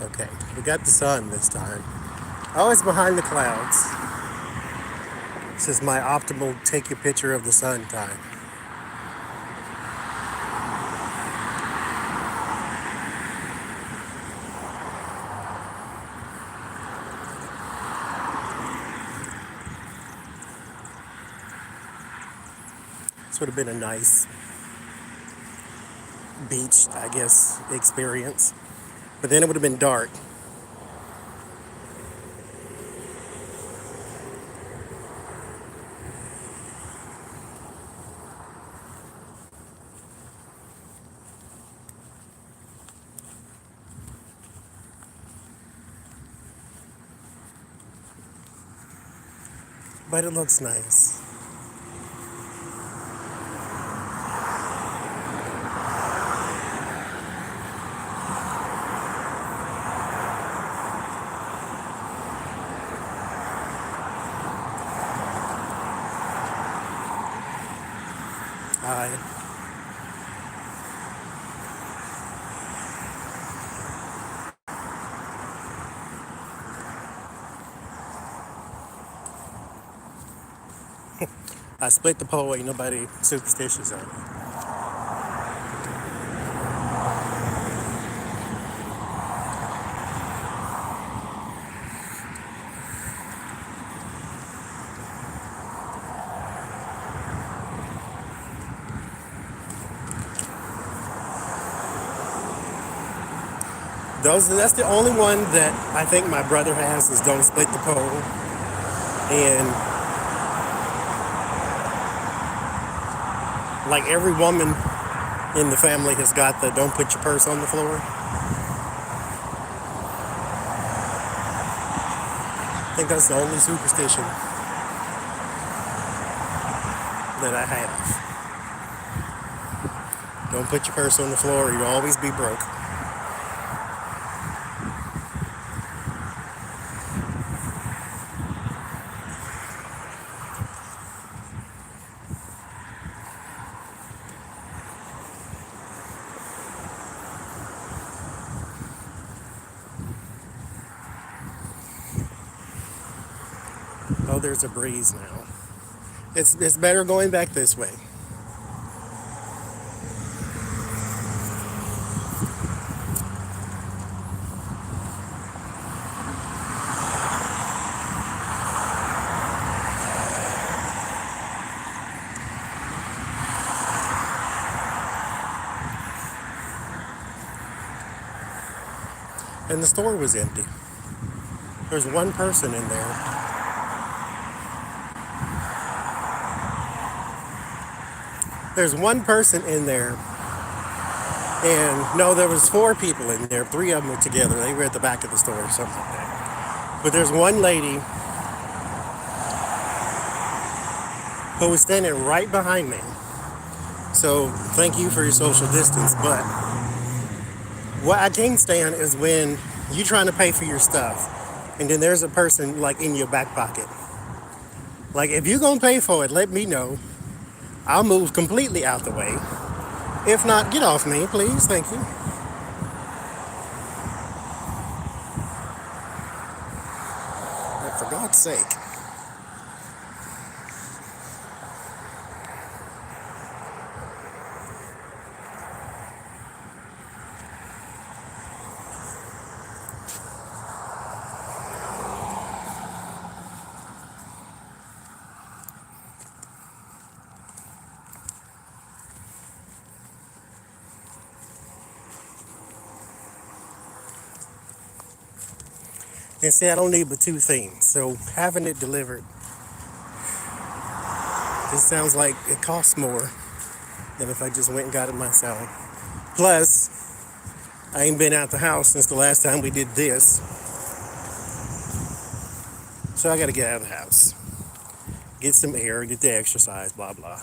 Okay, we got the sun this time. Oh, it's behind the clouds. This is my optimal take your picture of the sun time. This would have been a nice beach, I guess, experience. But then it would have been dark. But it looks nice. I I split the pole, ain't nobody superstitious on me. That's the only one that I think my brother has is don't split the pole. And like every woman in the family has got the don't put your purse on the floor. I think that's the only superstition that I have. Don't put your purse on the floor or you'll always be broke. Oh, there's a breeze now. It's better going back this way. And the store was empty. There's one person in there. There's one person in there. And no, there was four people in there. Three of them were together. They were at the back of the store or something like that. But there's one lady who was standing right behind me. So thank you for your social distance. But what I can't stand is when you're trying to pay for your stuff and then there's a person like in your back pocket. Like if you're gonna pay for it, let me know. I'll move completely out the way. If not, get off me, please. Thank you. But for God's sake. And see, I don't need but two things. So having it delivered, this sounds like it costs more than if I just went and got it myself. Plus, I ain't been out the house since the last time we did this. So I gotta get out of the house. Get some air, get the exercise, blah, blah.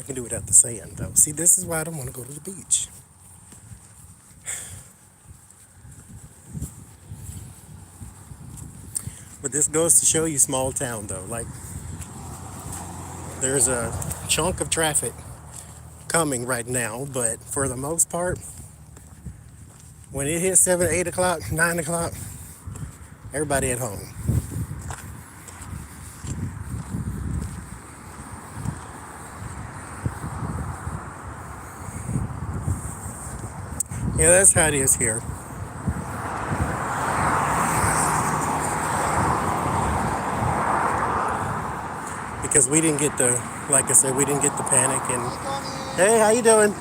can do it at the sand though. See, this is why I don't want to go to the beach. But this goes to show you small town though. Like, there's a chunk of traffic coming right now, but for the most part, when it hits 7, 8 o'clock, 9 o'clock, everybody at home. Yeah, that's how it is here. Because we didn't get the, like I said, we didn't get the panic. And hey, how you doing?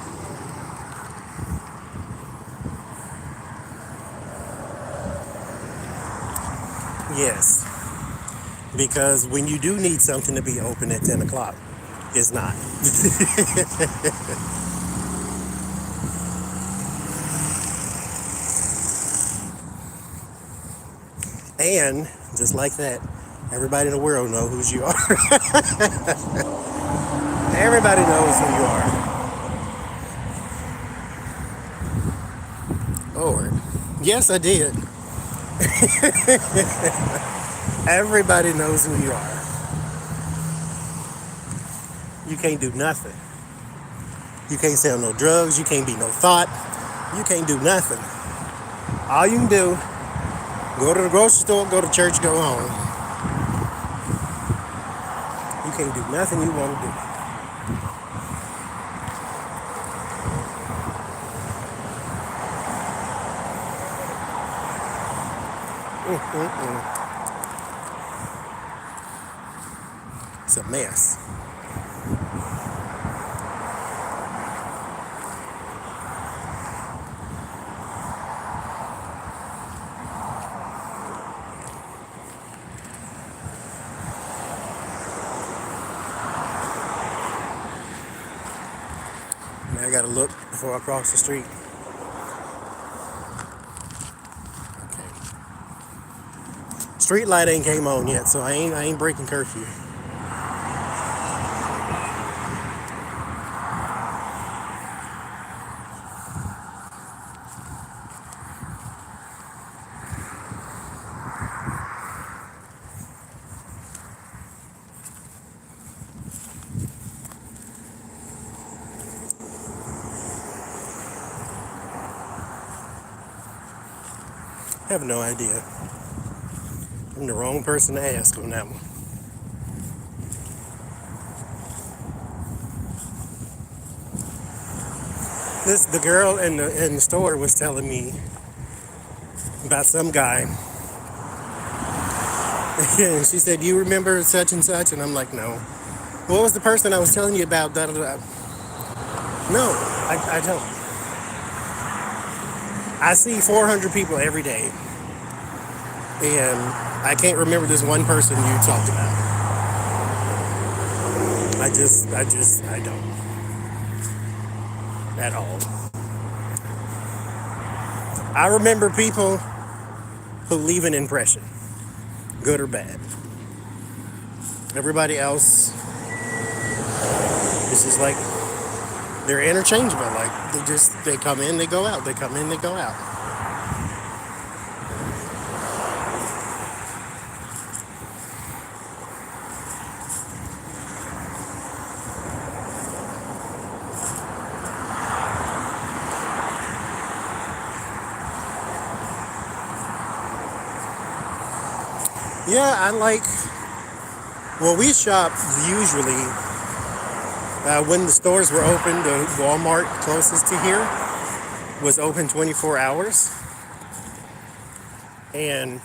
Yes, because when you do need something to be open at 10 o'clock, it's not. And just like that, everybody in the world knows who you are. Everybody knows who you are. Lord. Yes, I did. Everybody knows who you are. You can't do nothing. You can't sell no drugs. You can't be no thought. You can't do nothing. All you can do, go to the grocery store, go to church, go home. You can't do nothing you want to do. It's a mess. Now I gotta look before I cross the street. Okay. Street light ain't came on yet, so I ain't breaking curfew. I have no idea. I'm the wrong person to ask on that one. The girl in the store was telling me about some guy. And she said, "You remember such and such?" And I'm like, "No." "What was the person I was telling you about?" Da, da, da. No, I don't. I see 400 people every day, and I can't remember this one person you talked about. I don't. At all. I remember people who leave an impression, good or bad. Everybody else is just like, they're interchangeable. Like, they come in, they go out. They come in, they go out. Yeah, well, we shop usually when the stores were open. The Walmart closest to here was open 24 hours. And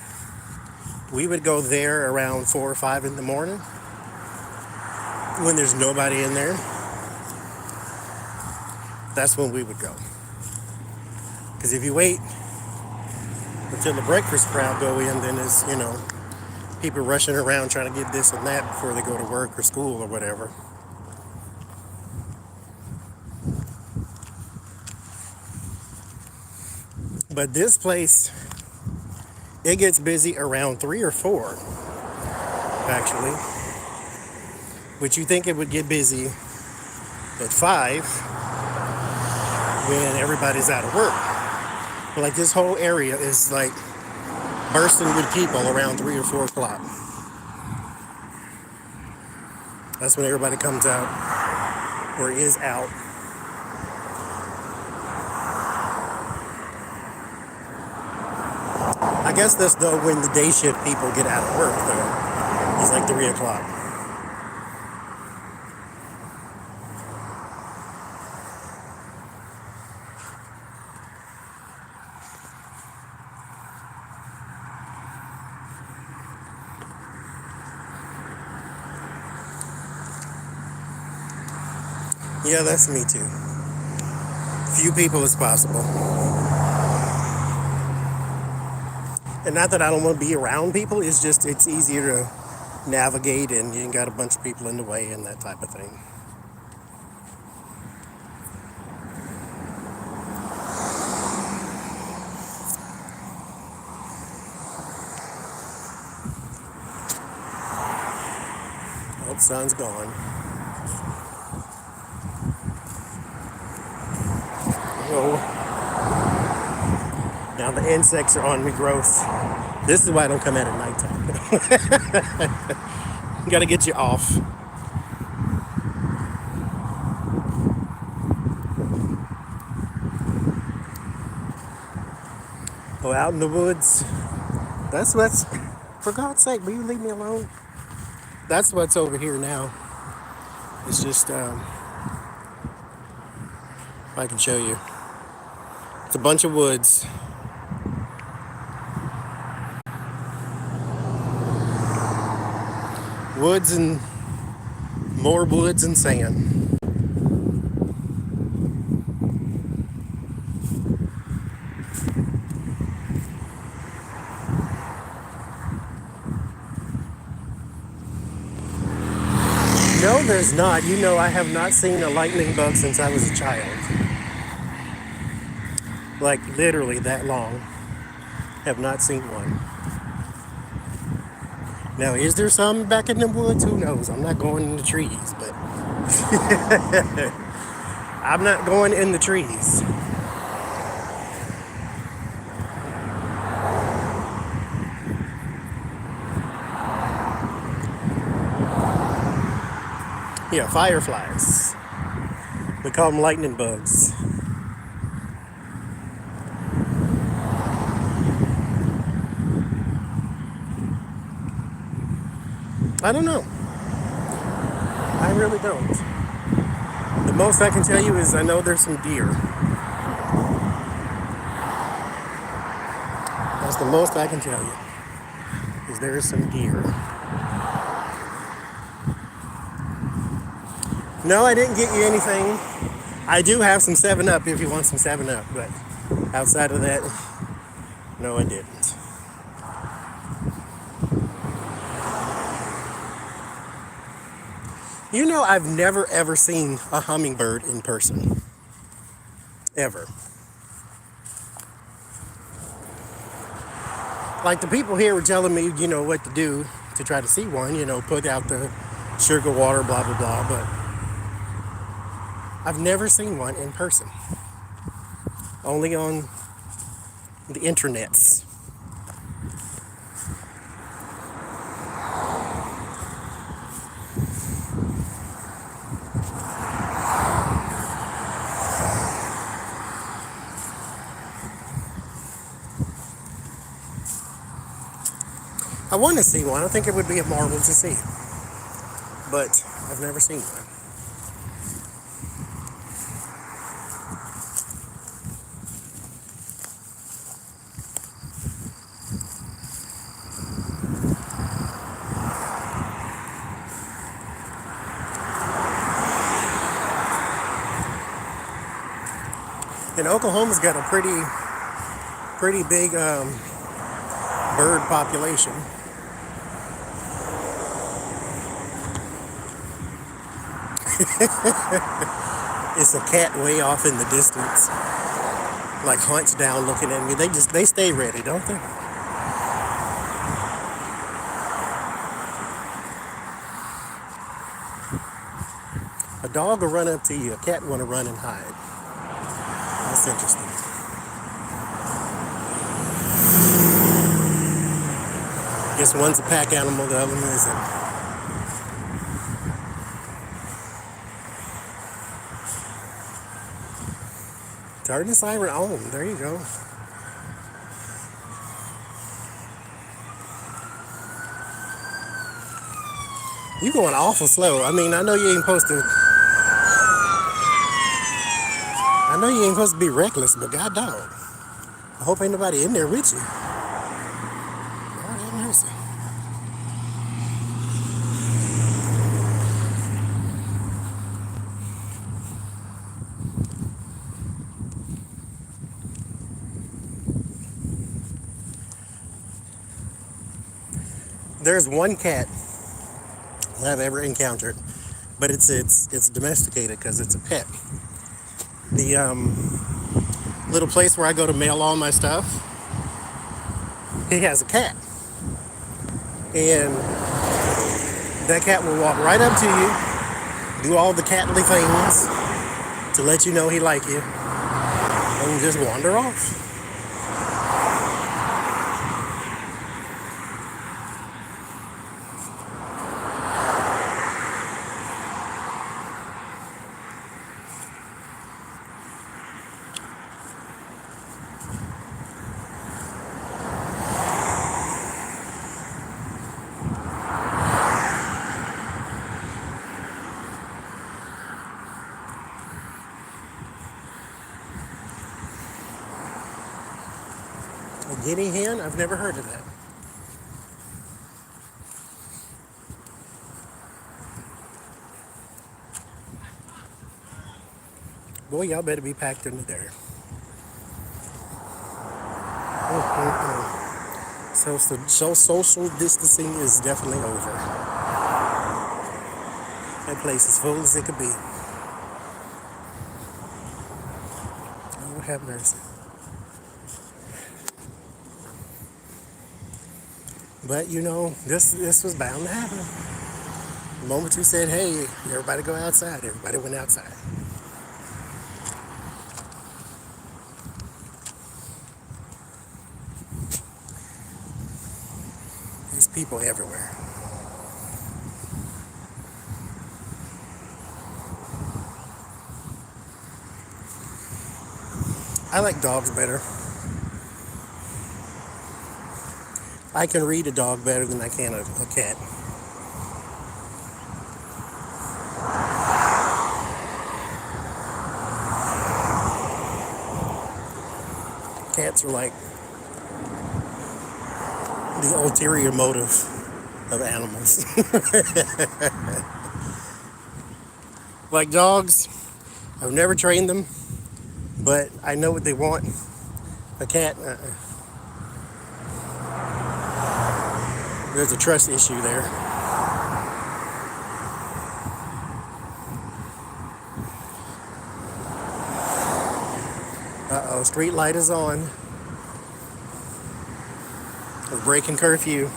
we would go there around 4 or 5 in the morning when there's nobody in there. That's when we would go. Because if you wait until the breakfast crowd go in, then it's, people rushing around trying to get this and that before they go to work or school or whatever. But this place, it gets busy around 3 or 4, actually. But you think it would get busy at 5 when everybody's out of work. But like this whole area is like bursting with people around 3 or 4 o'clock. That's when everybody comes out or is out. I guess that's though when the day shift people get out of work though. It's like 3 o'clock. Yeah, that's me too. Few people as possible. And not that I don't want to be around people, it's just it's easier to navigate and you ain't got a bunch of people in the way and that type of thing. Oh, the sun's gone. Oh. Now the insects are on me gross. This is why I don't come out at nighttime. Gotta get you off. Oh, out in the woods. That's what's, for God's sake, will you leave me alone? That's what's over here now. It's just, if I can show you. It's a bunch of woods. Woods and more woods and sand. No, there's not. You know, I have not seen a lightning bug since I was a child. Like literally that long. Have not seen one. Now, is there some back in the woods? Who knows? I'm not going in the trees, but I'm not going in the trees. Yeah, fireflies. We call them lightning bugs. I don't know. I really don't. The most I can tell you is I know there's some deer. That's the most I can tell you. Is there is some deer. No, I didn't get you anything. I do have some 7-Up if you want some 7-Up, but outside of that, no, I didn't. You know, I've never ever seen a hummingbird in person. Ever. Like the people here were telling me, you know, what to do to try to see one, you know, put out the sugar water, blah, blah, blah, but I've never seen one in person. Only on the internets. I want to see one. I think it would be a marvel to see. But I've never seen one. And Oklahoma's got a pretty big bird population. It's a cat way off in the distance, like hunched down looking at me. They stay ready, don't they? A dog will run up to you. A cat want to run and hide. That's interesting. Guess one's a pack animal, the other one isn't. Turn the siren on. There you go. You going awful slow. I mean, I know you ain't supposed to be reckless, but god dog. I hope ain't nobody in there with you. Lord have mercy. There's one cat I've ever encountered, but it's domesticated because it's a pet. The little place where I go to mail all my stuff, he has a cat, and that cat will walk right up to you, do all the catly things to let you know he like you, and just wander off. A guinea hen? I've never heard of that. Boy, y'all better be packed into there. So social distancing is definitely over. That place is full as it could be. Lord have mercy. But you know, this was bound to happen. The moment you said, hey, everybody go outside, everybody went outside. There's people everywhere. I like dogs better. I can read a dog better than I can a cat. Cats are like the ulterior motive of animals. Like dogs, I've never trained them, but I know what they want. A cat, there's a trust issue there. Uh-oh, street light is on. We're breaking curfew.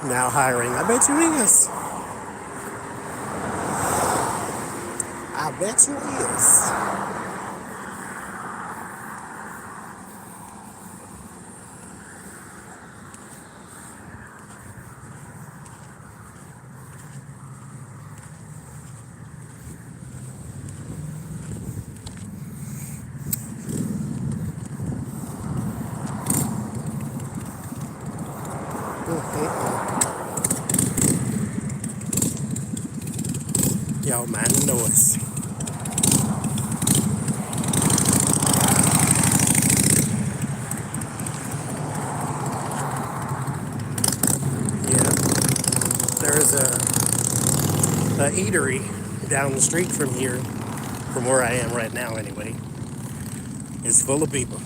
Now hiring. I bet you is. I bet you is. Y'all mind the noise. Yeah, there's a eatery down the street from here, from where I am right now anyway. It's full of people.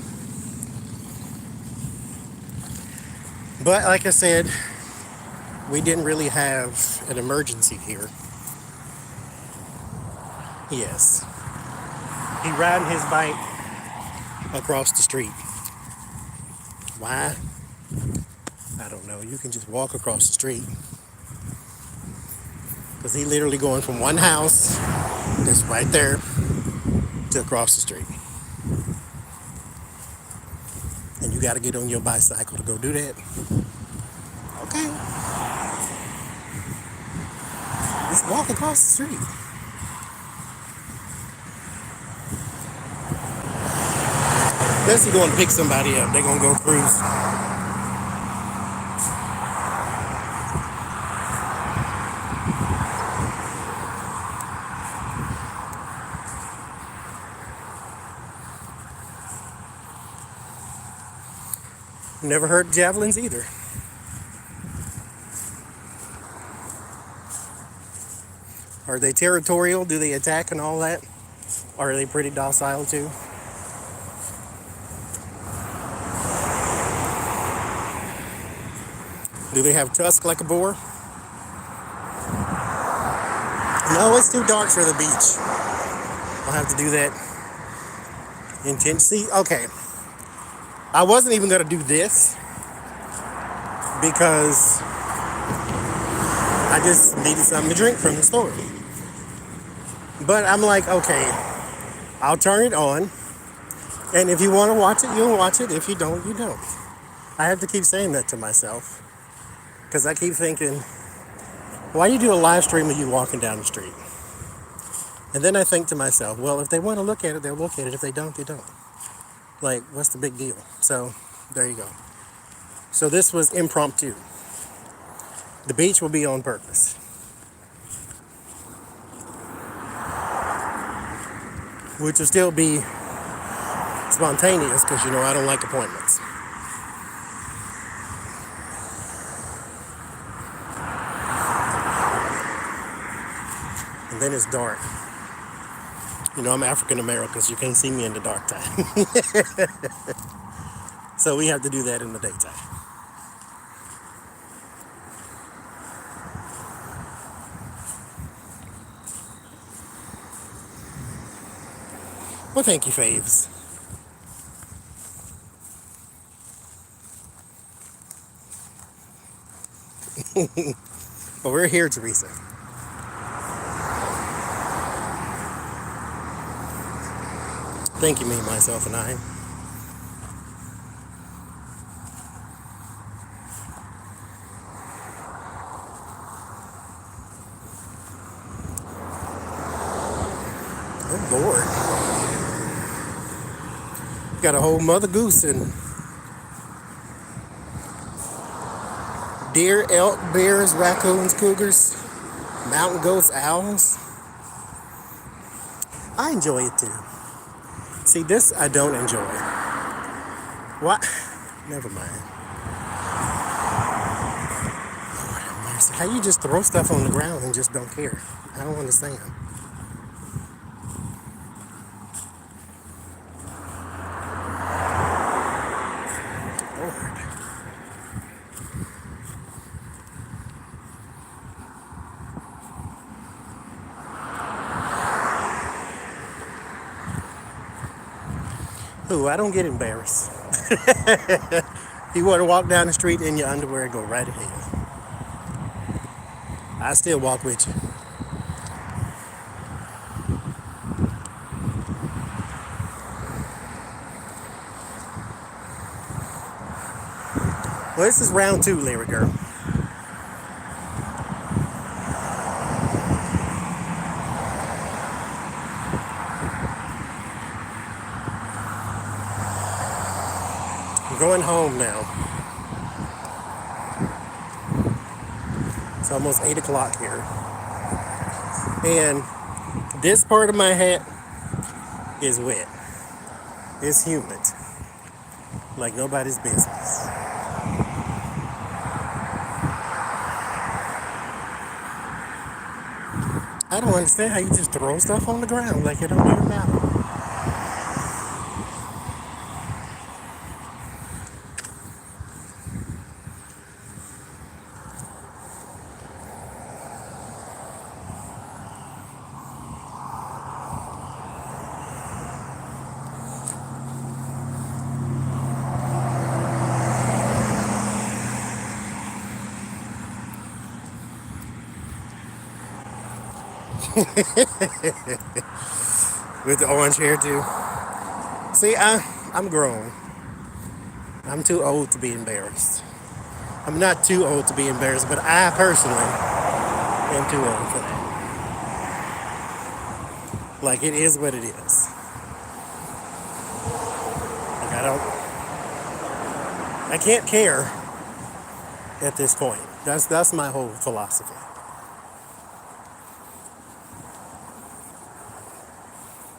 But like I said, we didn't really have an emergency here. Yes. He riding his bike across the street. Why? I don't know. You can just walk across the street. Because he literally going from one house that's right there to across the street. And you got to get on your bicycle to go do that. Okay. Just walk across the street. Unless you're going to pick somebody up. They're going to go cruise. Never heard javelins either. Are they territorial? Do they attack and all that? Or are they pretty docile too? Do they have tusks like a boar? No, it's too dark for the beach. I'll have to do that intensely. Okay. I wasn't even going to do this because I just needed something to drink from the store. But I'm like, okay, I'll turn it on. And if you want to watch it, you'll watch it. If you don't, you don't. I have to keep saying that to myself. Because I keep thinking, why do you do a live stream of you walking down the street? And then I think to myself, well, if they want to look at it, they'll look at it. If they don't, they don't. Like, what's the big deal? So, there you go. So this was impromptu. The beach will be on purpose. Which will still be spontaneous, because, you know, I don't like appointments. And then it's dark. You know, I'm African American, so you can't see me in the dark time. So we have to do that in the daytime. Well, thank you, Faves. But we're here, Teresa. Thank you, me, myself, and I. Oh, Lord. Got a whole mother goose and deer, elk, bears, raccoons, cougars, mountain goats, owls. I enjoy it too. See, this I don't enjoy. What? Never mind. Lord have mercy. How you just throw stuff on the ground and just don't care? I don't understand. Lord. Ooh, I don't get embarrassed. You want to walk down the street in your underwear, go right ahead. I still walk with you. Well, this is round 2, Larry girl. I'm going home now. It's almost 8 o'clock here. And this part of my hat is wet. It's humid. Like nobody's business. I don't understand how you just throw stuff on the ground like it don't even matter. With the orange hair too. See, I'm grown. I'm too old to be embarrassed. I'm not too old to be embarrassed, but I personally am too old for that. Like it is what it is. Like I can't care at this point. That's my whole philosophy.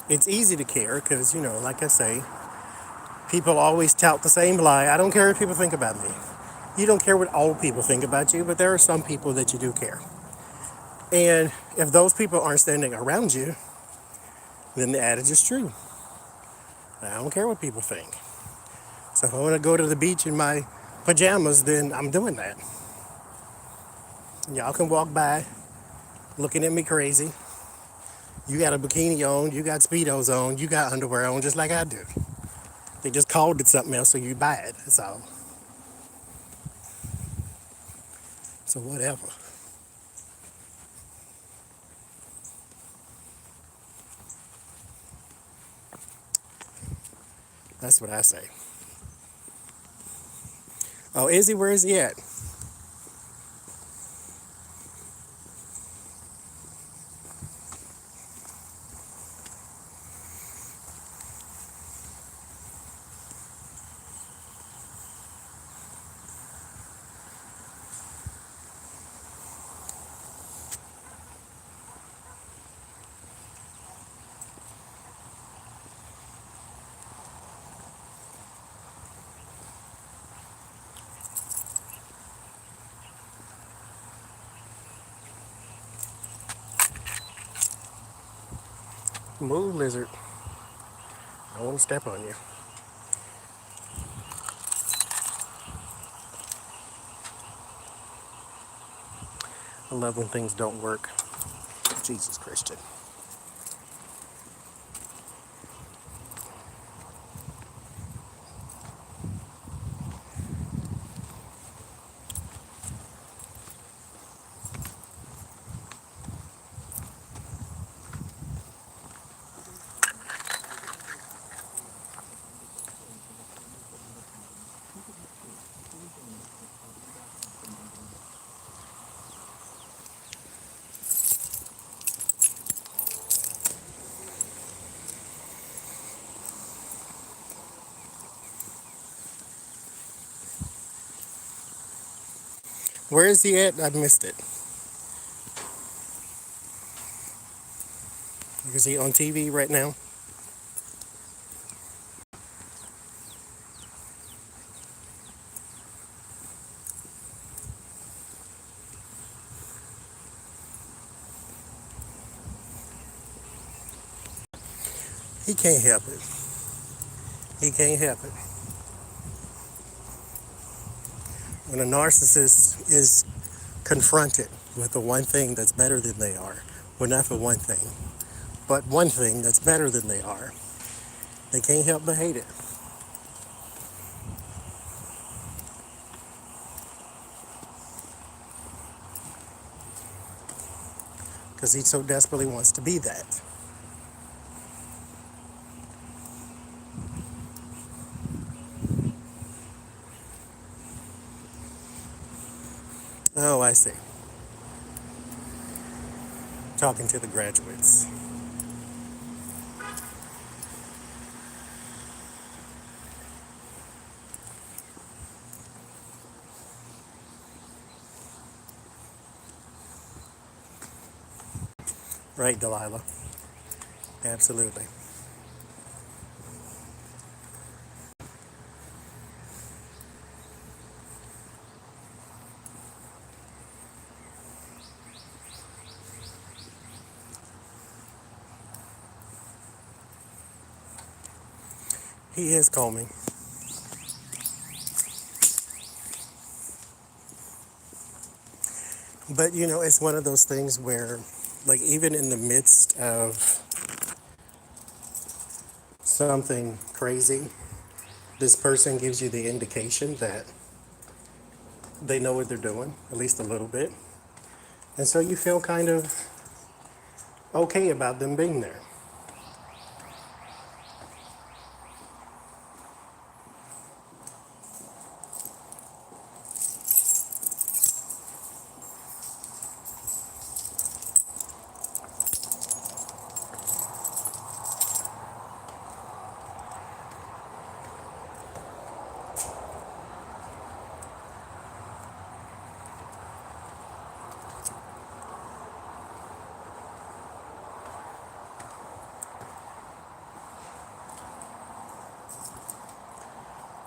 It's easy to care because, like I say, people always tout the same lie. I don't care what people think about me. You don't care what all people think about you, but there are some people that you do care. And if those people aren't standing around you, then the adage is true. I don't care what people think. So if I want to go to the beach in my pajamas, then I'm doing that. Y'all can walk by looking at me crazy. You got a bikini on, you got Speedos on, you got underwear on just like I do. They just called it something else so you buy it, that's all. So whatever. That's what I say. Oh, Izzy, where is he at? Move, lizard. I want to step on you. I love when things don't work. Jesus, Christian. Where is he at? I missed it. Is he on TV right now? He can't help it. He can't help it. When a narcissist is confronted with the one thing that's better than they are, well, not for one thing, but one thing that's better than they are, they can't help but hate it. Because he so desperately wants to be that. Oh, I see. Talking to the graduates. Right, Delilah. Absolutely. He is calming. But it's one of those things where, like, even in the midst of something crazy, this person gives you the indication that they know what they're doing, at least a little bit. And so you feel kind of okay about them being there.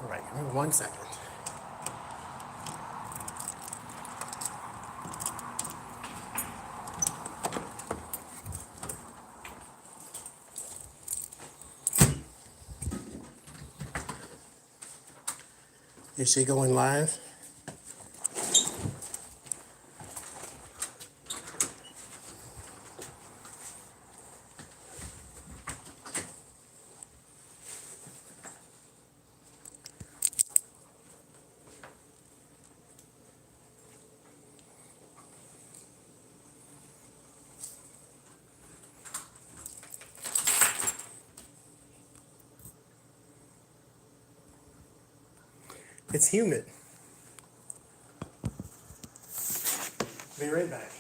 All right, give me 1 second. Is she going live? It's humid. Be right back.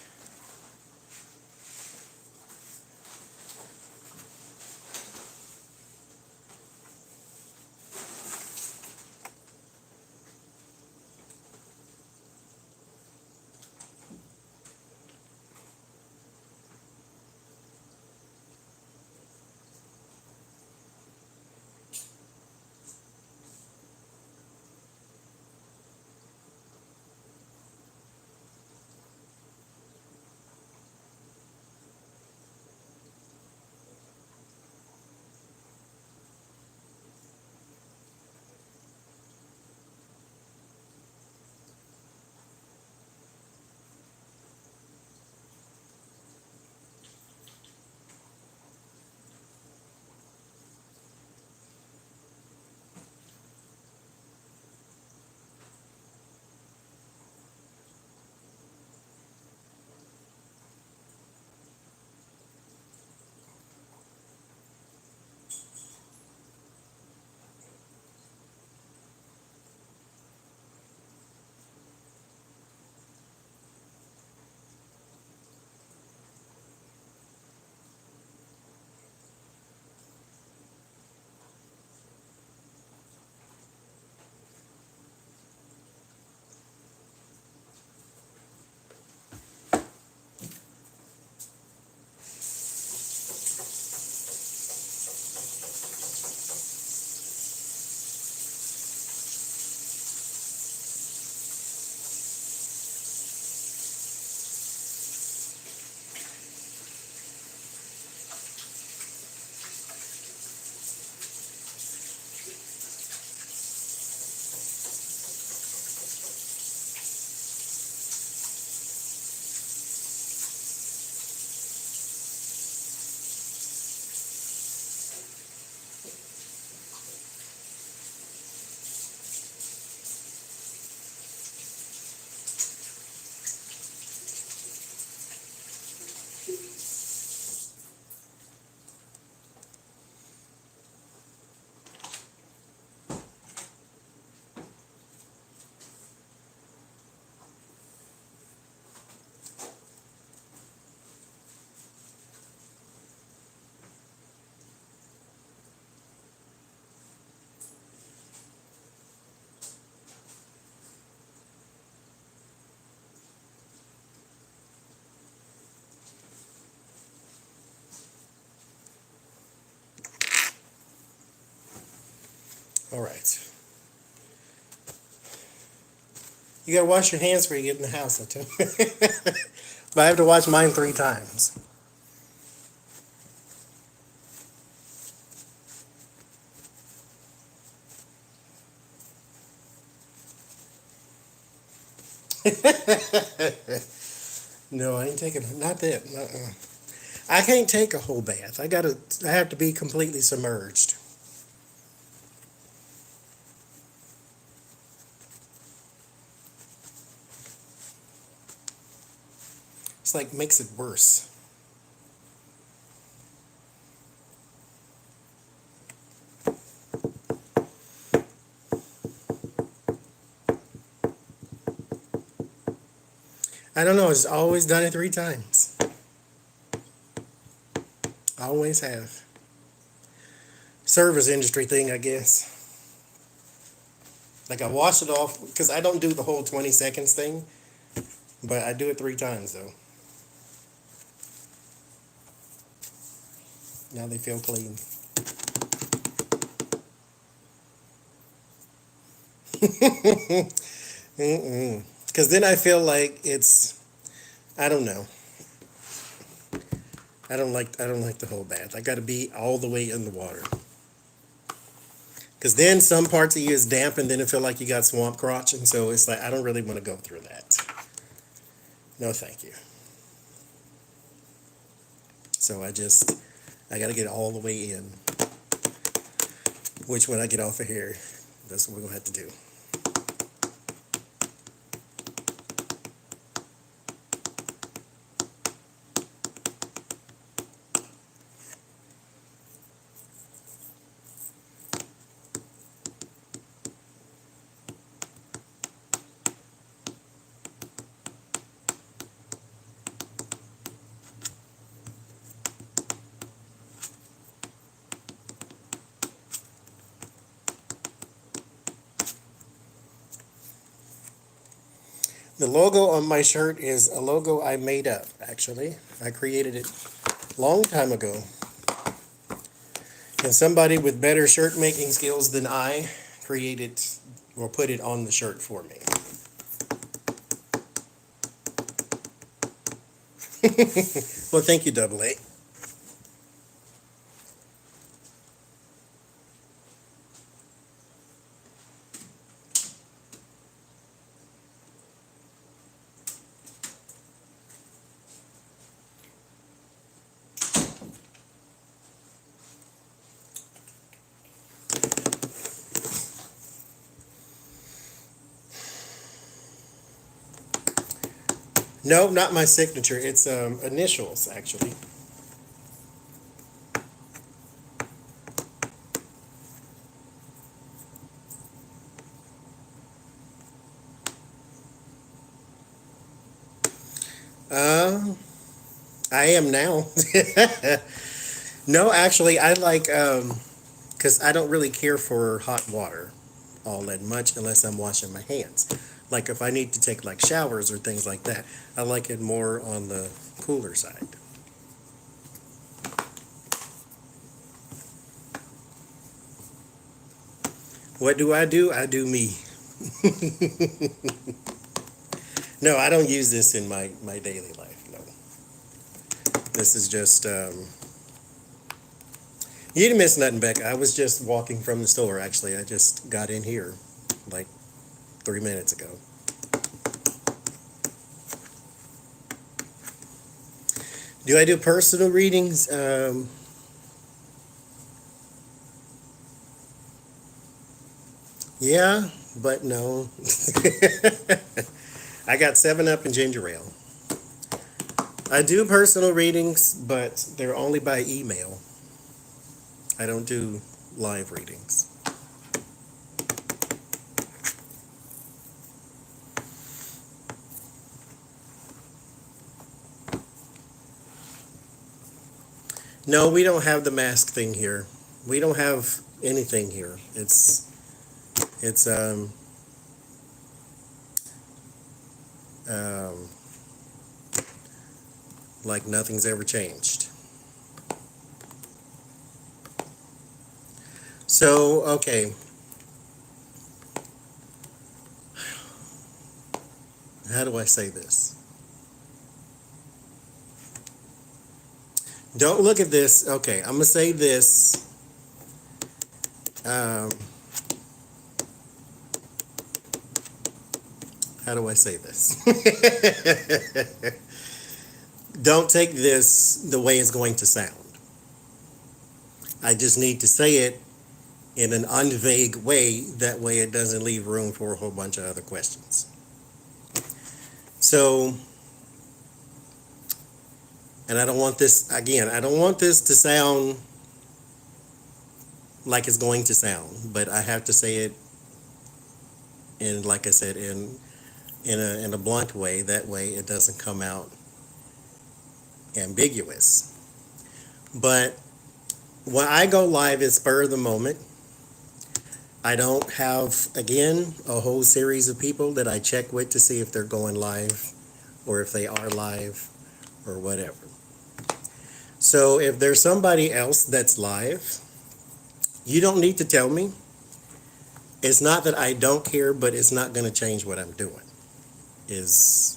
All right. You gotta wash your hands before you get in the house, I tell you. But I have to wash mine 3 times. No, I ain't taking, not that. I can't take a whole bath. I have to be completely submerged. It's like makes it worse. I don't know. It's always done it 3 times. Always have. Service industry thing, I guess. Like I wash it off because I don't do the whole 20 seconds thing, but I do it 3 times though. Now they feel clean. Because then I feel like it's, I don't know. I don't like the whole bath. I got to be all the way in the water. Because then some parts of you is damp and then it feel like you got swamp crotch. And so it's like, I don't really want to go through that. No, thank you. So I got to get all the way in. Which when I get off of here, that's what we're going to have to do. The logo on my shirt is a logo I made up, actually. I created it a long time ago. And somebody with better shirt making skills than I created or put it on the shirt for me. Well, thank you, Double A. No, not my signature. It's initials, actually. Uh, I am now. No, actually, I like because I don't really care for hot water all that much unless I'm washing my hands. Like if I need to take like showers or things like that, I like it more on the cooler side. What do? I do me. No, I don't use this in my daily life. No. This is just, you didn't miss nothing, Becca. I was just walking from the store, actually. I just got in here like 3 minutes ago. Do I do personal readings? Yeah, but no. I got 7 Up and ginger ale. I do personal readings, but they're only by email. I don't do live readings. No, we don't have the mask thing here. We don't have anything here. It's um, like nothing's ever changed. So, okay. How do I say this? Don't look at this. Okay, I'm gonna say this. Um, how do I say this? Don't take this the way it's going to sound. I just need to say it in an unvague way. That way it doesn't leave room for a whole bunch of other questions. So, and I don't want this, again, I don't want this to sound like it's going to sound, but I have to say it in, like I said, in in a blunt way. That way it doesn't come out ambiguous. But when I go live, it's spur of the moment. I don't have, again, a whole series of people that I check with to see if they're going live or if they are live or whatever. So if there's somebody else that's live, you don't need to tell me. It's not that I don't care, but it's not going to change what I'm doing. Is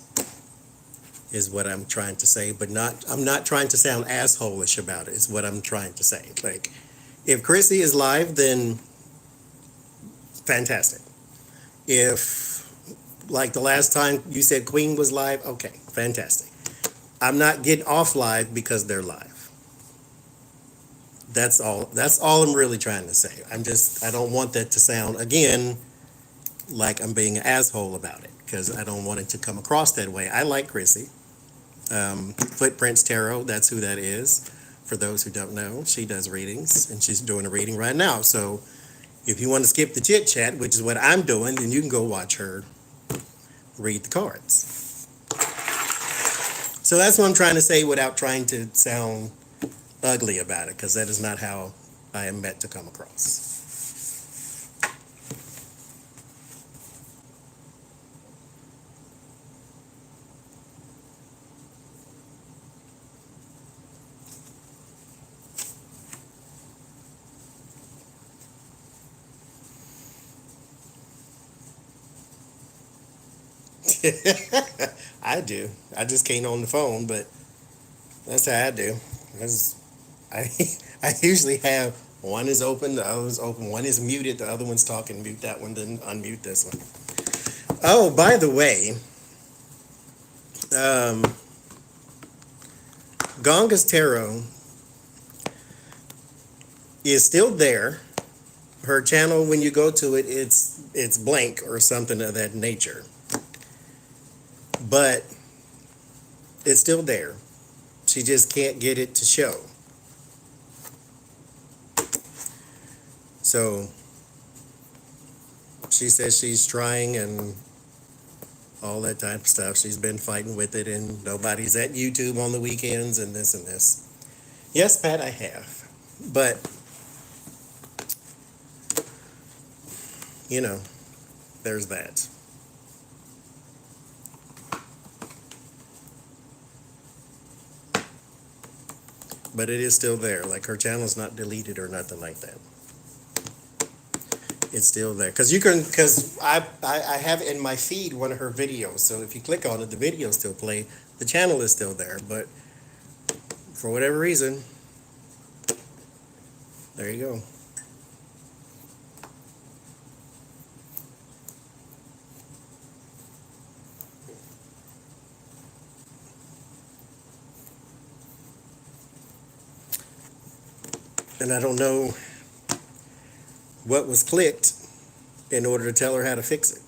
what I'm trying to say, but I'm not trying to sound asshole-ish about it, is what I'm trying to say. Like, if Chrissy is live, then fantastic. If, like the last time you said Queen was live, okay, fantastic. I'm not getting off live because they're live. That's all I'm really trying to say. I don't want that to sound, again, like I'm being an asshole about it, because I don't want it to come across that way. I like Chrissy. Footprints Tarot, that's who that is. For those who don't know, she does readings, and she's doing a reading right now. So if you want to skip the chit chat, which is what I'm doing, then you can go watch her read the cards. So that's what I'm trying to say without trying to sound ugly about it, because that is not how I am meant to come across. I do. I just can't on the phone, but that's how I do. I I usually have one is open, the other is open, one is muted, the other one's talking. Mute that one, then unmute this one. Oh, by the way, Gonga's Tarot is still there. Her channel, when you go to it, it's blank or something of that nature. But it's still there. She just can't get it to show. So she says she's trying and all that type of stuff. She's been fighting with it, and nobody's at YouTube on the weekends and this and this. Yes, Pat, I have. But, you know, there's that. But it is still there. Like, her channel's not deleted or nothing like that. It's still there. Because I have in my feed one of her videos. So if you click on it, the video still play. The channel is still there. But for whatever reason, there you go. And I don't know what was clicked in order to tell her how to fix it.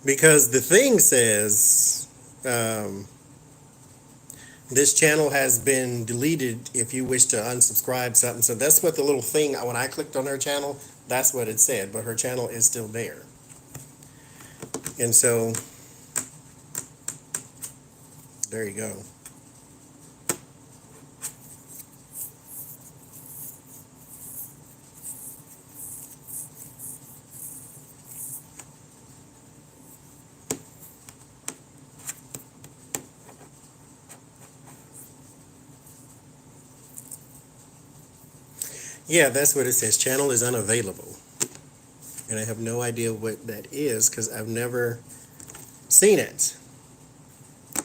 Because the thing says, this channel has been deleted if you wish to unsubscribe something. So that's what the little thing, when I clicked on her channel, that's what it said. But her channel is still there. And so, there you go. Yeah, that's what it says. Channel is unavailable. And I have no idea what that is because I've never seen it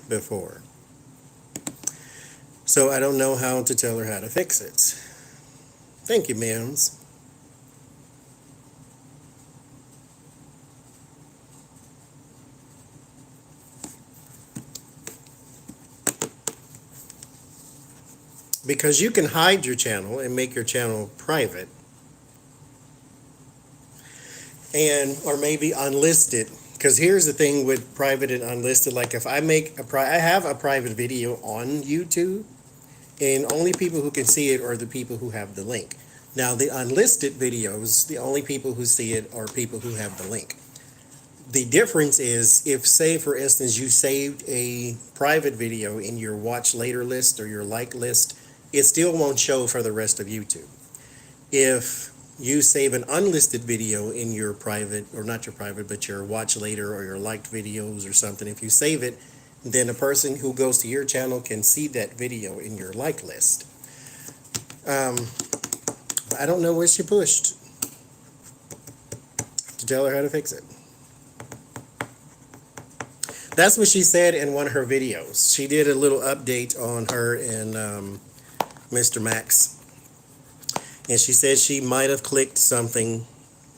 before. So I don't know how to tell her how to fix it. Thank you, ma'ams. Because you can hide your channel and make your channel private. And, or maybe unlisted. Because here's the thing with private and unlisted. Like if I make I have a private video on YouTube, and only people who can see it are the people who have the link. Now, the unlisted videos, the only people who see it are people who have the link. The difference is if, say, for instance, you saved a private video in your watch later list or your like list, it still won't show for the rest of YouTube. If you save an unlisted video in your private, or not your private, but your watch later or your liked videos or something, if you save it, then a person who goes to your channel can see that video in your like list. I don't know what she pushed to tell her how to fix it. That's what she said in one of her videos. She did a little update on her and Mr. Max. And she said she might have clicked something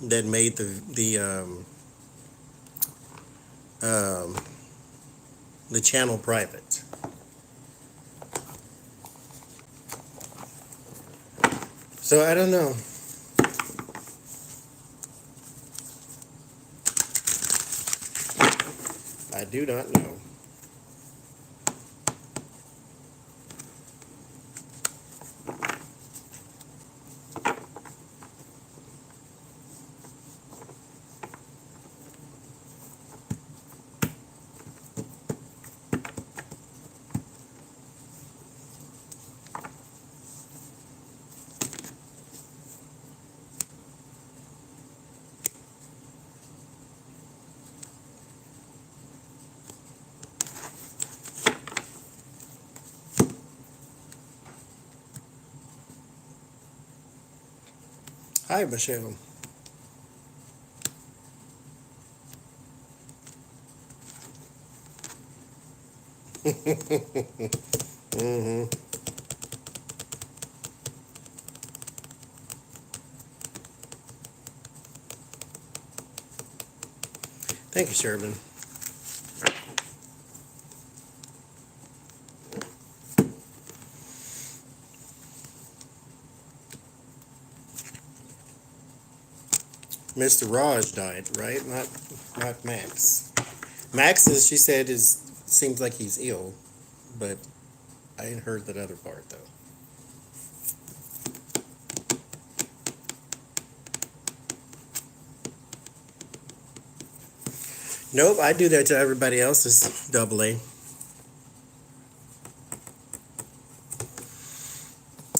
that made the channel private. So I don't know. I do not know. Hi, Michelle. Mm-hmm. Thank you, Sherman. Mr. Raj died, right? Not Max. Max is, she said, seems like he's ill, but I ain't heard that other part though. Nope, I do that to everybody else's double A.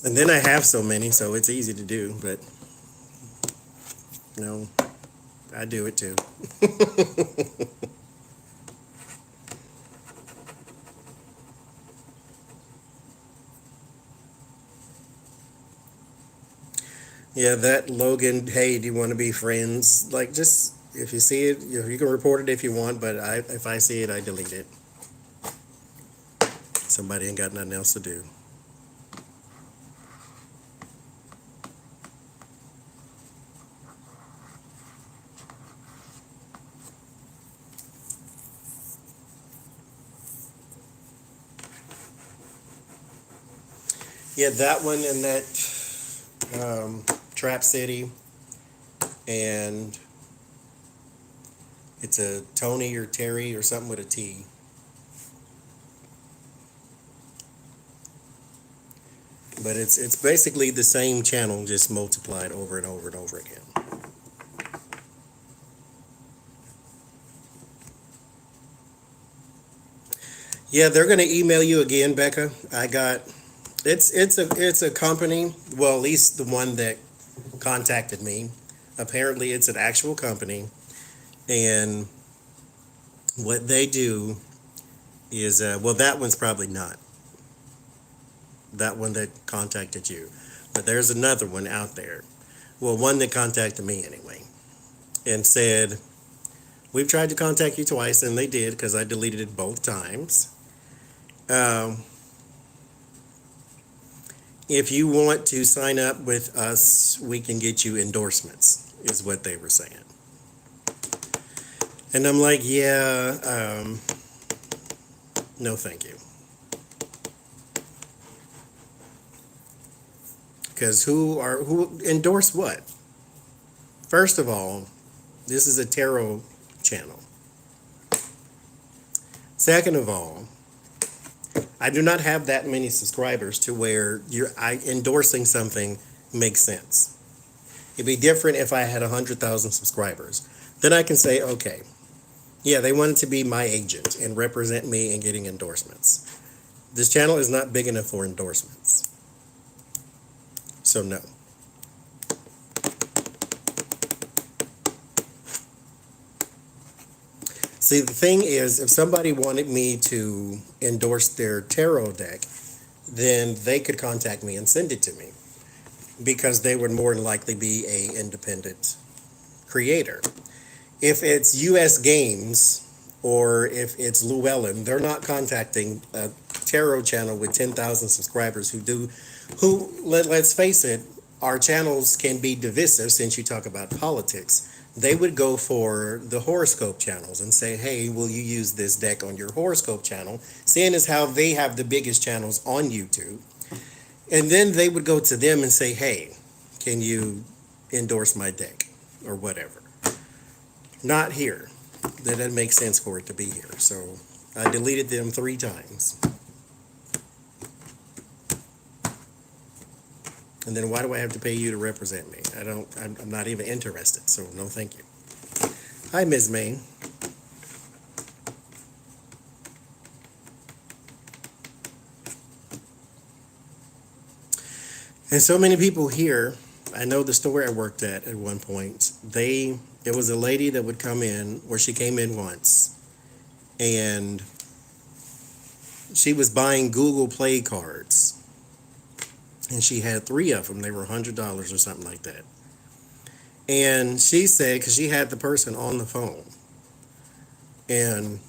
And then I have so many, so it's easy to do, but no, I do it too. Yeah, that Logan, hey, do you want to be friends? Like, just, if you see it, you can report it if you want, but if I see it, I delete it. Somebody ain't got nothing else to do. Yeah, that one and that Trap City, and it's a Tony or Terry or something with a T. But it's basically the same channel, just multiplied over and over and over again. Yeah, they're gonna email you again, Becca. It's a company. Well, at least the one that contacted me. Apparently, it's an actual company, and what they do is well, that one's probably not that one that contacted you, but there's another one out there. Well, one that contacted me anyway, and said, we've tried to contact you twice, and they did because I deleted it both times. If you want to sign up with us, we can get you endorsements, is what they were saying. And I'm like, yeah, no thank you. Because who endorse what? First of all, this is a tarot channel. Second of all, I do not have that many subscribers to where I endorsing something makes sense. It'd be different if I had 100,000 subscribers. Then I can say, okay, yeah, they wanted to be my agent and represent me in getting endorsements. This channel is not big enough for endorsements. So no. See, the thing is, if somebody wanted me to endorse their tarot deck, then they could contact me and send it to me because they would more than likely be a independent creator. If it's US Games or if it's Llewellyn, they're not contacting a tarot channel with 10,000 subscribers let's face it, our channels can be divisive since you talk about politics. They would go for the horoscope channels and say, hey, will you use this deck on your horoscope channel? Seeing as how they have the biggest channels on YouTube. And then they would go to them and say, hey, can you endorse my deck or whatever? Not here. That doesn't make sense for it to be here. So I deleted them 3 times. And then why do I have to pay you to represent me? I'm not even interested, so no thank you. Hi, Ms. Main. And so many people here, I know the store I worked at one point, it was a lady that would come in, or she came in once, and she was buying Google Play cards. And she had 3 of them. They were $100 or something like that. And she said, because she had the person on the phone, and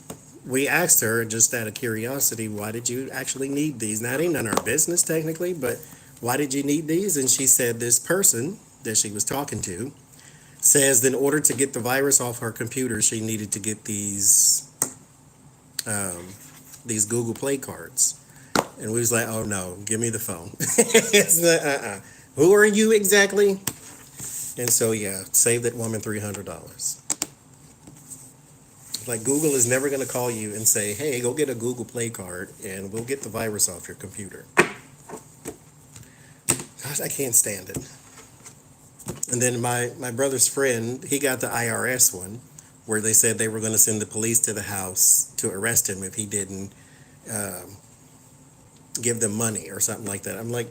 we asked her just out of curiosity, why did you actually need these? Now, it ain't none of our business technically, but why did you need these? And she said this person that she was talking to says that in order to get the virus off her computer, she needed to get these Google Play cards. And we was like, oh no, give me the phone. It's not, Who are you exactly? And so yeah, save that woman $300. Like, Google is never going to call you and say, hey, go get a Google Play card and we'll get the virus off your computer. Gosh, I can't stand it. And then my brother's friend, he got the IRS one where they said they were going to send the police to the house to arrest him if he didn't give them money or something like that. I'm like,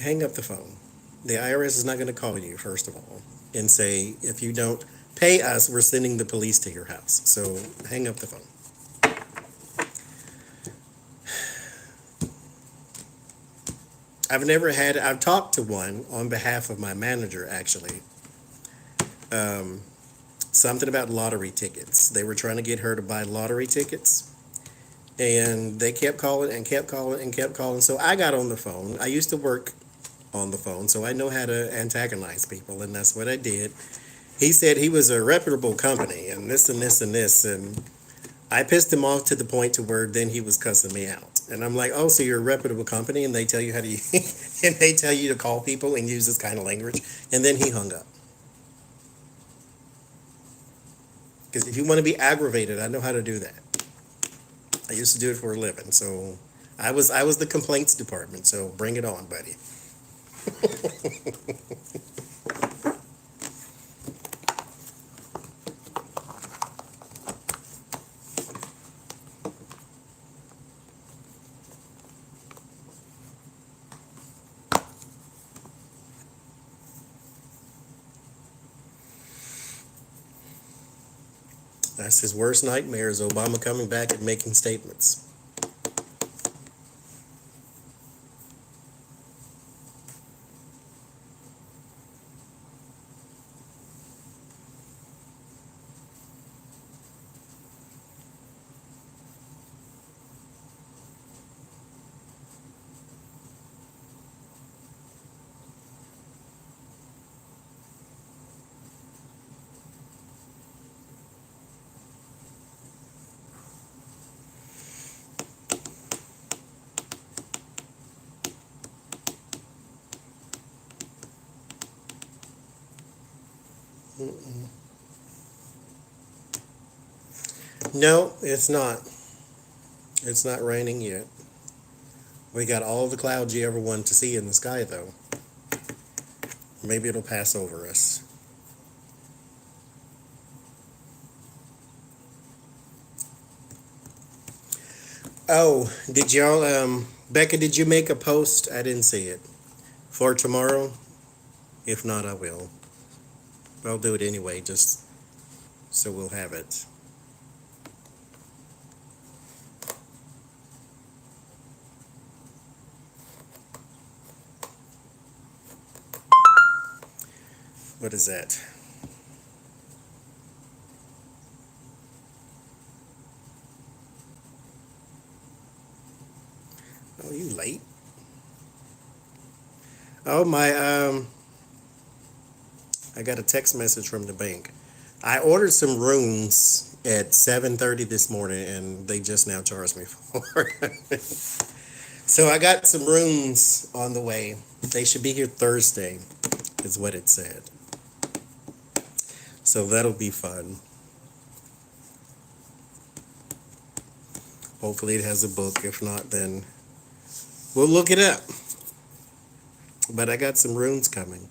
hang up the phone. The IRS is not going to call you, first of all, and say, if you don't pay us, we're sending the police to your house. So hang up the phone. I've talked to one on behalf of my manager, actually. Something about lottery tickets. They were trying to get her to buy lottery tickets. And they kept calling and kept calling and kept calling. So I got on the phone. I used to work on the phone, so I know how to antagonize people, and that's what I did. He said he was a reputable company, and this and this and this, and I pissed him off to the point to where then he was cussing me out. And I'm like, oh, so you're a reputable company, and they tell you how to and they tell you to call people and use this kind of language? And then he hung up. Because if you want to be aggravated, I know how to do that. I used to do it for a living, so I was the complaints department, so bring it on, buddy. That's his worst nightmare, is Obama coming back and making statements. No, it's not. It's not raining yet. We got all the clouds you ever wanted to see in the sky, though. Maybe it'll pass over us. Oh, did y'all, Becca, did you make a post? I didn't see it. For tomorrow? If not, I will. I'll do it anyway, just so we'll have it. What is that? Oh, you late? Oh, I got a text message from the bank. I ordered some rooms at 7:30 this morning, and they just now charged me for it. So I got some rooms on the way. They should be here Thursday, is what it said. So that'll be fun. Hopefully it has a book. If not, then we'll look it up. But I got some rooms coming.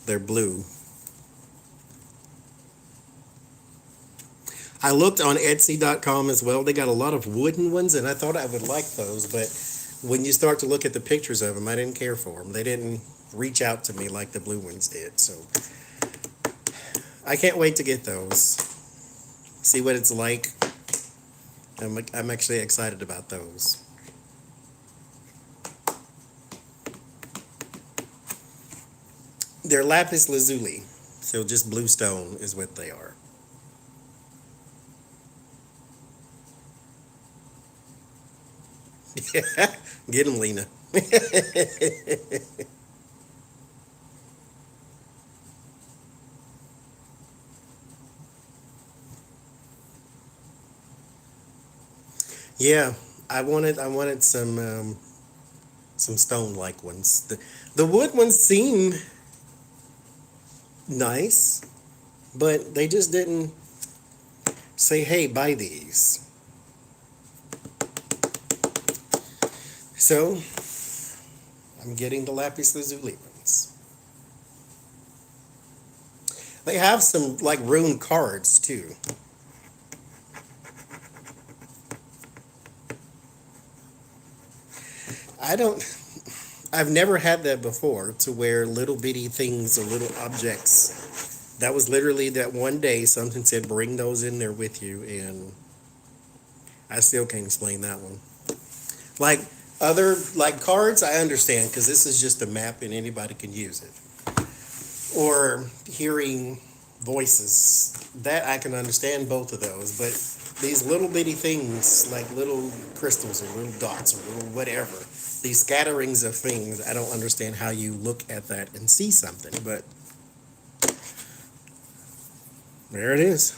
They're blue. I looked on Etsy.com as well. They got a lot of wooden ones, and I thought I would like those. But when you start to look at the pictures of them, I didn't care for them. They didn't reach out to me like the blue ones did. So I can't wait to get those. See what it's like. I'm actually excited about those. They're lapis lazuli, so just blue stone is what they are. Get them, Lena. Yeah, I wanted some stone like ones. The wood ones seem nice, but they just didn't say, hey, buy these. So I'm getting the lapis lazuli ones. They have some like rune cards too. I don't, I've never had that before, to where little bitty things or little objects. That was literally that one day something said bring those in there with you, and I still can't explain that one. Like other like cards, I understand because this is just a map and anybody can use it. Or hearing voices, that I can understand both of those, but these little bitty things like little crystals or little dots or little whatever, these scatterings of things, I don't understand how you look at that and see something, but there it is.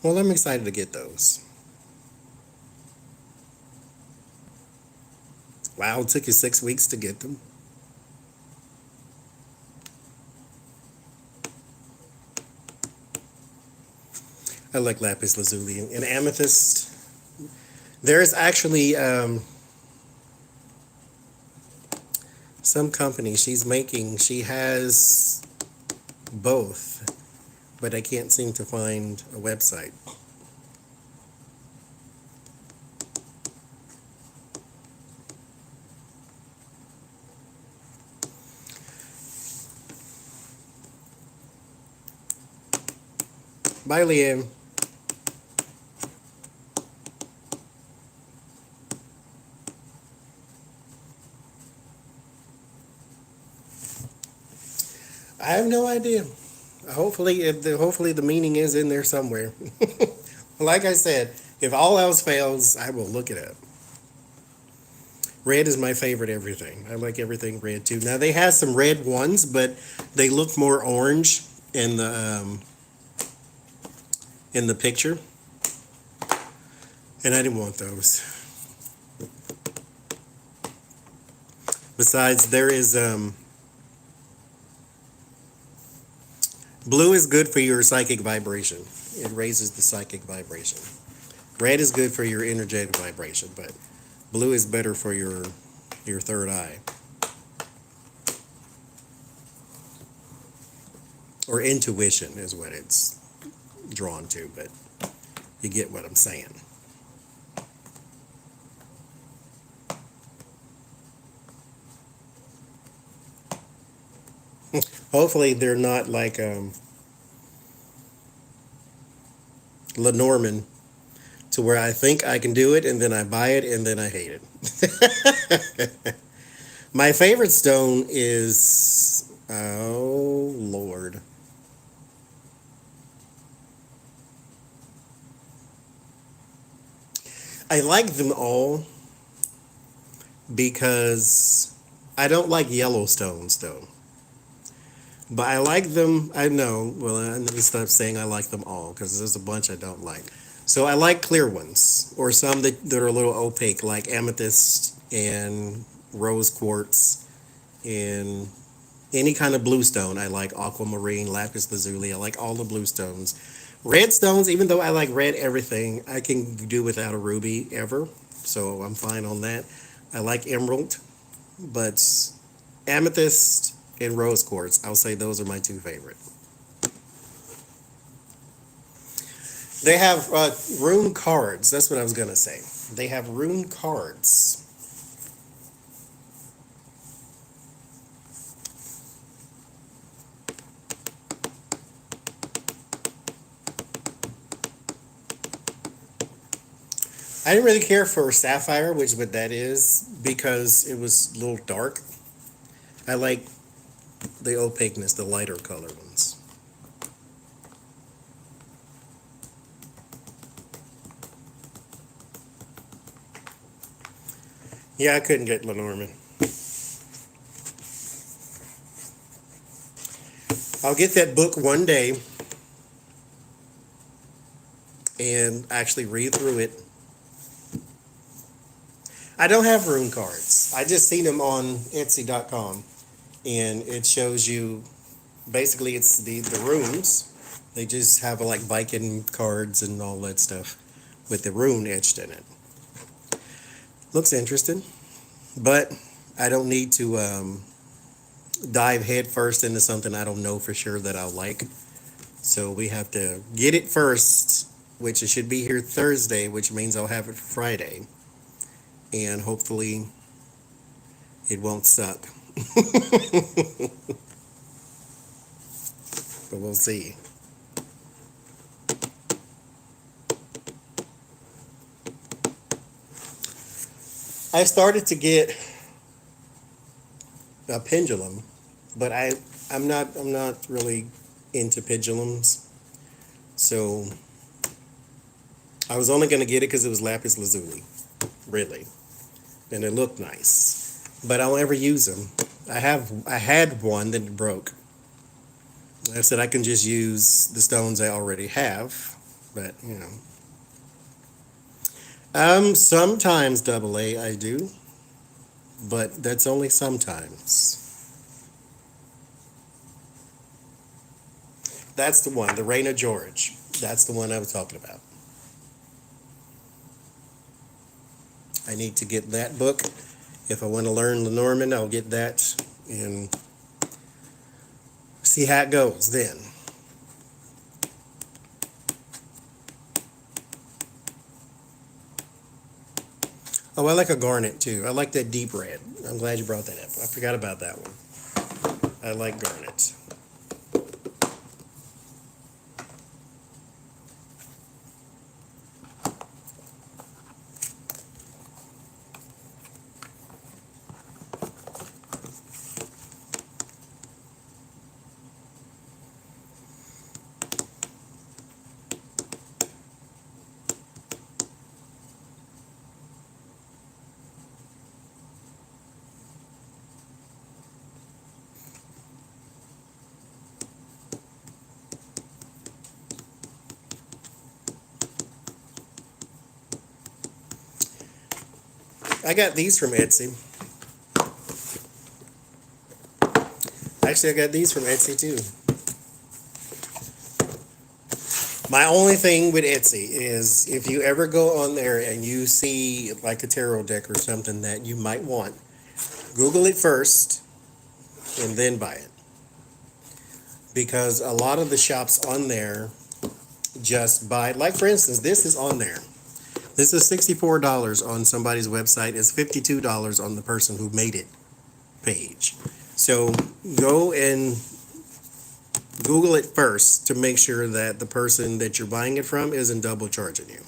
Well, I'm excited to get those. Wow, it took you 6 weeks to get them. I like lapis lazuli and amethyst. There's actually some company she has both, but I can't seem to find a website. Bye, Liam. I have no idea. Hopefully the meaning is in there somewhere. Like I said, if all else fails, I will look it up. Red is my favorite everything. I like everything red too. Now they have some red ones, but they look more orange in the picture, and I didn't want those. Besides, there is Blue is good for your psychic vibration. It raises the psychic vibration. Red is good for your energetic vibration, but blue is better for your third eye. Or intuition is what it's drawn to, but you get what I'm saying. Hopefully they're not like Lenormand, to where I think I can do it and then I buy it and then I hate it. My favorite stone is, oh Lord. I like them all because I don't like yellow stones though. But I like them. I know. Well, I need to stop saying I like them all because there's a bunch I don't like. So I like clear ones or some that are a little opaque, like amethyst and rose quartz and any kind of blue stone. I like aquamarine, lapis lazuli. I like all the blue stones. Red stones, even though I like red everything, I can do without a ruby ever. So I'm fine on that. I like emerald, but amethyst and rose quartz, I'll say those are my two favorite. They have rune cards. That's what I was going to say. They have rune cards. I didn't really care for sapphire, which what that is, because it was a little dark. I like the opaqueness, the lighter color ones. Yeah, I couldn't get Lenormand. I'll get that book one day and actually read through it. I don't have rune cards. I just seen them on Etsy.com, and it shows you basically it's the runes. They just have like Viking cards and all that stuff with the rune etched in it. Looks interesting, but I don't need to dive head first into something I don't know for sure that I'll like. So we have to get it first, which it should be here Thursday, which means I'll have it Friday. And hopefully it won't suck. But we'll see. I started to get a pendulum, but I'm not really into pendulums. So I was only going to get it because it was lapis lazuli, really, and it looked nice. But I don't ever use them. I had one that broke. I said I can just use the stones I already have, but you know. Sometimes double A I do, but that's only sometimes. That's the one, the Reign of George. That's the one I was talking about. I need to get that book. If I want to learn Lenormand, I'll get that and see how it goes then. Oh, I like a garnet too. I like that deep red. I'm glad you brought that up. I forgot about that one. I like garnet. I got these from Etsy. Actually, I got these from Etsy too. My only thing with Etsy is if you ever go on there and you see like a tarot deck or something that you might want, Google it first and then buy it. Because a lot of the shops on there just buy, like for instance, this is on there. This is $64 on somebody's website. It's $52 on the person who made it page. So go and Google it first to make sure that the person that you're buying it from isn't double charging you.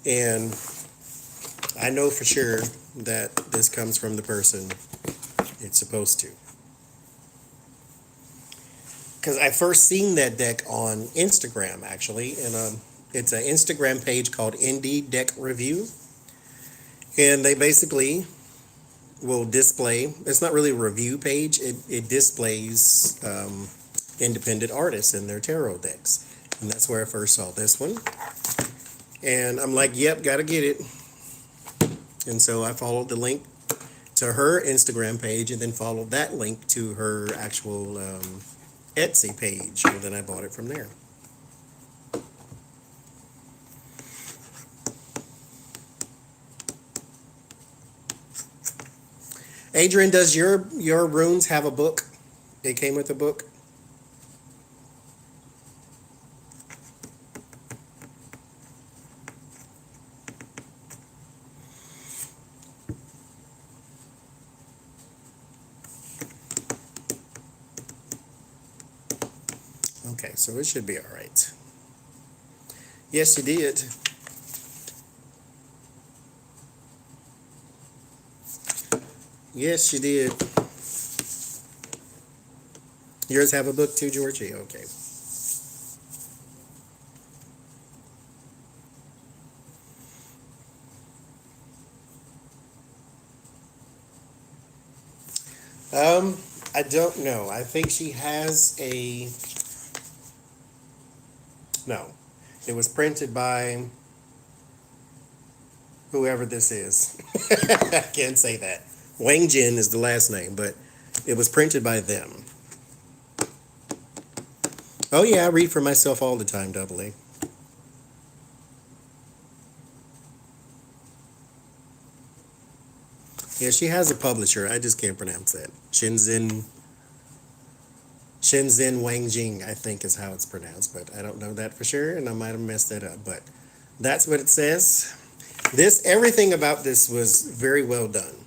And I know for sure that this comes from the person it's supposed to. Because I first seen that deck on Instagram, actually, and it's an Instagram page called Indie Deck Review. And they basically will display, it's not really a review page, it displays independent artists and their tarot decks. And that's where I first saw this one. And I'm like, yep, gotta get it. And so I followed the link to her Instagram page and then followed that link to her actual Etsy page. And then I bought it from there. Adrian, does your runes have a book? It came with a book? Okay, so it should be all right. Yes, you did. Yes, you did. Yours have a book too, Georgie? Okay. I don't know. I think she has a... No. It was printed by whoever this is. I can't say that. Wang Jin is the last name, but it was printed by them. Oh yeah, I read for myself all the time, Double A. Yeah, she has a publisher. I just can't pronounce that. Shenzhen Wangjing, I think is how it's pronounced, but I don't know that for sure, and I might have messed that up, but that's what it says. Everything about this was very well done.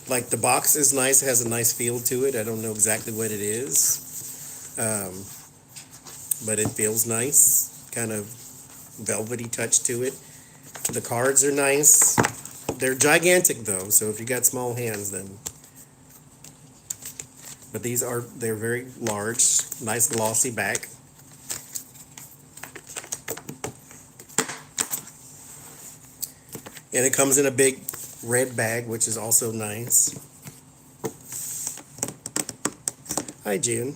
Like the box is nice, it has a nice feel to it. I don't know exactly what it is, but it feels nice, kind of velvety touch to it. The cards are nice. They're gigantic though, so if you got small hands, then. But they're very large, nice glossy back. And it comes in a big red bag, which is also nice. Hi, June.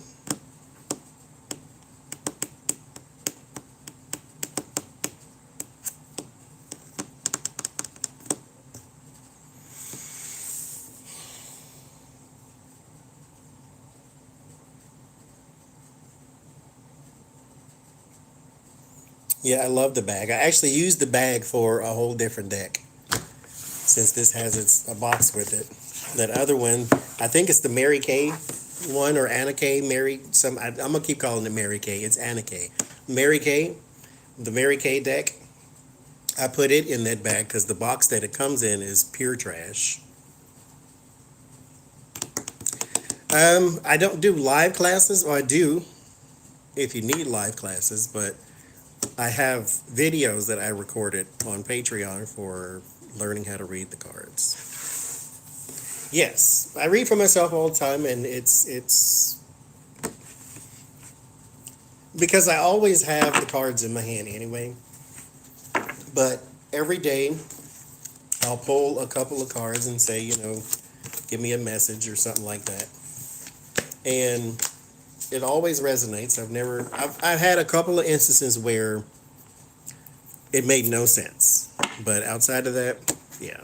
Yeah, I love the bag. I actually used the bag for a whole different deck, since this has a box with it. That other one, I think it's the Mary Kay one, or Anna Kay, I'm gonna keep calling it Mary Kay. It's Anna Kay. Mary Kay, the Mary Kay deck, I put it in that bag because the box that it comes in is pure trash. I don't do live classes, or I do if you need live classes, but I have videos that I recorded on Patreon for learning how to read the cards. Yes, I read for myself all the time, and it's because I always have the cards in my hand anyway. But every day I'll pull a couple of cards and say, give me a message or something like that. And it always resonates. I've had a couple of instances where it made no sense. But outside of that, yeah.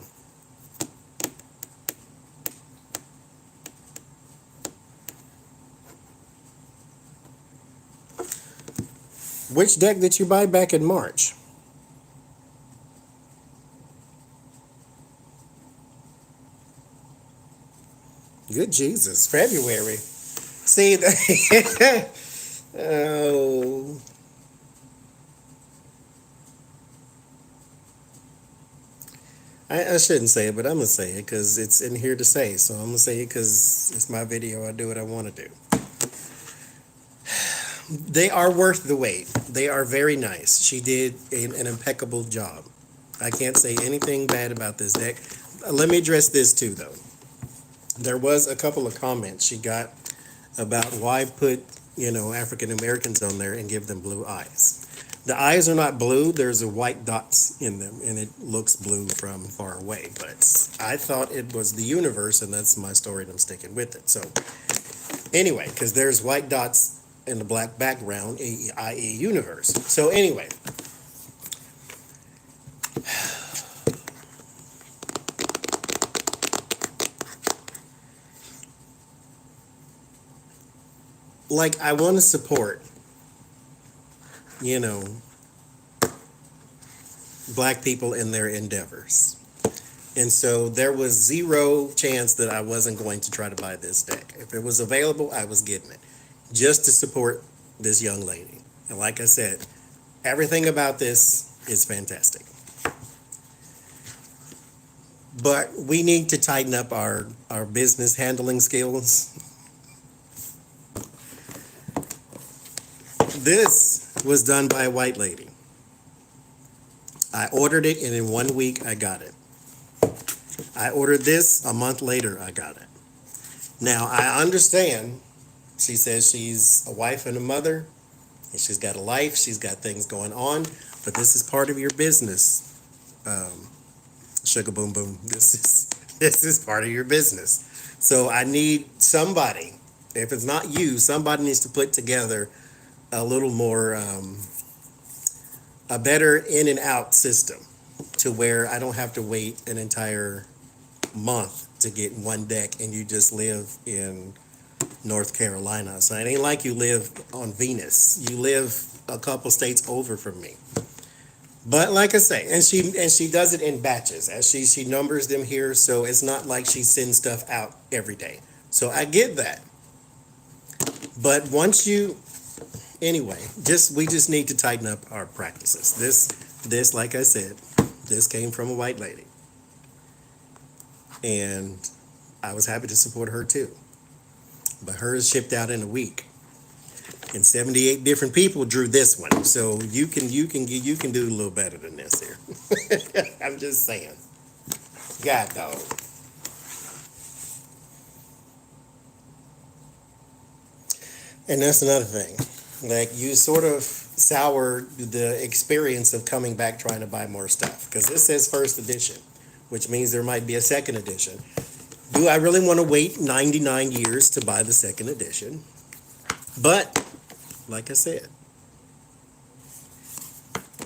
Which deck did you buy back in March? Good Jesus, February. See, oh, I shouldn't say it, but I'm gonna say it because it's in here to say. So I'm gonna say it because it's my video. I do what I want to do. They are worth the wait. They are very nice. She did an impeccable job. I can't say anything bad about this deck. Let me address this too, though. There was a couple of comments she got about why put, African Americans on there and give them blue eyes. The eyes are not blue. There's a white dots in them, and it looks blue from far away. But I thought it was the universe, and that's my story, and I'm sticking with it. So anyway, because there's white dots in the black background, i.e. universe. So anyway, like I want to support, black people in their endeavors. And so there was zero chance that I wasn't going to try to buy this deck. If it was available, I was getting it just to support this young lady. And like I said, everything about this is fantastic. But we need to tighten up our business handling skills. This was done by a white lady. I ordered it, and in 1 week, I got it. I ordered this, a month later, I got it. Now, I understand she says she's a wife and a mother, and she's got a life, she's got things going on, but this is part of your business. Sugar boom boom. This is part of your business. So I need somebody, if it's not you, somebody needs to put together a little more, a better in and out system to where I don't have to wait an entire month to get one deck and you just live in North Carolina. So it ain't like you live on Venus. You live a couple states over from me. But like I say, and she does it in batches as she numbers them here, so it's not like she sends stuff out every day. So I get that. But once you anyway, we just need to tighten up our practices. This, like I said, this came from a white lady. And I was happy to support her too. But hers shipped out in a week. And 78 different people drew this one. So you can do a little better than this here. I'm just saying. God dog. And that's another thing. Like, you sort of sour the experience of coming back trying to buy more stuff. Because this says first edition, which means there might be a second edition. Do I really want to wait 99 years to buy the second edition? But, like I said,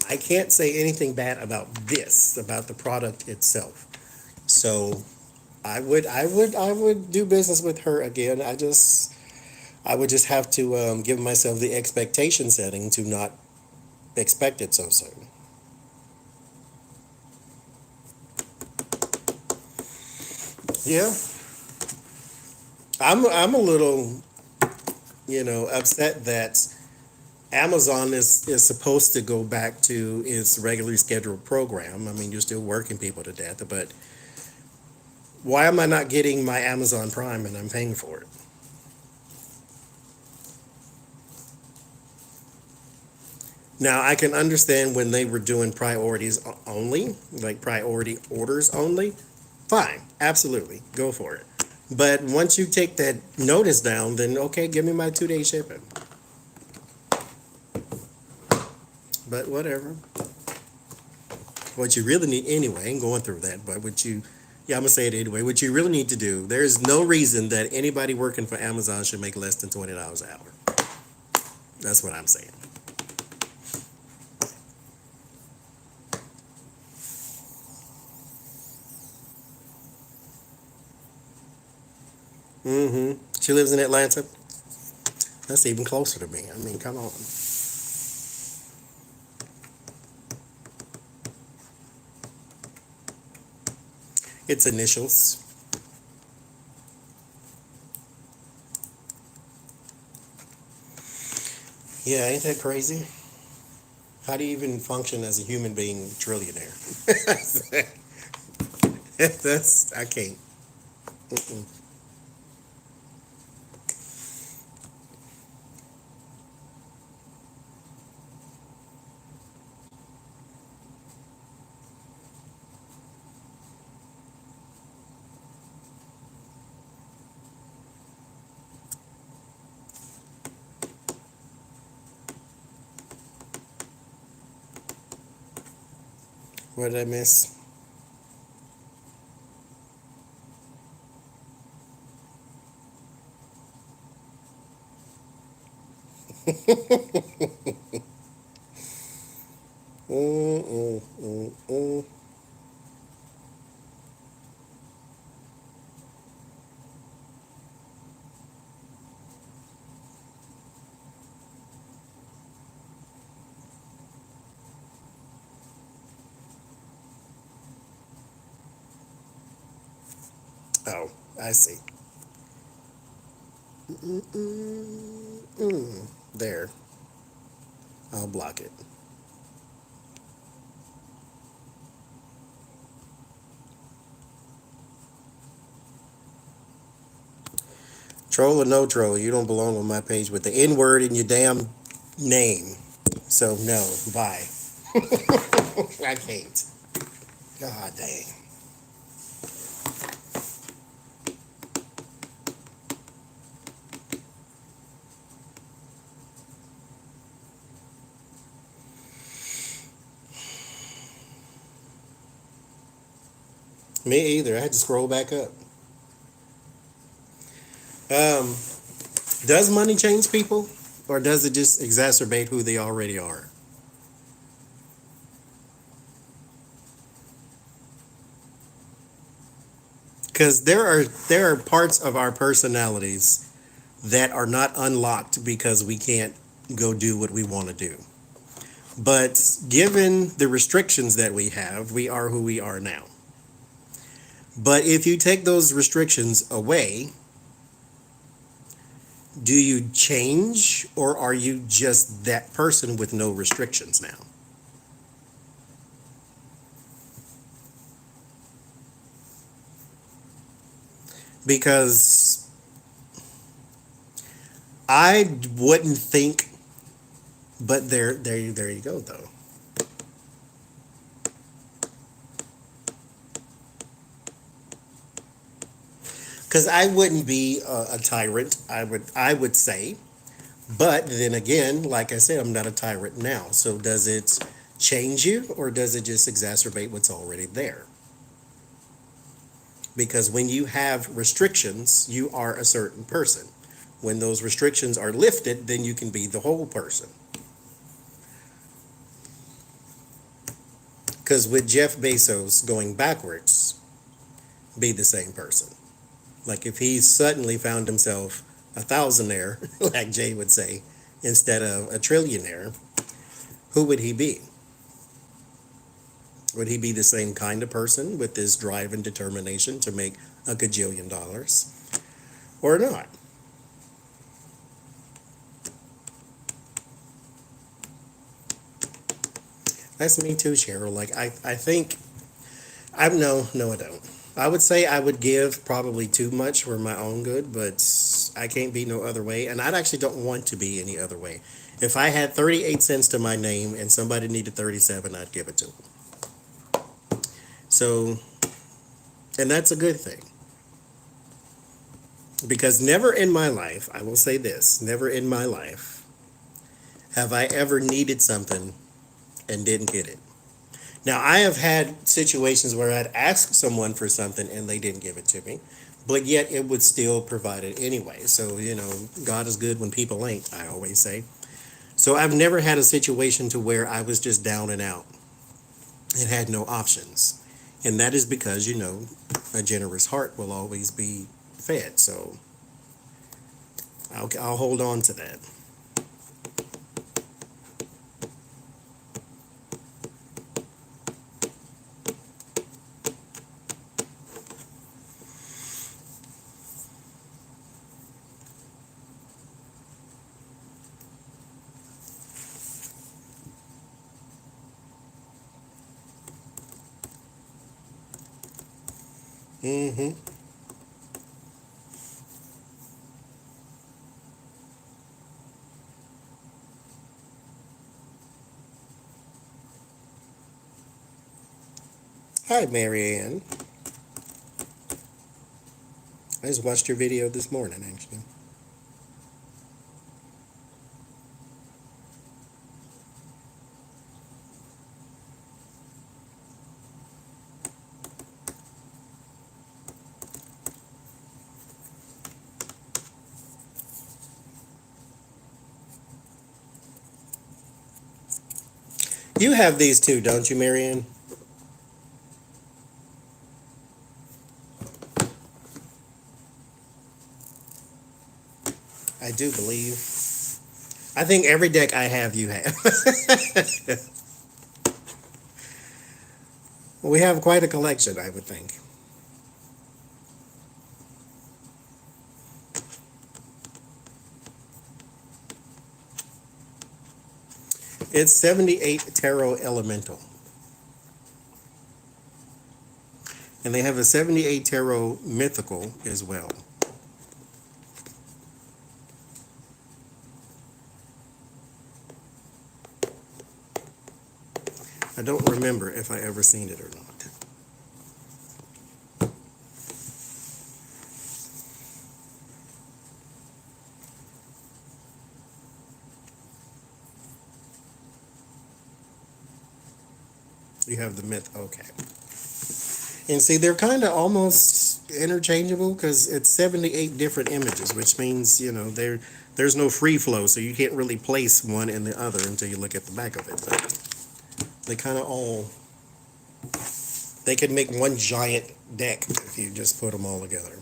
I can't say anything bad about this, about the product itself. So I would do business with her again. I would just have to give myself the expectation setting to not expect it so soon. Yeah, I'm a little, upset that Amazon is supposed to go back to its regularly scheduled program. I mean, you're still working people to death, but why am I not getting my Amazon Prime and I'm paying for it? Now, I can understand when they were doing priorities only, like priority orders only. Fine, absolutely, go for it. But once you take that notice down, then okay, give me my 2-day shipping. But whatever. What you really need, anyway, I ain't going through that, but I'm going to say it anyway. What you really need to do, there's no reason that anybody working for Amazon should make less than $20 an hour. That's what I'm saying. She lives in Atlanta. That's even closer to me. I mean, come on. its initials. Yeah, ain't that crazy? How do you even function as a human being trillionaire? That's, I can't. Mm-mm. What did I miss? Mm-mm-mm-mm. Oh, I see. Mm-mm-mm. There, I'll block it. Troll or no troll, you don't belong on my page with the N word in your damn name. So no, bye. I can't. God dang. Me either. I had to scroll back up. Um, does money change people, or does it just exacerbate who they already are? Because there are parts of our personalities that are not unlocked because we can't go do what we want to do. But given the restrictions that we have, we are who we are now. But if you take those restrictions away, do you change, or are you just that person with no restrictions now? Because I wouldn't think, but there you go though. Because I wouldn't be a tyrant. I would say, but then again, like I said, I'm not a tyrant now. So does it change you, or does it just exacerbate what's already there? Because when you have restrictions, you are a certain person. When those restrictions are lifted, then you can be the whole person. Because with Jeff Bezos going backwards, be the same person. Like if he suddenly found himself a thousandaire, like Jay would say, instead of a trillionaire, who would he be? Would he be the same kind of person with this drive and determination to make a gajillion dollars, or not? That's me too, Cheryl. Like I think I no I don't. I would say I would give probably too much for my own good, but I can't be no other way, and I actually don't want to be any other way. If I had 38 cents to my name and somebody needed 37, I'd give it to them. So, and that's a good thing. Because never in my life, I will say this, never in my life have I ever needed something and didn't get it. Now, I have had situations where I'd ask someone for something and they didn't give it to me, but yet it would still provide it anyway. So, God is good when people ain't, I always say. So I've never had a situation to where I was just down and out and had no options. And that is because, a generous heart will always be fed. So I'll hold on to that. Mm-hmm. Hi, Marianne. I just watched your video this morning, actually. You have these too, don't you, Marianne? I do believe. I think every deck I have, you have. We have quite a collection, I would think. It's 78 Tarot Elemental. And they have a 78 Tarot Mythical as well. I don't remember if I ever seen it or not. You have the myth, okay. And see, they're kind of almost interchangeable because it's 78 different images, which means, there's no free flow, so you can't really place one in the other until you look at the back of it. But they kind of all, they could make one giant deck if you just put them all together.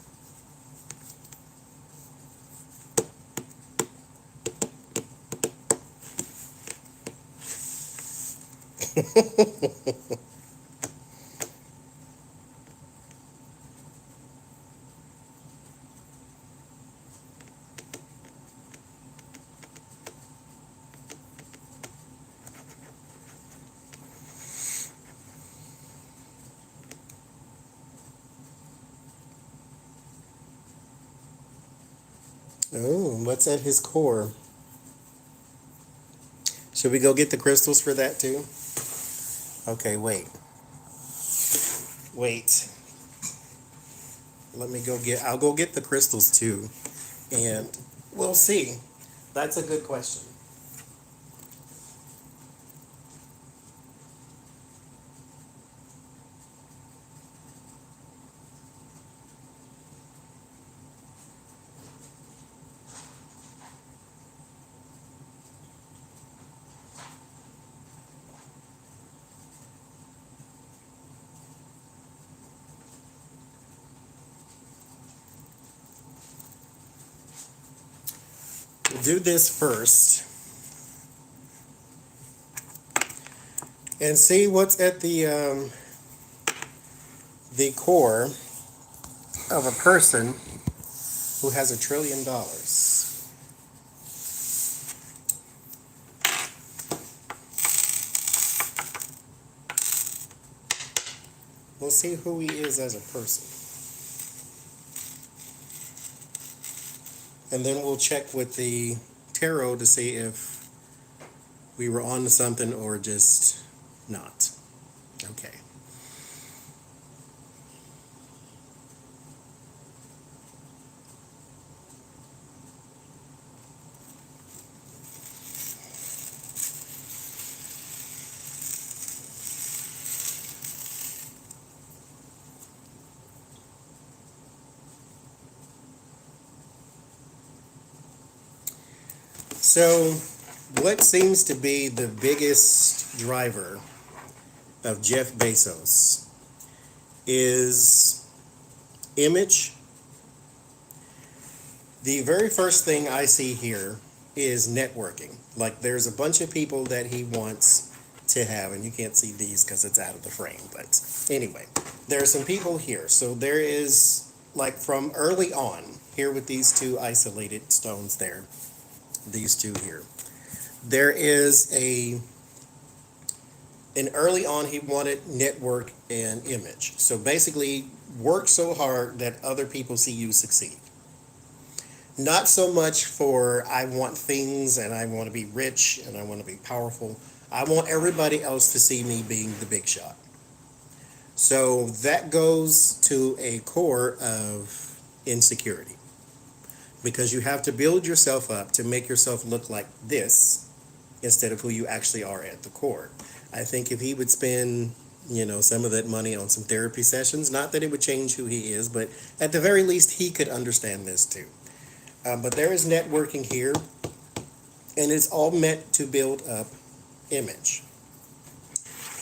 Oh, what's at his core? Should we go get the crystals for that too? Okay, wait. Wait. I'll go get the crystals too. And we'll see. That's a good question. We'll do this first. And see what's at the core of a person who has $1 trillion. We'll see who he is as a person. And then we'll check with the tarot to see if we were on to something or just not. Okay. So, what seems to be the biggest driver of Jeff Bezos is image. The very first thing I see here is networking. Like there's a bunch of people that he wants to have, and you can't see these because it's out of the frame. But anyway, there are some people here. So there is, like from early on, here with these two isolated stones there, these two here. There is And early on, he wanted network and image. So basically, work so hard that other people see you succeed. Not so much for I want things and I want to be rich and I want to be powerful. I want everybody else to see me being the big shot. So that goes to a core of insecurity because you have to build yourself up to make yourself look like this instead of who you actually are at the core. I think if he would spend, some of that money on some therapy sessions, not that it would change who he is, but at the very least, he could understand this too. But there is networking here, and it's all meant to build up image.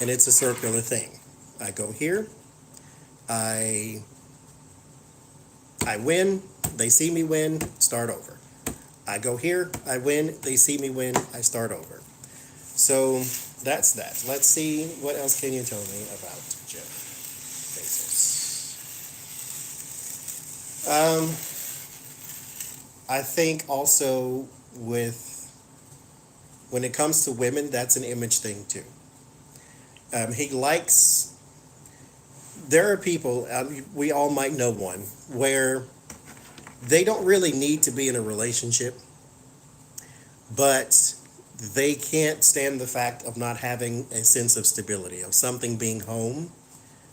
And it's a circular thing. I go here, I win, they see me win, start over. I go here, I win, they see me win, I start over. So that's that. Let's see, what else can you tell me about Jeff Bezos? I think also when it comes to women, that's an image thing too. He likes, there are people, we all might know one, where they don't really need to be in a relationship, but they can't stand the fact of not having a sense of stability, of something being home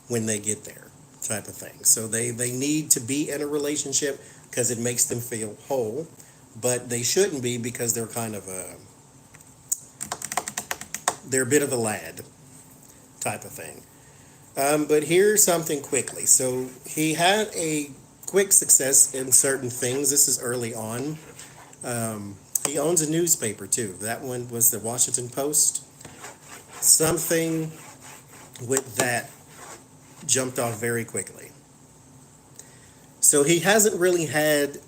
when they get there, type of thing. So they need to be in a relationship because it makes them feel whole, but they shouldn't be because they're they're a bit of a lad, type of thing. But here's something quickly. So he had a quick success in certain things. This is early on. He owns a newspaper too. That one was the Washington Post. Something with that jumped off very quickly. So he hasn't really had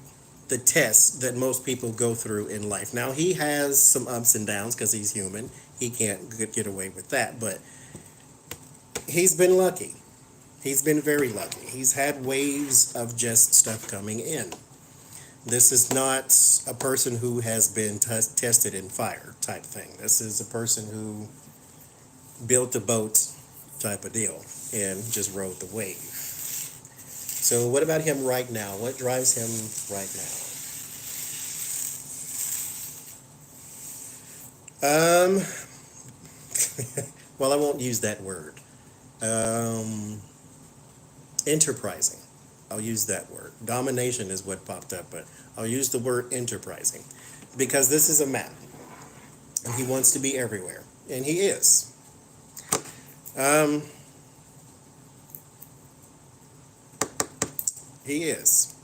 the tests that most people go through in life. Now he has some ups and downs because he's human. He can't get away with that, but he's been lucky. He's been very lucky. He's had waves of just stuff coming in. This is not a person who has been tested in fire type thing. This is a person who built a boat type of deal and just rode the wave. So what about him right now? What drives him right now? Well, I won't use that word. Enterprising. I'll use that word. Domination is what popped up, but I'll use the word enterprising because this is a man and he wants to be everywhere, and he is. He is.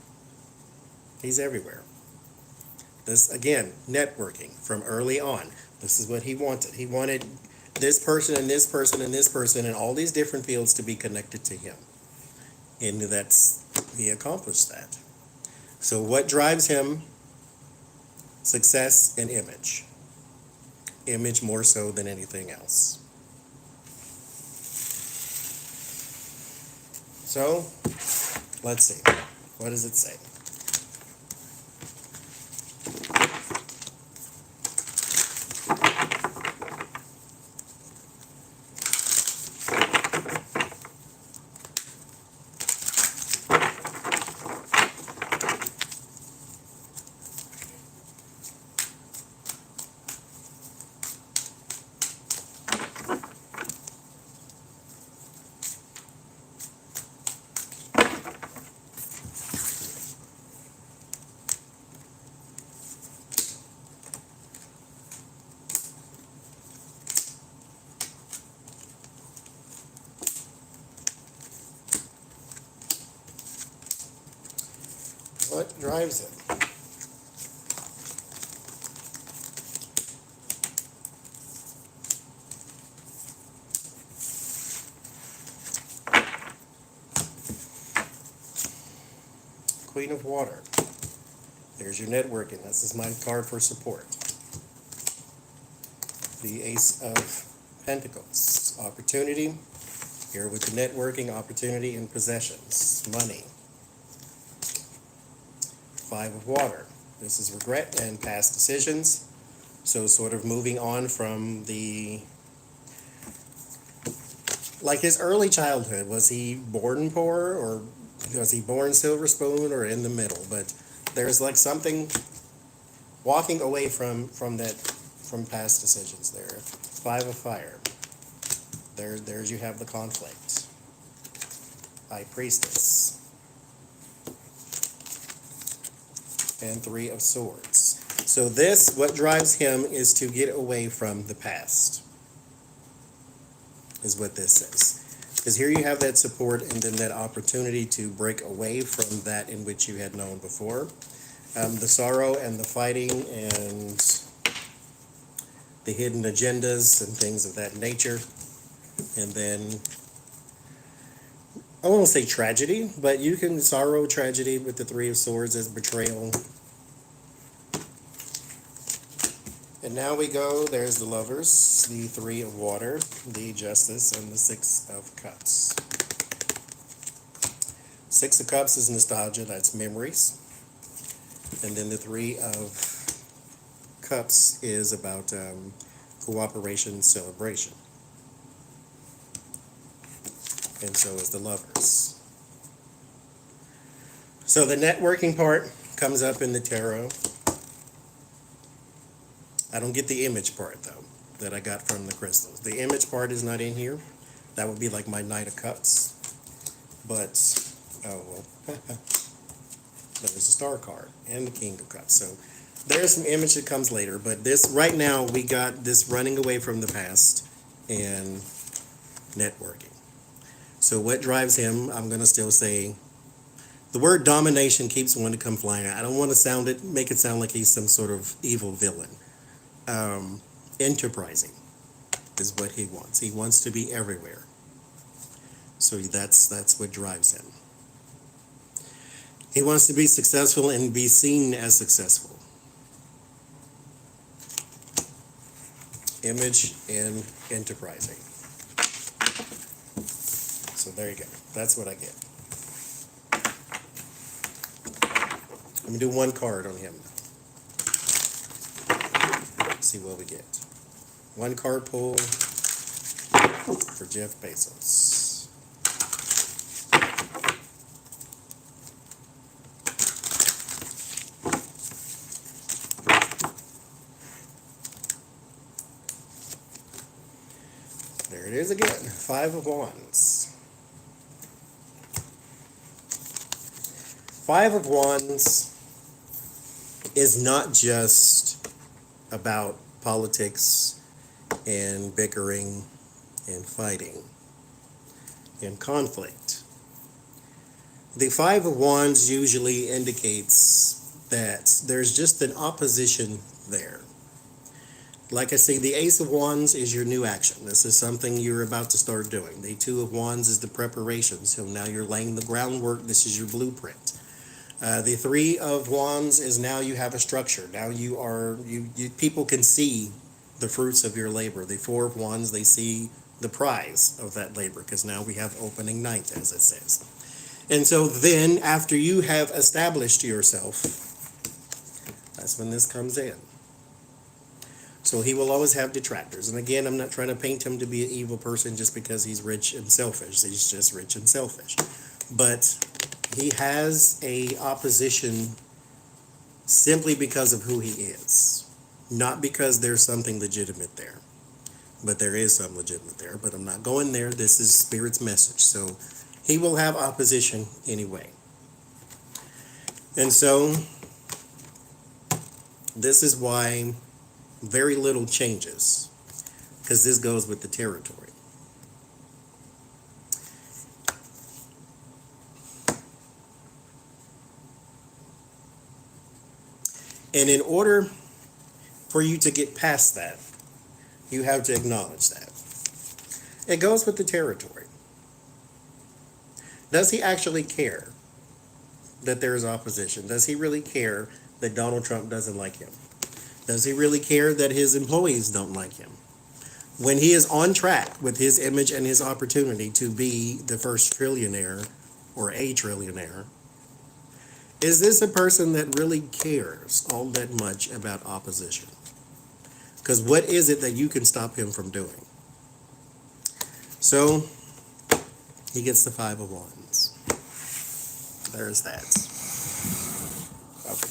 He's everywhere. This, again, networking from early on. This is what he wanted. He wanted this person and this person and this person and all these different fields to be connected to him. And he accomplished that. So what drives him? Success and image. Image more so than anything else. So, let's see. What does it say? What drives it? Queen of Water. There's your networking. This is my card for support. The Ace of Pentacles. Opportunity. Here with the networking, opportunity, and possessions. Money. Five of Water. This is regret and past decisions. So sort of moving on from the Like his early childhood, was he born poor, or was he born silver spoon, or in the middle? But there's like something walking away from that, from past decisions there. Five of fire. There's you have the conflict. High priestess. And three of swords. So this, what drives him is to get away from the past, is what this says. Because here you have that support and then that opportunity to break away from that in which you had known before. The sorrow and the fighting and the hidden agendas and things of that nature. And then, I won't say tragedy, but you can sorrow tragedy with the three of swords as betrayal. And now we go, there's the lovers, the three of water, the justice, and the six of cups. Six of cups is nostalgia, that's memories. And then the three of cups is about cooperation, celebration. And so is the lovers. So the networking part comes up in the tarot. I don't get the image part, though, that I got from the crystals. The image part is not in here. That would be like my Knight of Cups. But, oh, well, there's a Star card and the King of Cups. So there's some image that comes later. But this, right now, we got this running away from the past and networking. So what drives him, I'm going to still say, the word domination keeps wanting to come flying. I don't want to make it sound like he's some sort of evil villain. Enterprising is what he wants. He wants to be everywhere. So that's what drives him. He wants to be successful and be seen as successful. Image and enterprising. So there you go. That's what I get. I'm going to do one card on him. See what we get. One card pull for Jeff Bezos. There it is again. Five of Wands. Five of Wands is not just about politics and bickering and fighting and conflict. The Five of Wands usually indicates that there's just an opposition there. Like I say, the Ace of Wands is your new action. This is something you're about to start doing. The Two of Wands is the preparation. So now you're laying the groundwork. This is your blueprint. The Three of Wands is now you have a structure. Now people can see the fruits of your labor. The Four of Wands, they see the prize of that labor, because now we have opening night, as it says. And so then, after you have established yourself, that's when this comes in. So he will always have detractors. And again, I'm not trying to paint him to be an evil person just because he's rich and selfish. He's just rich and selfish. But he has a opposition simply because of who he is. Not because there's something legitimate there. But there is some legitimate there. But I'm not going there. This is Spirit's message. So he will have opposition anyway. And so this is why very little changes. Because this goes with the territory. And in order for you to get past that, you have to acknowledge that. It goes with the territory. Does he actually care that there is opposition? Does he really care that Donald Trump doesn't like him? Does he really care that his employees don't like him? When he is on track with his image and his opportunity to be the first trillionaire or a trillionaire, is this a person that really cares all that much about opposition? Because what is it that you can stop him from doing? So He gets the 5 of Wands. There's that. Okay.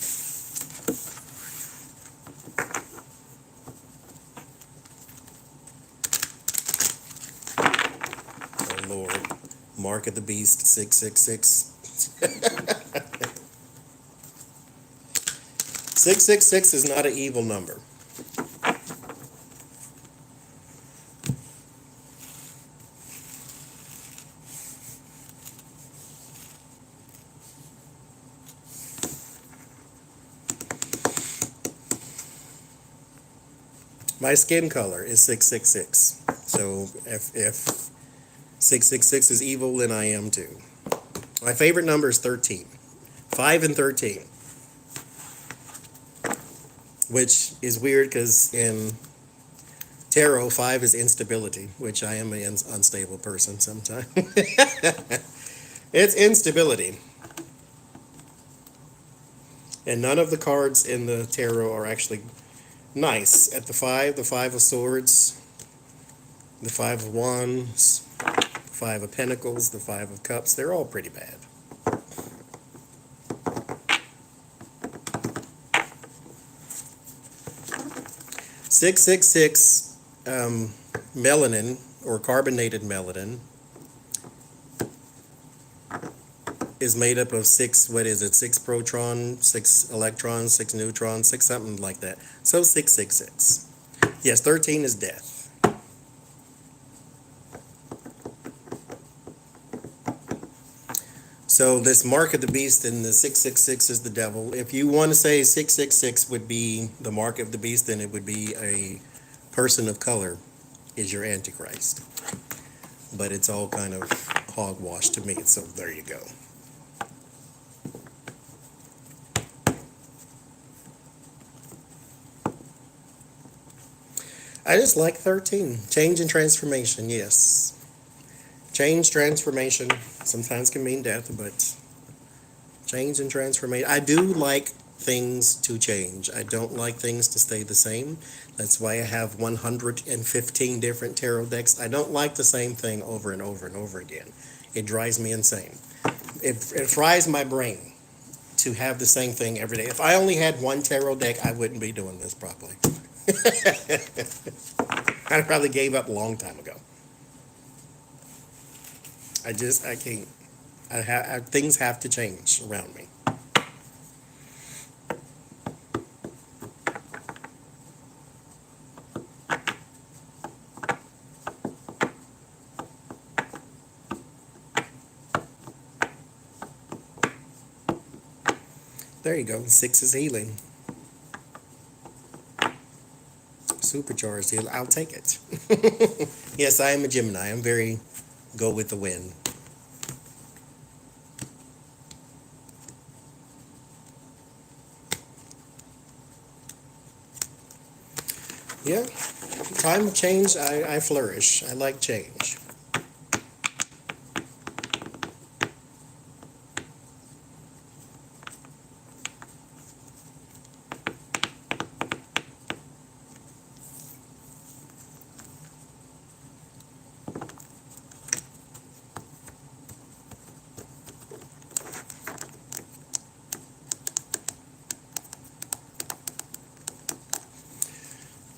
Oh Lord. Mark of the Beast 666. 666 is not an evil number. My skin color is 666. So if 666 is evil, then I am too. My favorite number is 13. 5 and 13. Which is weird because in tarot, 5 is instability, which I am an unstable person sometimes. It's instability. And none of the cards in the tarot are actually nice. At the 5 of Swords, the 5 of Wands, the 5 of Pentacles, the 5 of Cups, they're all pretty bad. 666 melanin or carbonated melanin is made up of 6, what is it, 6 protons, 6 electrons, 6 neutrons, 6 something like that. So 666. Yes, 13 is death. So this mark of the beast and the 666 is the devil. If you want to say 666 would be the mark of the beast, then it would be a person of color is your Antichrist. But it's all kind of hogwash to me, so there you go. I just like 13. Change and transformation, yes. Change, transformation, sometimes can mean death, but change and transformation. I do like things to change. I don't like things to stay the same. That's why I have 115 different tarot decks. I don't like the same thing over and over and over again. It drives me insane. It fries my brain to have the same thing every day. If I only had one tarot deck, I wouldn't be doing this properly. I probably gave up a long time ago. I can't. Things have to change around me. There you go. 6 is healing. Supercharged heal. I'll take it. Yes, I am a Gemini. I'm very go with the wind. Yeah, time of change, I flourish. I like change.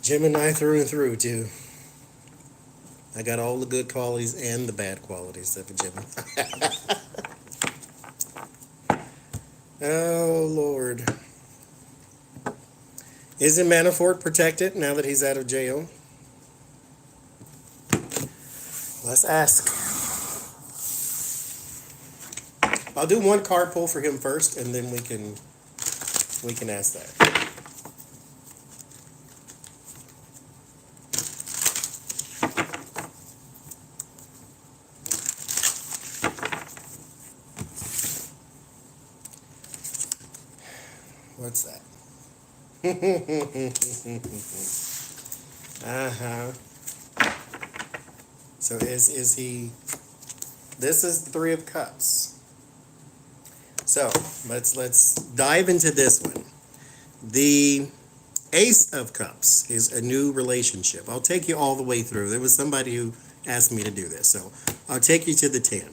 Gemini through and through, too. I got all the good qualities and the bad qualities of a Gemini. Oh, Lord. Isn't Manafort protected now that he's out of jail? Let's ask. I'll do one card pull for him first, and then we can ask that. What's that? Uh-huh. So is he... This is the 3 of Cups. So, let's dive into this one. The Ace of Cups is a new relationship. I'll take you all the way through. There was somebody who asked me to do this. So I'll take you to the 10.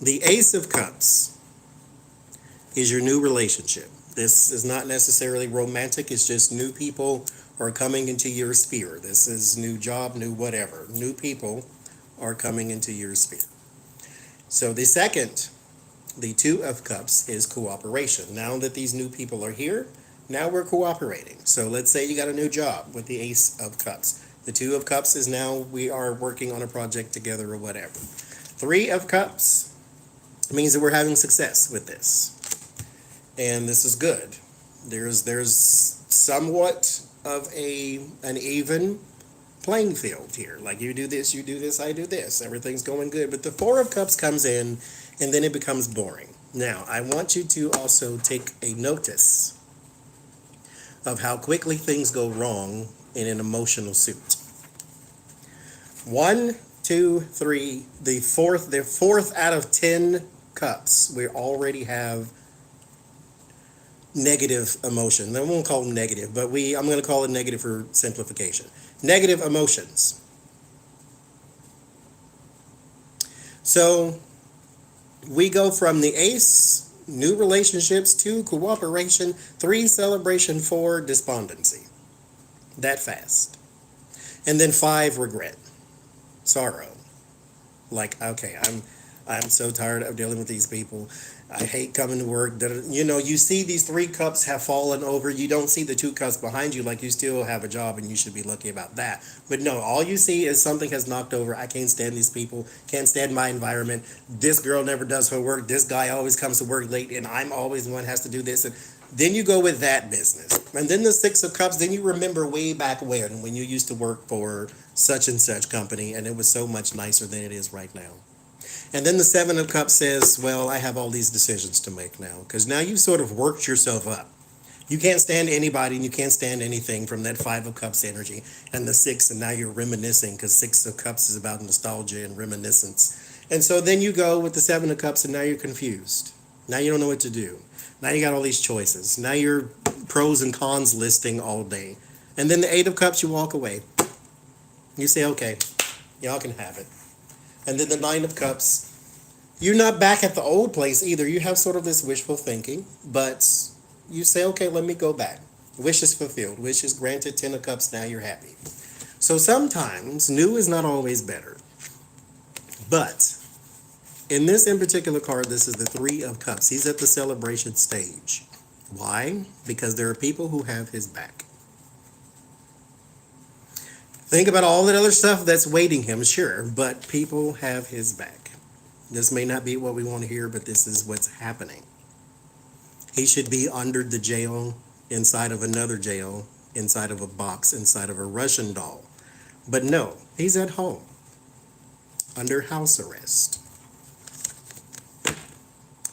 The Ace of Cups is your new relationship. This is not necessarily romantic. It's just new people are coming into your sphere. This is new job, new whatever. New people are coming into your sphere. So the second, the Two of Cups, is cooperation. Now that these new people are here, now we're cooperating. So let's say you got a new job with the Ace of Cups. The Two of Cups is now we are working on a project together or whatever. Three of Cups means that we're having success with this. And this is good. There's somewhat of an even playing field here. Like you do this, I do this. Everything's going good. But the Four of Cups comes in and then it becomes boring. Now, I want you to also take a notice of how quickly things go wrong in an emotional suit. 1, 2, 3, the fourth out of 10 cups, we already have negative emotion. I won't call them negative, but I'm going to call it negative for simplification. Negative emotions. So we go from the Ace, new relationships, 2, cooperation, 3, celebration, 4, despondency. That fast. And then 5, regret, sorrow. Like, okay, I'm so tired of dealing with these people. I hate coming to work. You know, you see these 3 cups have fallen over. You don't see the 2 cups behind you, like you still have a job and you should be lucky about that. But no, all you see is something has knocked over. I can't stand these people. Can't stand my environment. This girl never does her work. This guy always comes to work late and I'm always the one who has to do this. And then you go with that business. And then the 6 of Cups, then you remember way back when you used to work for such and such company and it was so much nicer than it is right now. And then the 7 of Cups says, well, I have all these decisions to make now. Because now you've sort of worked yourself up. You can't stand anybody and you can't stand anything from that 5 of Cups energy. And the 6, and now you're reminiscing because 6 of Cups is about nostalgia and reminiscence. And so then you go with the 7 of Cups and now you're confused. Now you don't know what to do. Now you got all these choices. Now you're pros and cons listing all day. And then the 8 of Cups, you walk away. You say, okay, y'all can have it. And then the 9 of Cups, you're not back at the old place either. You have sort of this wishful thinking, but you say, okay, let me go back. Wish is fulfilled. Wish is granted. 10 of Cups, now you're happy. So sometimes new is not always better. But in this in particular card, this is the 3 of Cups. He's at the celebration stage. Why? Because there are people who have his back. Think about all that other stuff that's waiting him, sure, but people have his back. This may not be what we want to hear, but this is what's happening. He should be under the jail, inside of another jail, inside of a box, inside of a Russian doll. But no, he's at home, under house arrest.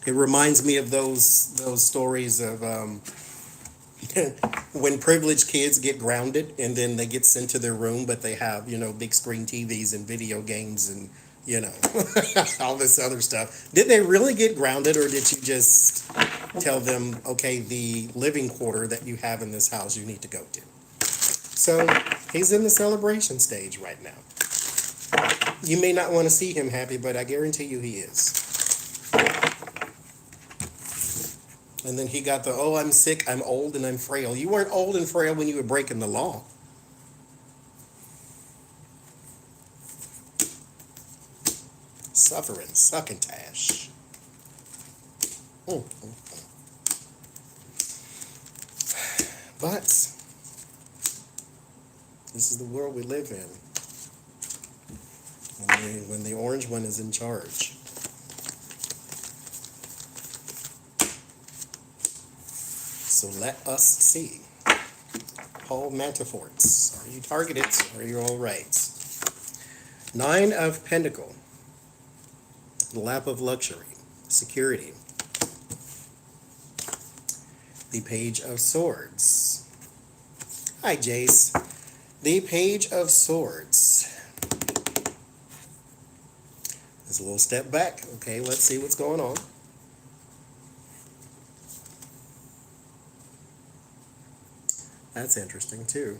It reminds me of those stories of when privileged kids get grounded and then they get sent to their room, but they have, big screen TVs and video games and, all this other stuff. Did they really get grounded, or did you just tell them, okay, the living quarter that you have in this house you need to go to? So he's in the celebration stage right now. You may not want to see him happy, but I guarantee you he is. And then he got the, oh, I'm sick, I'm old, and I'm frail. You weren't old and frail when you were breaking the law. Suffering, succotash. But this is the world we live in. When the orange one is in charge. So let us see. Paul Manaforts. Are you targeted? Are you all right? 9 of Pentacles. The lap of luxury. Security. The Page of Swords. Hi, Jace. The Page of Swords. There's a little step back. Okay, let's see what's going on. That's interesting, too.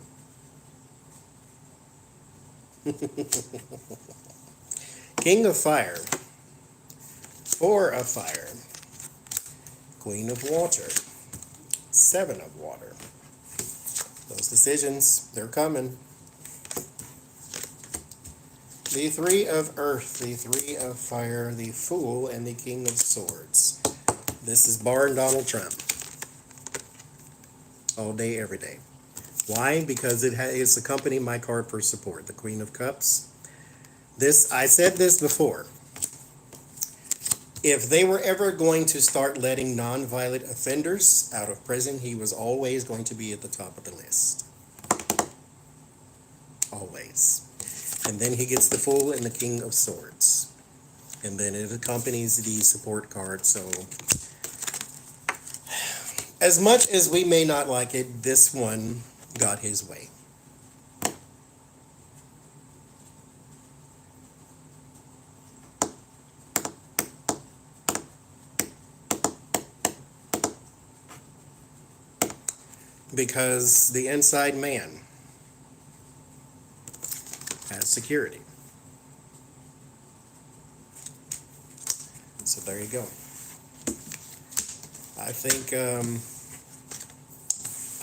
King of Fire, Four of Fire, Queen of Water, Seven of Water. Those decisions, they're coming. The Three of Earth, the Three of Fire, the Fool, and the King of Swords. This is barring Donald Trump. All day, every day. Why? Because it's accompanied my card for support, the Queen of Cups. I said this before. If they were ever going to start letting non-violent offenders out of prison, he was always going to be at the top of the list. Always. And then he gets the Fool and the King of Swords. And then it accompanies the support card. So, as much as we may not like it, this one got his way. Because the inside man has security. So there you go. I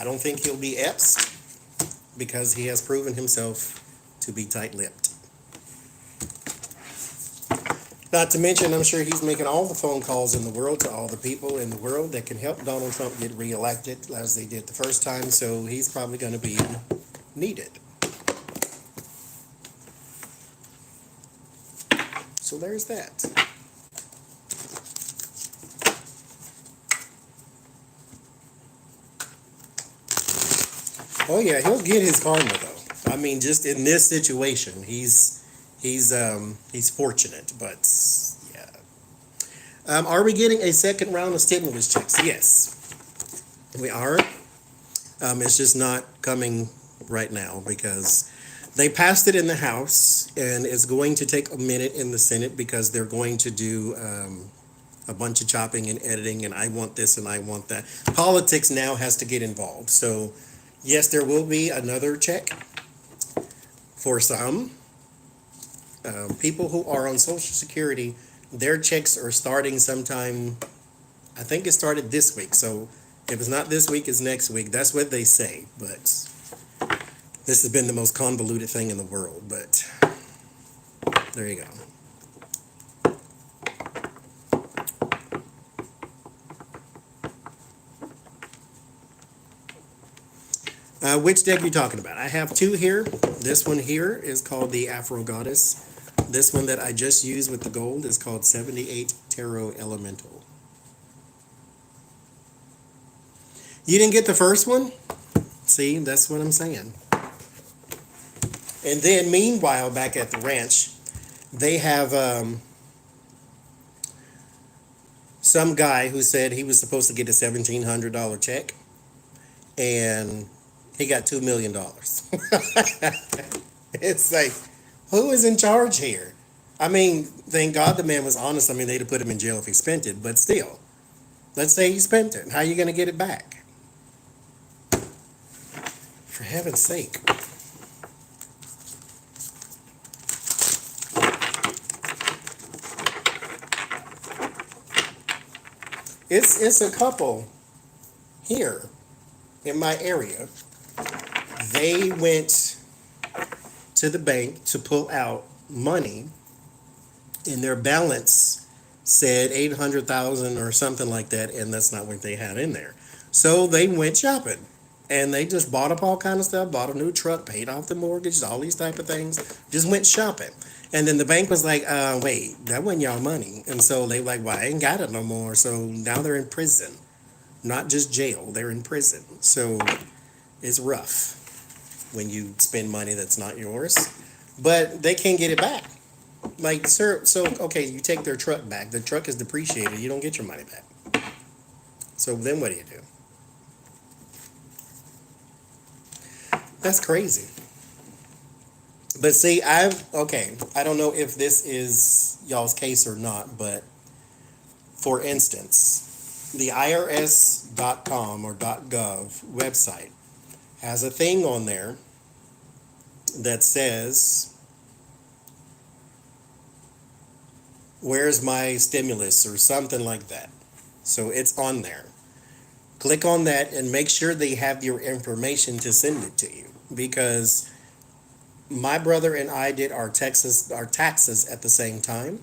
don't think he'll be Epps because he has proven himself to be tight-lipped. Not to mention, I'm sure he's making all the phone calls in the world to all the people in the world that can help Donald Trump get reelected as they did the first time, so he's probably going to be needed. So there's that. Oh yeah, he'll get his karma though. I mean, just in this situation, he's fortunate, but yeah. Are we getting a second round of stimulus checks? Yes, we are. It's just not coming right now because they passed it in the House, and it's going to take a minute in the Senate because they're going to do a bunch of chopping and editing, and I want this and I want that. Politics now has to get involved. So, yes, there will be another check for some. People who are on Social Security, their checks are starting sometime, I think it started this week. So, if it's not this week, it's next week. That's what they say, but this has been the most convoluted thing in the world, but there you go. Which deck are you talking about? I have two here. This one here is called the Afro Goddess. This one that I just used with the gold is called 78 Tarot Elemental. You didn't get the first one? See, that's what I'm saying. And then, meanwhile, back at the ranch, they have some guy who said he was supposed to get a $1,700 check, and he got $2 million. It's like, who is in charge here? I mean, thank God the man was honest. I mean, they'd have put him in jail if he spent it, but still, let's say he spent it. How are you going to get it back? For heaven's sake. It's a couple here in my area. They went to the bank to pull out money, and their balance said 800,000 or something like that, and that's not what they had in there. So they went shopping, and they just bought up all kind of stuff, bought a new truck, paid off the mortgage, all these type of things, just went shopping. And then the bank was like, wait, that wasn't y'all money. And so they were like, well, I ain't got it no more. So now they're in prison. Not just jail, they're in prison. So it's rough when you spend money that's not yours. But they can't get it back. Like, sir, so, okay, you take their truck back. The truck is depreciated. You don't get your money back. So then what do you do? That's crazy. But see, I don't know if this is y'all's case or not, but for instance, the IRS.com or .gov website has a thing on there that says Where's my stimulus or something like that. So it's on there. Click on that and make sure they have your information to send it to you, because my brother and I did our taxes at the same time.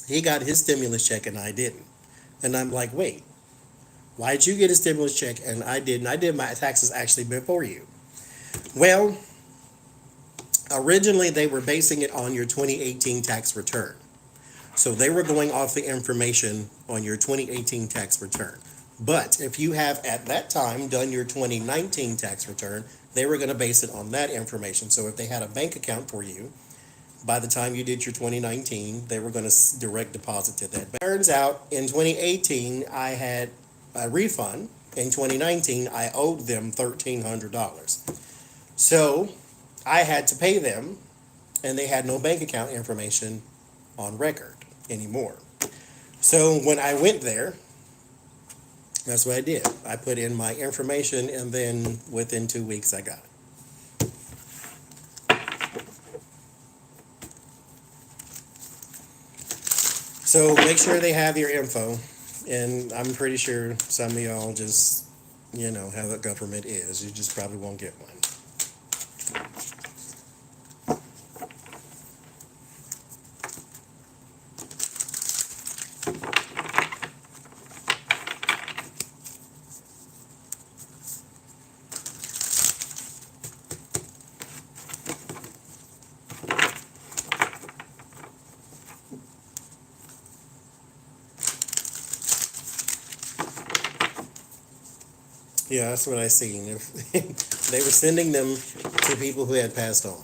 He got his stimulus check and I didn't. And I'm like, wait, why did you get a stimulus check and I didn't? I did my taxes actually before you. Well, originally they were basing it on your 2018 tax return. So they were going off the information on your 2018 tax return. But if you have at that time done your 2019 tax return, they were going to base it on that information. So if they had a bank account for you, by the time you did your 2019, they were going to direct deposit to that. But turns out in 2018, I had a refund. In 2019, I owed them $1,300. So I had to pay them, and they had no bank account information on record anymore. So when I went there, that's what I did. I put in my information, and then within 2 weeks, I got it. So make sure they have your info, and I'm pretty sure some of y'all just, how the government is. You just probably won't get one. Yeah, that's what I seen. If they were sending them to people who had passed on.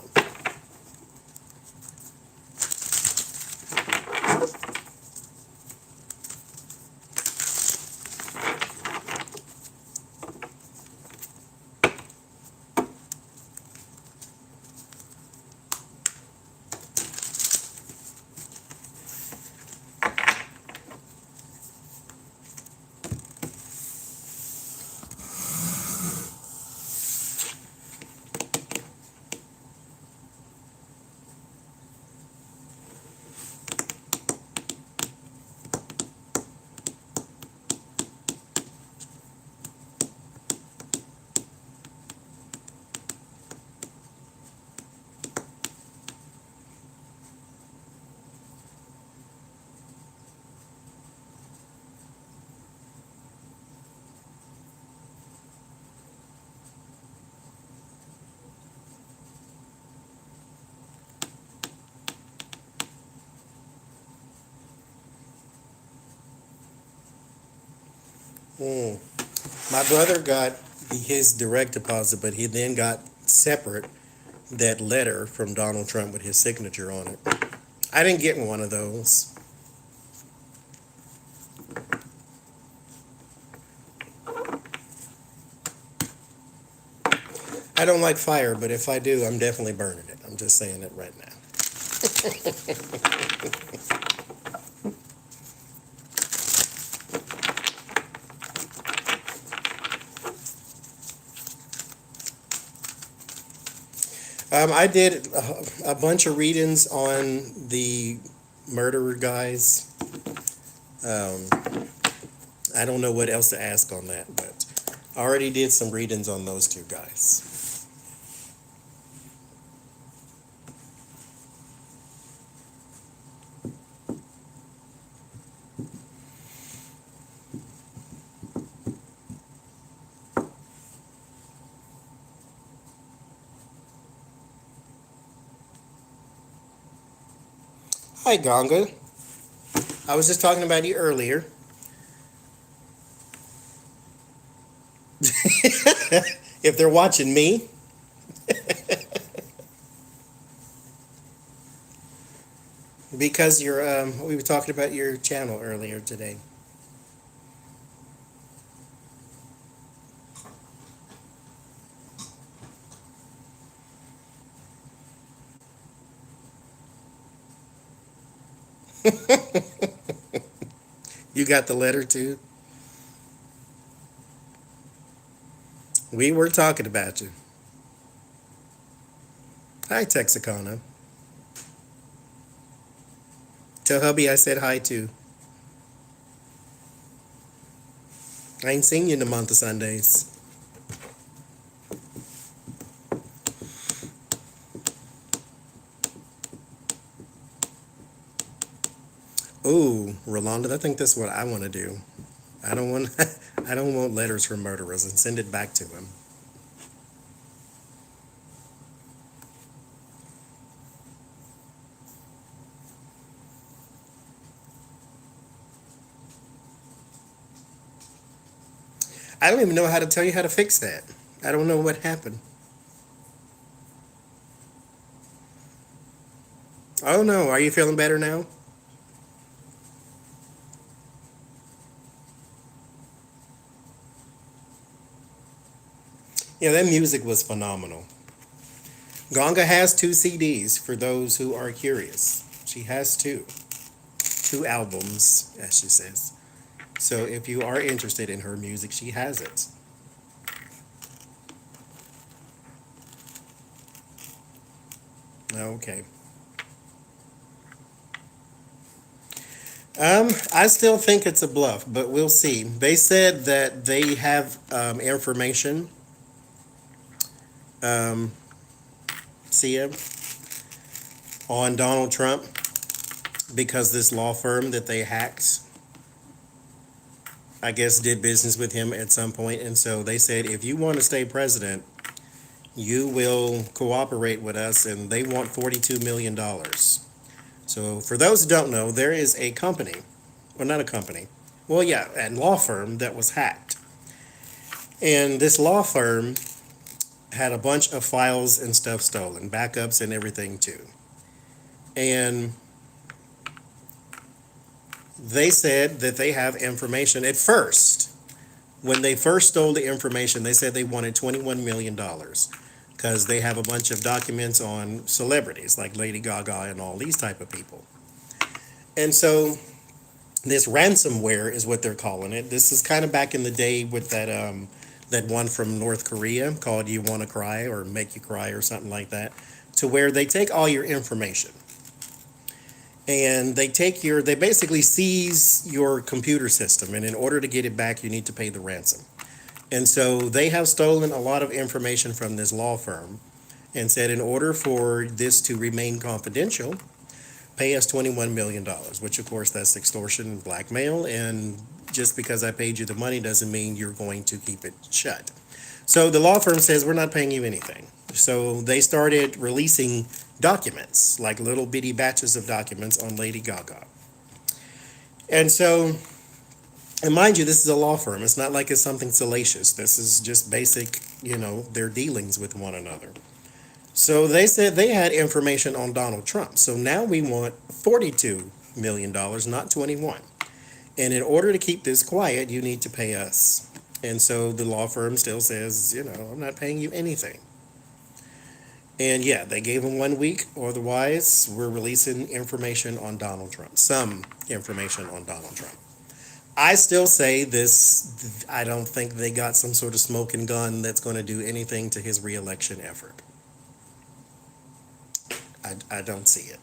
Mm. My brother got his direct deposit, but he then got separate that letter from Donald Trump with his signature on it. I didn't get one of those. I don't like fire, but if I do, I'm definitely burning it. I'm just saying it right now. I did a bunch of readings on the murderer guys. Um, I don't know what else to ask on that, but I already did some readings on those two guys. Hi, Ganga. I was just talking about you earlier. If they're watching me, because we were talking about your channel earlier today. You got the letter too? We were talking about you. Hi, Texicana. Tell hubby I said hi too. I ain't seen you in the month of Sundays. Ooh, Rolanda, I think that's what I want to do. I don't want I don't want letters from murderers, and send it back to him. I don't even know how to tell you how to fix that. I don't know what happened. Oh no, are you feeling better now? Yeah, that music was phenomenal. Gonga has two CDs for those who are curious. She has two albums, as she says. So if you are interested in her music, she has it. Okay. I still think it's a bluff, but we'll see. They said that they have information, Sia, on Donald Trump because this law firm that they hacked, I guess, did business with him at some point. And so they said, if you want to stay president, you will cooperate with us, and they want $42 million. So for those who don't know, there is a company, well, not a company, well, yeah, a law firm that was hacked. And this law firm had a bunch of files and stuff stolen, backups and everything too. And they said that they have information at first. When they first stole the information, they said they wanted $21 million because they have a bunch of documents on celebrities like Lady Gaga and all these type of people. And so this ransomware is what they're calling it. This is kind of back in the day with that one from North Korea called You Wanna Cry or Make You Cry or something like that, to where they take all your information and they basically seize your computer system, and in order to get it back you need to pay the ransom. And so they have stolen a lot of information from this law firm and said, in order for this to remain confidential, pay us $21 million, which of course that's extortion and blackmail. And just because I paid you the money doesn't mean you're going to keep it shut. So the law firm says, we're not paying you anything. So they started releasing documents, like little bitty batches of documents on Lady Gaga. And so, and mind you, this is a law firm. It's not like it's something salacious. This is just basic, their dealings with one another. So they said they had information on Donald Trump. So now we want $42 million, not 21. And in order to keep this quiet, you need to pay us. And so the law firm still says, I'm not paying you anything. And yeah, they gave him 1 week. Otherwise, we're releasing information on Donald Trump. Some information on Donald Trump. I still say this, I don't think they got some sort of smoking gun that's going to do anything to his reelection effort. I don't see it.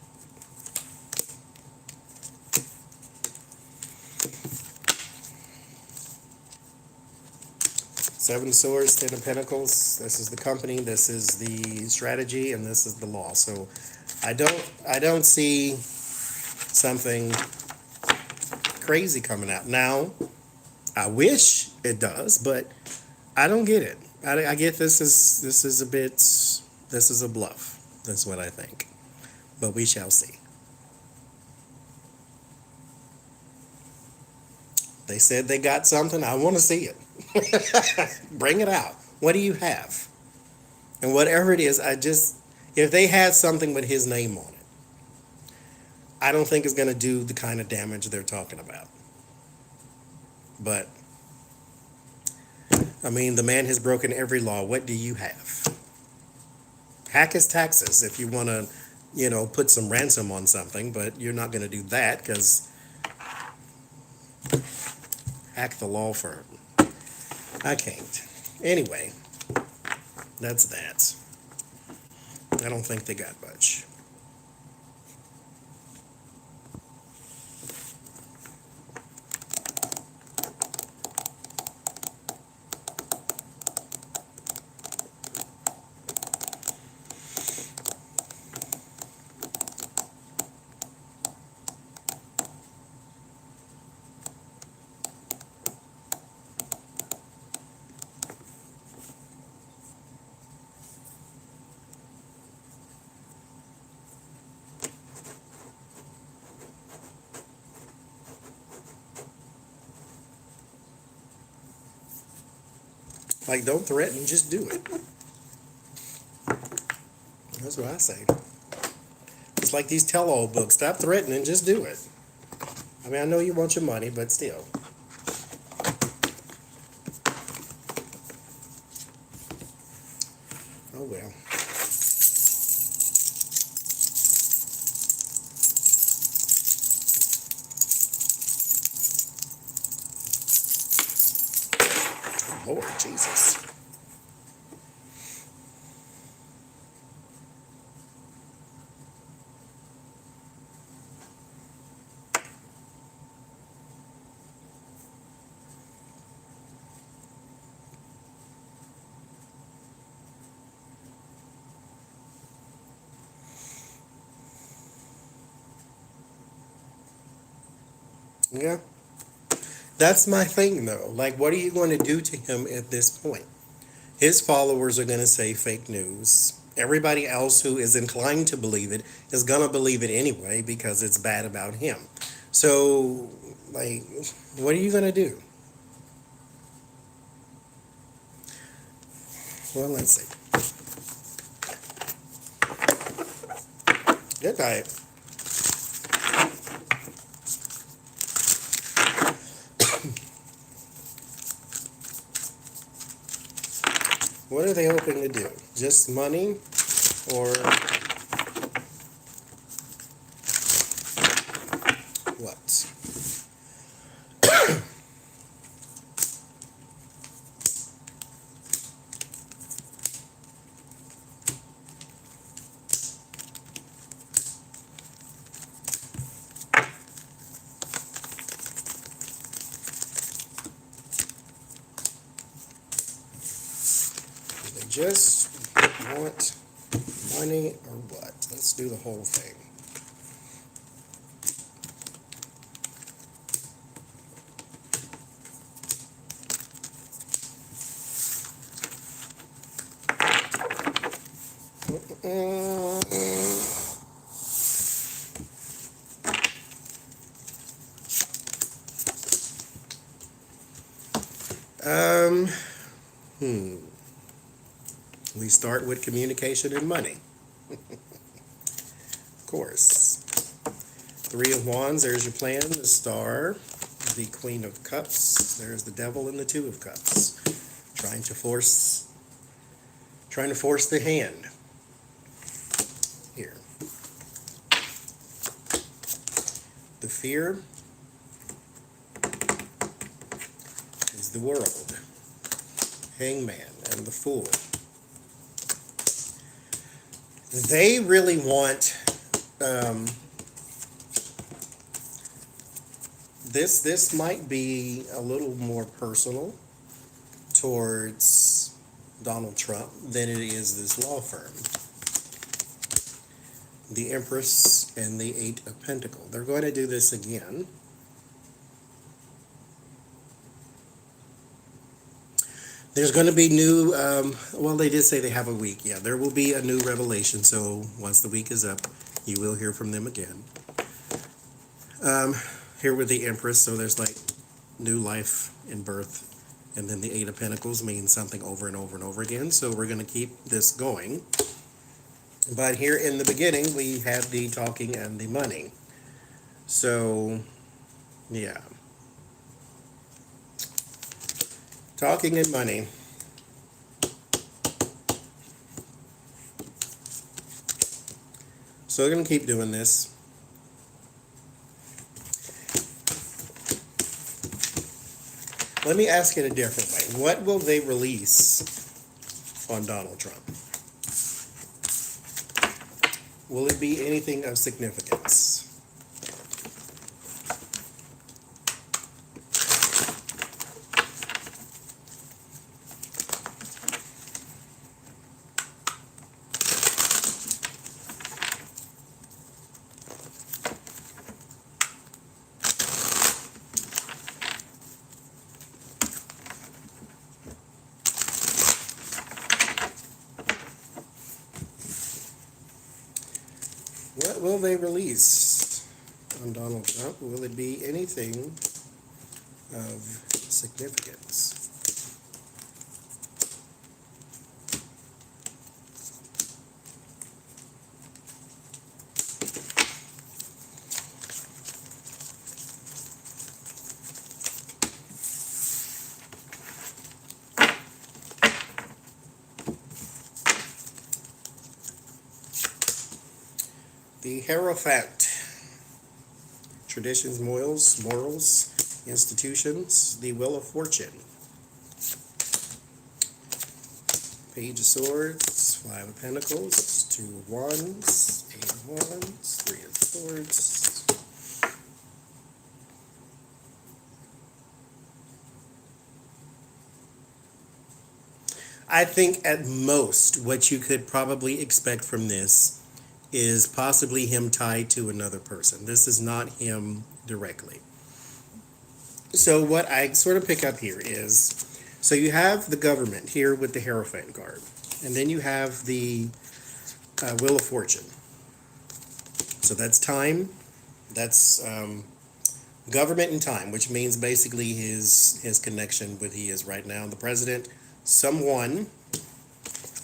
Seven of Swords, Ten of Pentacles. This is the company, this is the strategy, and this is the law. So I don't see something crazy coming out. Now, I wish it does, but I don't get it. I get this is a bluff. That's what I think. But we shall see. They said they got something. I want to see it. Bring it out. What do you have? And whatever it is, if they had something with his name on it, I don't think it's going to do the kind of damage they're talking about. But, I mean, the man has broken every law. What do you have? Hack his taxes if you want to, put some ransom on something, but you're not going to do that because hack the law firm. I can't. Anyway, that's that. I don't think they got much. Like, don't threaten, just do it. That's what I say. It's like these tell-all books. Stop threatening, just do it. I mean, I know you want your money, but still. Oh, well. Lord Jesus. Yeah. That's my thing, though. Like, what are you going to do to him at this point? His followers are going to say fake news. Everybody else who is inclined to believe it is going to believe it anyway because it's bad about him. So, like, what are you going to do? Well, let's see. Good night. What are they hoping to do? Just money? Or what? Do they just want money or what? Let's do the whole thing. Um, We start with communication and money. Of course. Three of Wands, there's your plan, the Star, the Queen of Cups, there's the Devil and the Two of Cups. Trying to force the hand. Here. The Fear is the World, Hangman, and the Fool. They really want this might be a little more personal towards Donald Trump than it is this law firm. The Empress and the Eight of Pentacles. They're going to do this again. There's going to be new, well, they did say they have a week. Yeah, there will be a new revelation. So once the week is up, you will hear from them again. Here with the Empress, so there's like new life and birth. And then the Eight of Pentacles means something over and over and over again. So we're going to keep this going. But here in the beginning, we had the talking and the money. So, yeah. Talking and money. So we're going to keep doing this. Let me ask it a different way. What will they release on Donald Trump? Will it be anything of significance? What will they release on Donald Trump? Will it be anything of significance? Hierophant. Traditions, morals, institutions, the Wheel of Fortune. Page of Swords, Five of Pentacles, Two of Wands, Eight of Wands, Three of Swords. I think at most what you could probably expect from this is possibly him tied to another person. This is not him directly. So what I sort of pick up here is, so you have the government here with the Hierophant card, and then you have the Wheel of Fortune. So that's time, that's government and time, which means basically his connection with he is right now, the president, someone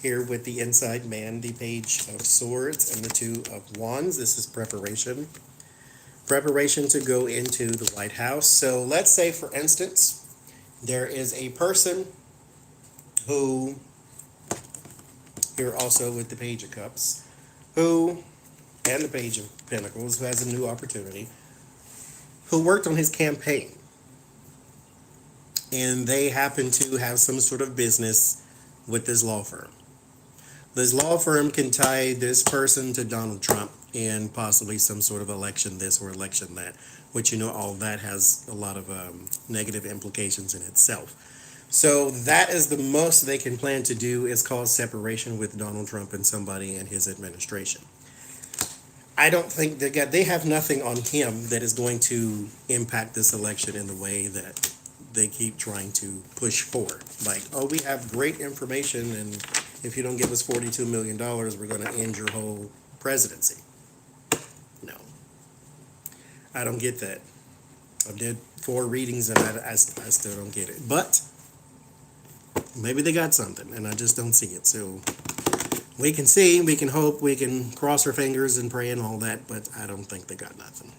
here with the inside man, the Page of Swords and the Two of Wands. This is preparation to go into the White House. So let's say, for instance, there is a person who, here also with the Page of Cups, who, and the Page of Pentacles, who has a new opportunity, who worked on his campaign. And they happen to have some sort of business with this law firm. This law firm can tie this person to Donald Trump and possibly some sort of election this or election that, which, you know, all that has a lot of negative implications in itself. So that is the most they can plan to do, is cause separation with Donald Trump and somebody in his administration. I don't think they have nothing on him that is going to impact this election in the way that they keep trying to push for. Like, oh, we have great information, and if you don't give us $42 million, we're going to end your whole presidency. No. I don't get that. I did 4 readings, and I still don't get it. But maybe they got something, and I just don't see it. So we can see, we can hope, we can cross our fingers and pray and all that, but I don't think they got nothing.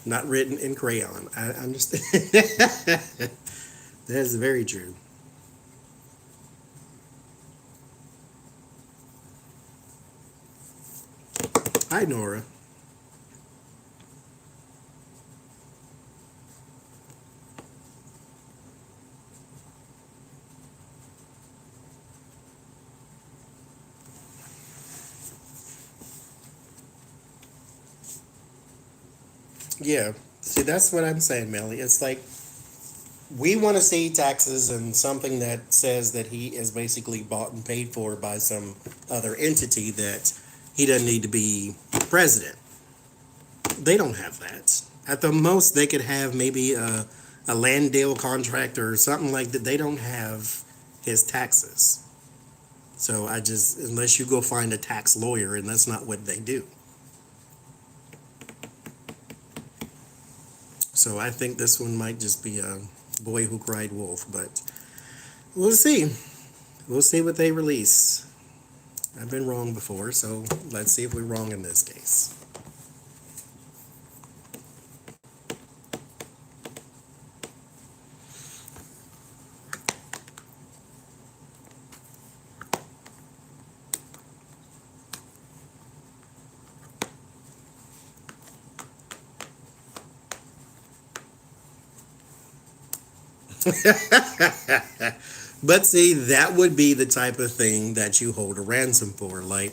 Not written in crayon. I understand. That is very true. Hi, Nora. Yeah, see, that's what I'm saying, Melly. It's like, we want to see taxes and something that says that he is basically bought and paid for by some other entity, that he doesn't need to be president. They don't have that. At the most, they could have maybe a land deal contract or something like that. They don't have his taxes. So unless you go find a tax lawyer, and that's not what they do. So I think this one might just be a boy who cried wolf, but we'll see. We'll see what they release. I've been wrong before, so let's see if we're wrong in this case. But see, that would be the type of thing that you hold a ransom for. Like,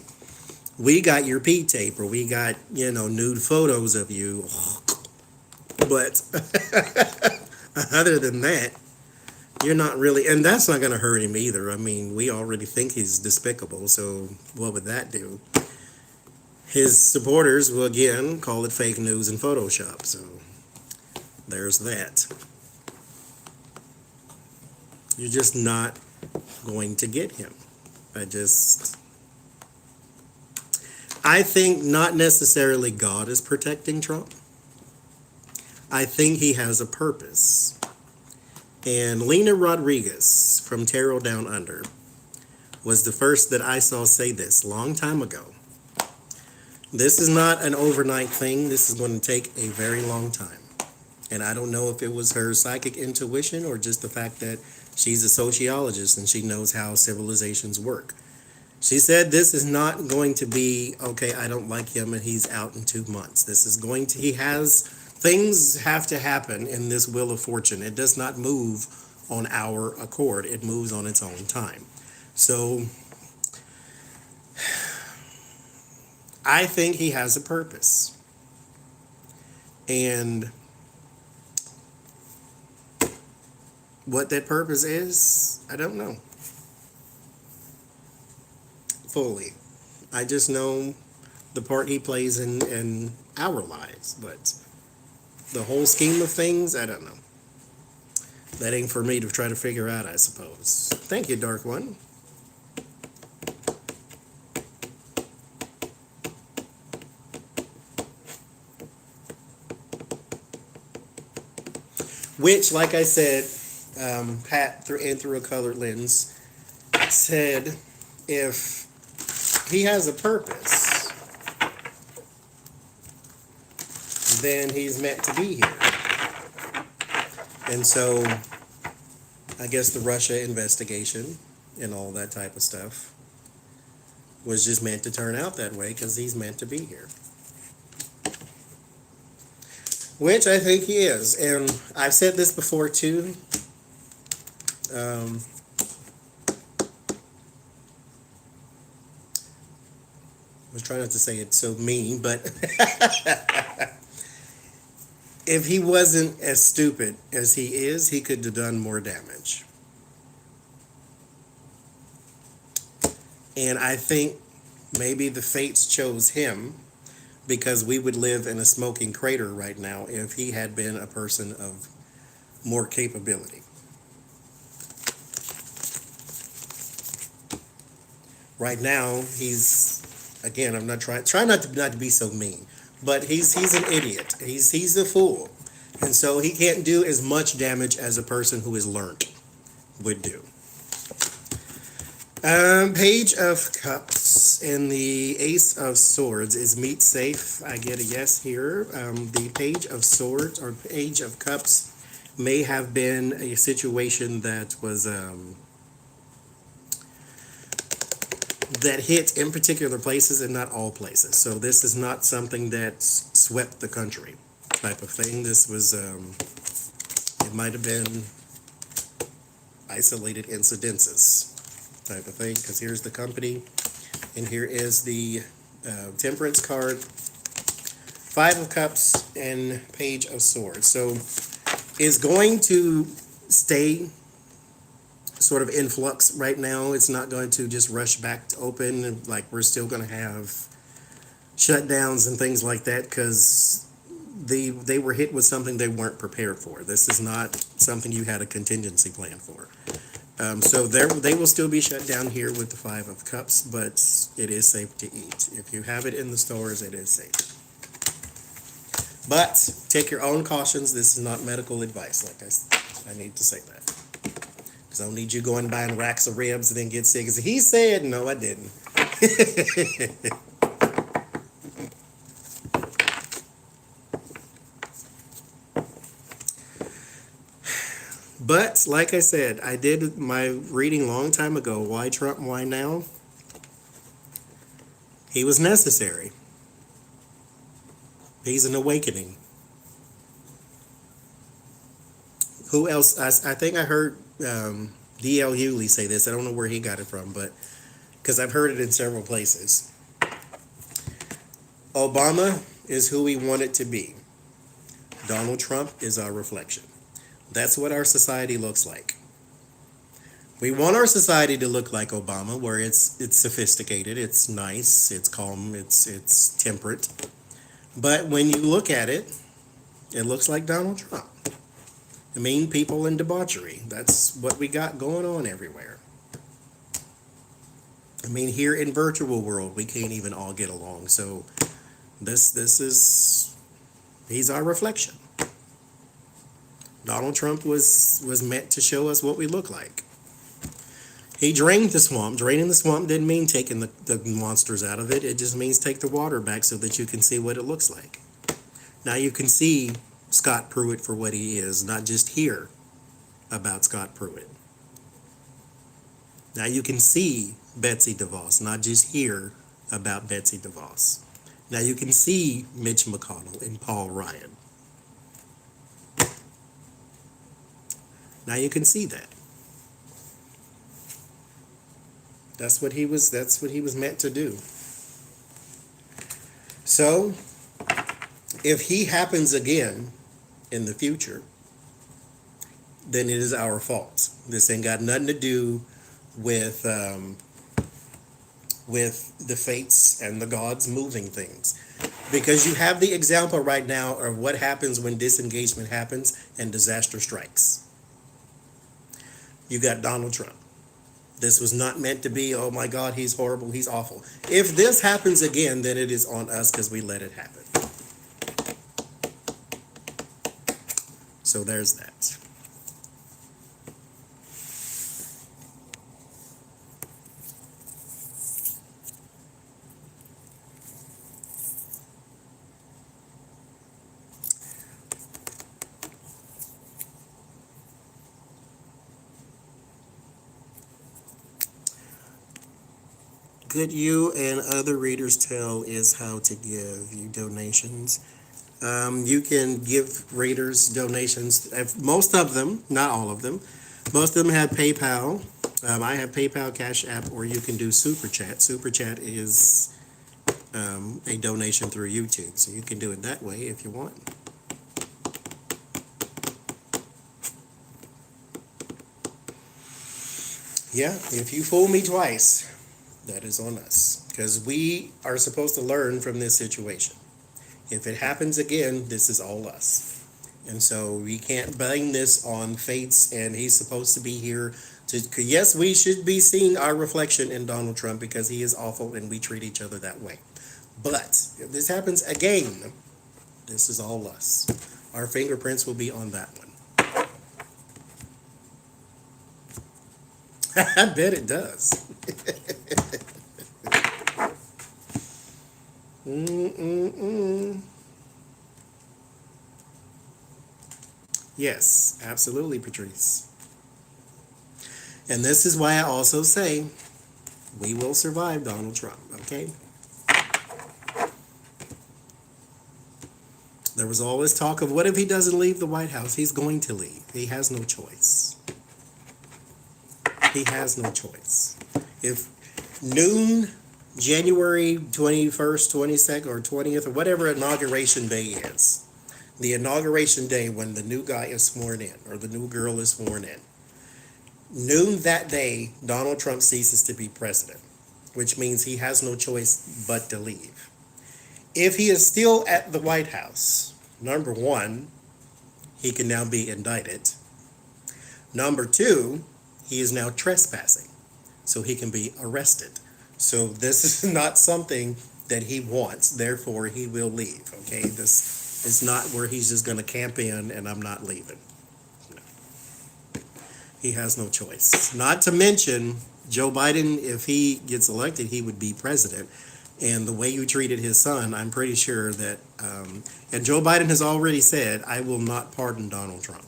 we got your P-tape, or we got, nude photos of you. But other than that, you're not really, and that's not going to hurt him either. I mean, we already think he's despicable, so what would that do? His supporters will, again, call it fake news and Photoshop, so there's that. You're just not going to get him. I think not necessarily God is protecting Trump. I think he has a purpose. And Lena Rodriguez from Tarot Down Under was the first that I saw say this long time ago. This is not an overnight thing. This is going to take a very long time. And I don't know if it was her psychic intuition or just the fact that she's a sociologist and she knows how civilizations work. She said this is not going to be, okay, I don't like him and he's out in 2 months. This is going to, things have to happen in this wheel of fortune. It does not move on our accord. It moves on its own time. So I think he has a purpose. And what that purpose is, I don't know fully. I just know the part he plays in our lives, but the whole scheme of things, I don't know. That ain't for me to try to figure out, I suppose. Thank you, Dark One. Which, like I said, Pat, through a colored lens, said if he has a purpose, then he's meant to be here. And so, I guess the Russia investigation and all that type of stuff was just meant to turn out that way because he's meant to be here. Which I think he is. And I've said this before too. I was trying not to say it so mean, but if he wasn't as stupid as he is, he could have done more damage. And I think maybe the fates chose him because we would live in a smoking crater right now if he had been a person of more capability. Right now, he's, again, I'm not trying not to be so mean, but he's an idiot. He's a fool. And so he can't do as much damage as a person who is learned would do. Page of Cups and the Ace of Swords. Is meat safe? I get a yes here. The Page of Swords or Page of Cups may have been a situation that was that hit in particular places and not all places. So this is not something that swept the country type of thing. This was, it might have been isolated incidences type of thing, because here's the company and here is the Temperance card, Five of Cups, and Page of Swords. So is going to stay sort of in flux right now. It's not going to just rush back to open. Like, we're still going to have shutdowns and things like that because they were hit with something they weren't prepared for. This is not something you had a contingency plan for. So they will still be shut down here with the Five of Cups, but it is safe to eat. If you have it in the stores, it is safe. But take your own cautions. This is not medical advice. Like I need to say that. I don't need you going and buying racks of ribs and then get sick. He said, no, I didn't. But, like I said, I did my reading a long time ago. Why Trump, why now? He was necessary. He's an awakening. Who else? I think I heard D.L. Hughley say this. I don't know where he got it from, but because I've heard it in several places. Obama is who we want it to be. Donald Trump is our reflection. That's what our society looks like. We want our society to look like Obama, where it's sophisticated, it's nice, it's calm, it's temperate. But when you look at it, it looks like Donald Trump. Mean people and debauchery. That's what we got going on everywhere. I mean, here in virtual world, we can't even all get along. So this is, he's our reflection. Donald Trump was meant to show us what we look like. He drained the swamp. Draining the swamp didn't mean taking the monsters out of it. It just means take the water back so that you can see what it looks like. Now you can see Scott Pruitt for what he is, not just hear about Scott Pruitt. Now you can see Betsy DeVos, not just hear about Betsy DeVos. Now you can see Mitch McConnell and Paul Ryan. Now you can see that. That's what he was meant to do. So, if he happens again in the future, then it is our fault. This ain't got nothing to do with the fates and the gods moving things. Because you have the example right now of what happens when disengagement happens and disaster strikes. You got Donald Trump. This was not meant to be, oh my God, he's horrible, he's awful. If this happens again, then it is on us because we let it happen. So there's that. Good You and Other Readers Tell is how to give you donations. You can give readers donations. Most of them, not all of them, most of them have PayPal. I have PayPal, Cash App, or you can do Super Chat. Super Chat is a donation through YouTube, so you can do it that way if you want. Yeah, if you fool me twice, that is on us, because we are supposed to learn from this situation. If it happens again, this is all us. And so we can't blame this on fates and he's supposed to be here to, yes, we should be seeing our reflection in Donald Trump because he is awful and we treat each other that way. But if this happens again, this is all us. Our fingerprints will be on that one. I bet it does. Yes, absolutely, Patrice. And this is why I also say we will survive Donald Trump, okay? There was always talk of what if he doesn't leave the White House? He's going to leave. He has no choice. He has no choice. If noon, January 21st, 22nd, or 20th, or whatever inauguration day is, the inauguration day when the new guy is sworn in, or the new girl is sworn in, noon that day, Donald Trump ceases to be president, which means he has no choice but to leave. If he is still at the White House, number one, he can now be indicted. Number two, he is now trespassing, so he can be arrested. So this is not something that he wants, therefore he will leave, okay? This is not where he's just going to camp in and I'm not leaving. No. He has no choice. Not to mention, Joe Biden, if he gets elected, he would be president. And the way you treated his son, I'm pretty sure that, and Joe Biden has already said, I will not pardon Donald Trump.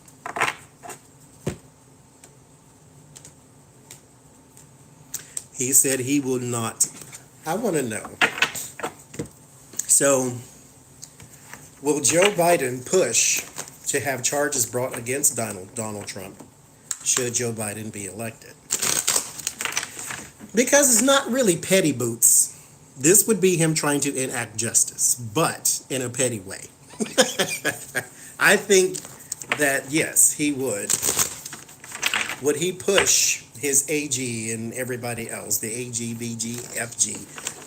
He said he will not. I want to know. So, will Joe Biden push to have charges brought against Donald Trump should Joe Biden be elected? Because it's not really petty boots. This would be him trying to enact justice, but in a petty way. I think that, yes, he would. Would he push his AG and everybody else, the AG, BG, FG,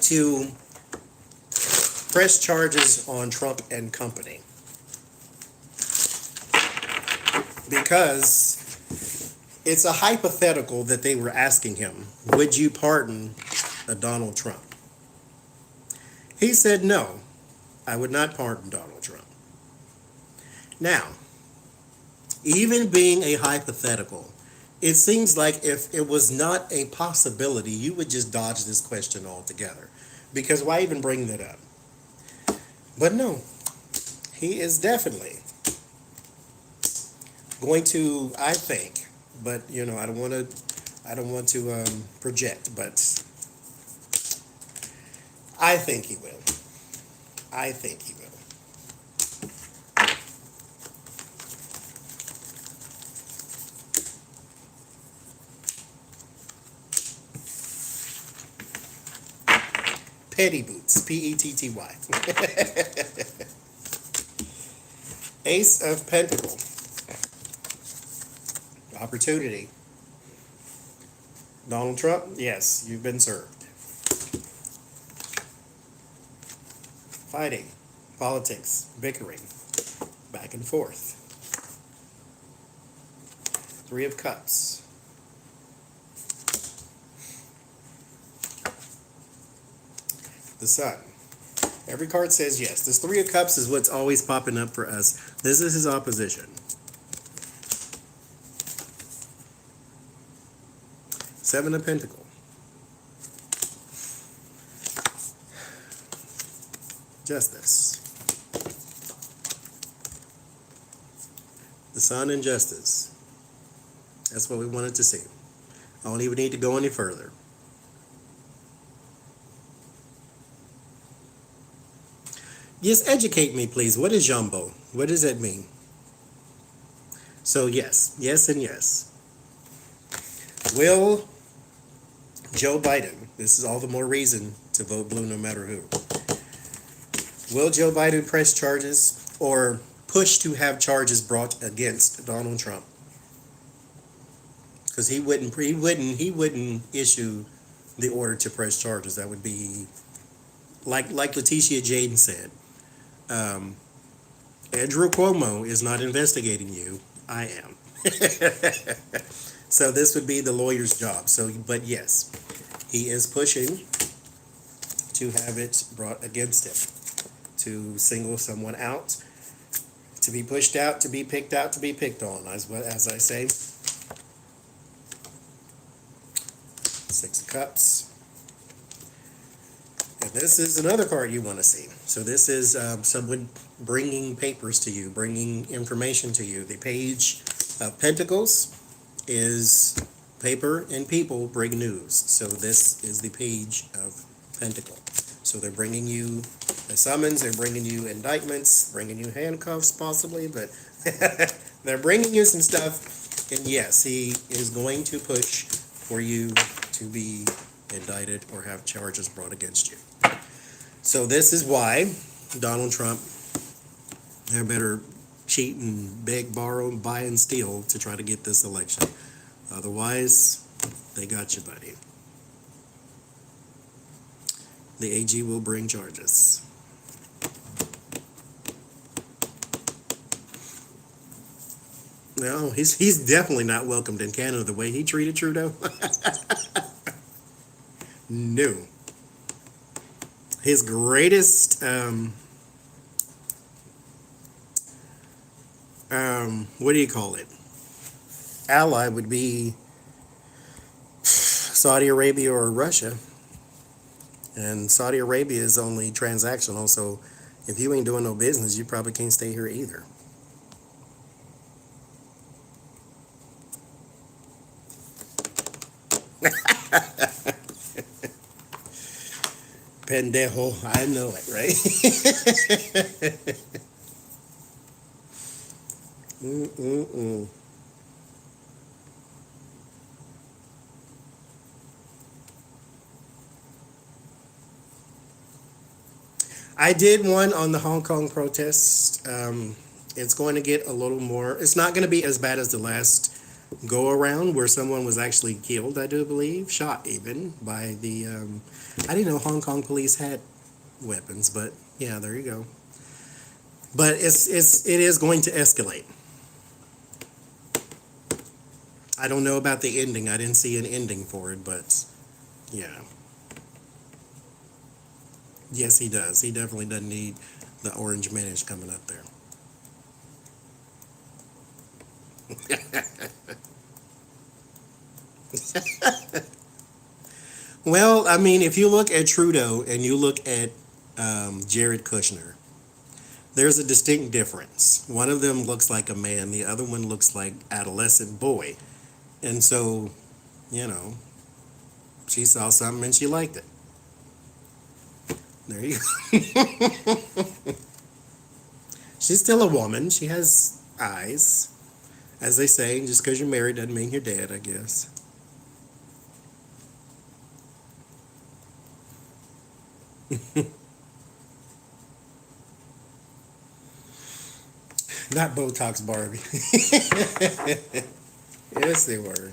to press charges on Trump and company? Because it's a hypothetical that they were asking him, would you pardon a Donald Trump? He said, no, I would not pardon Donald Trump. Now, even being a hypothetical, It seems like if it was not a possibility, you would just dodge this question altogether. Because why even bring that up? But no, he is definitely going to, I think, but I don't want to project, but I think he will. I think he will. Petty boots, Petty. Ace of Pentacle, opportunity. Donald Trump, yes, you've been served. Fighting, politics, bickering, back and forth. Three of Cups. The Sun. Every card says yes. This Three of Cups is what's always popping up for us. This is his opposition. Seven of Pentacles. Justice. The Sun and Justice. That's what we wanted to see. I don't even need to go any further. Yes, educate me, please. What is Jumbo? What does that mean? So yes, yes, and yes. Will Joe Biden, this is all the more reason to vote blue no matter who. Will Joe Biden press charges or push to have charges brought against Donald Trump? Because he wouldn't issue the order to press charges. That would be like Letitia Jaden said. Andrew Cuomo is not investigating you. I am. So this would be the lawyer's job. So, but yes, he is pushing to have it brought against him, to single someone out, to be pushed out, to be picked out, to be picked on, as I say. Six of Cups. And this is another card you want to see. So this is someone bringing papers to you, bringing information to you. The Page of Pentacles is paper and people bring news. So this is the Page of Pentacles. So they're bringing you a summons, they're bringing you indictments, bringing you handcuffs possibly, but they're bringing you some stuff. And yes, he is going to push for you to be indicted or have charges brought against you. So this is why Donald Trump had better cheat and beg, borrow, buy, and steal to try to get this election. Otherwise, they got you, buddy. The AG will bring charges. No, he's definitely not welcomed in Canada the way he treated Trudeau. No. His greatest what do you call it? Ally would be Saudi Arabia or Russia. And Saudi Arabia is only transactional, so if you ain't doing no business, you probably can't stay here either. Pendejo, I know it, right? I did one on the Hong Kong protest. It's going to get a little more, it's not going to be as bad as the last go around where someone was actually killed, I do believe, shot even by the, I didn't know Hong Kong police had weapons, but yeah, there you go. But it is going to escalate. I don't know about the ending. I didn't see an ending for it, but yeah. Yes, he does. He definitely doesn't need the orange menace coming up there. Well, I mean, if you look at Trudeau and you look at Jared Kushner, there's a distinct difference. One of them looks like a man, the other one looks like adolescent boy. And so, you know, she saw something and she liked it. There you go. She's still a woman. She has eyes. As they say, just because you're married doesn't mean you're dead, I guess. Not Botox Barbie. Yes, they were.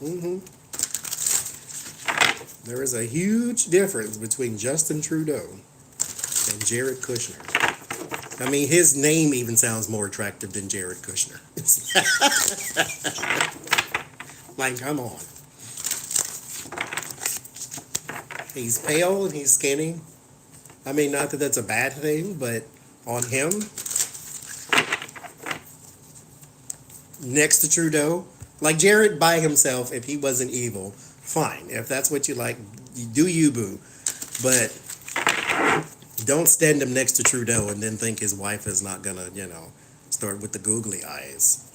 hmm There is a huge difference between Justin Trudeau and Jared Kushner. I mean, his name even sounds more attractive than Jared Kushner. Like, come on. He's pale and he's skinny. I mean, not that that's a bad thing, but on him, next to Trudeau, like Jared by himself, if he wasn't evil, fine. If that's what you like, do you, boo. But don't stand him next to Trudeau and then think his wife is not gonna, start with the googly eyes.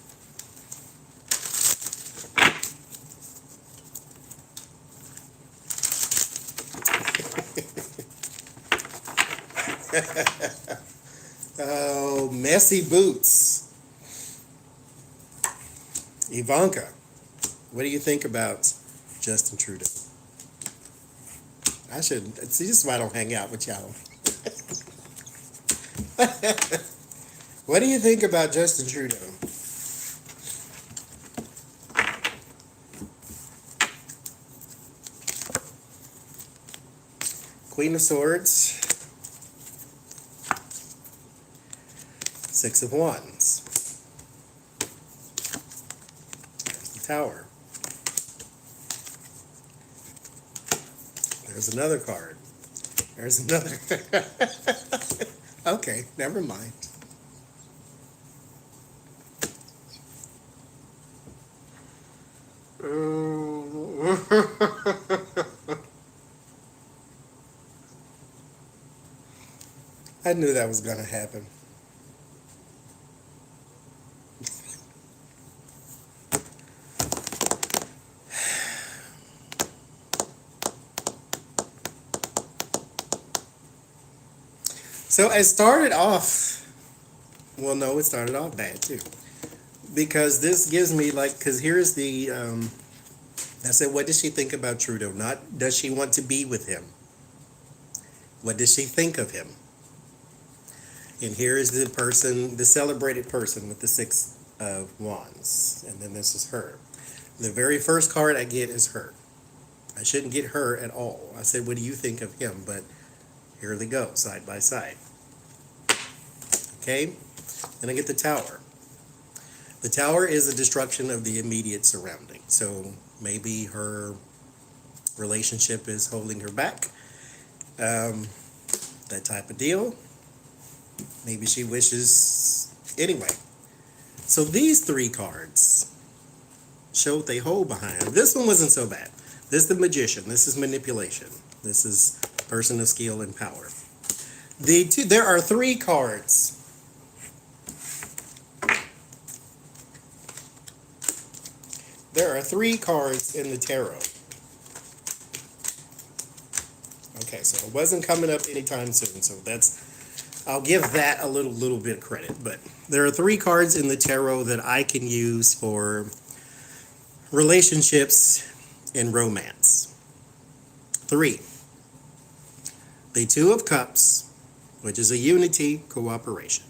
Oh, messy boots. Ivanka, what do you think about Justin Trudeau? I should. See, this is why I don't hang out with y'all. What do you think about Justin Trudeau? Queen of Swords. Six of Wands. There's the Tower. There's another card. There's another. Okay, never mind. I knew that was going to happen. So it started off, well, no, it started off bad too. Because this gives me because here's the, I said, what does she think about Trudeau? Not, does she want to be with him? What does she think of him? And here is the person, the celebrated person with the Six of Wands. And then this is her. The very first card I get is her. I shouldn't get her at all. I said, what do you think of him? But here they go, side by side. Okay? Then I get the Tower. The Tower is a destruction of the immediate surrounding. So maybe her relationship is holding her back. That type of deal. Maybe she wishes... Anyway. So these three cards show what they hold behind. This one wasn't so bad. This is the Magician. This is manipulation. This is person of skill and power. There are three cards. There are three cards in the tarot. Okay, so it wasn't coming up anytime soon, so I'll give that a little bit of credit. But there are three cards in the tarot that I can use for relationships and romance. Three. The Two of Cups, which is a unity cooperation.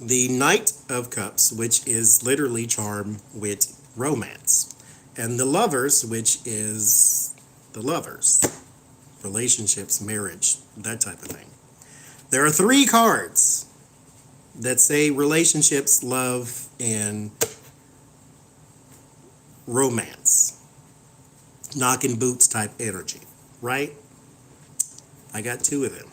The Knight of Cups, which is literally charm with romance. And the Lovers, which is the lovers. Relationships, marriage, that type of thing. There are three cards that say relationships, love, and romance. Knocking boots type energy, right? I got two of them.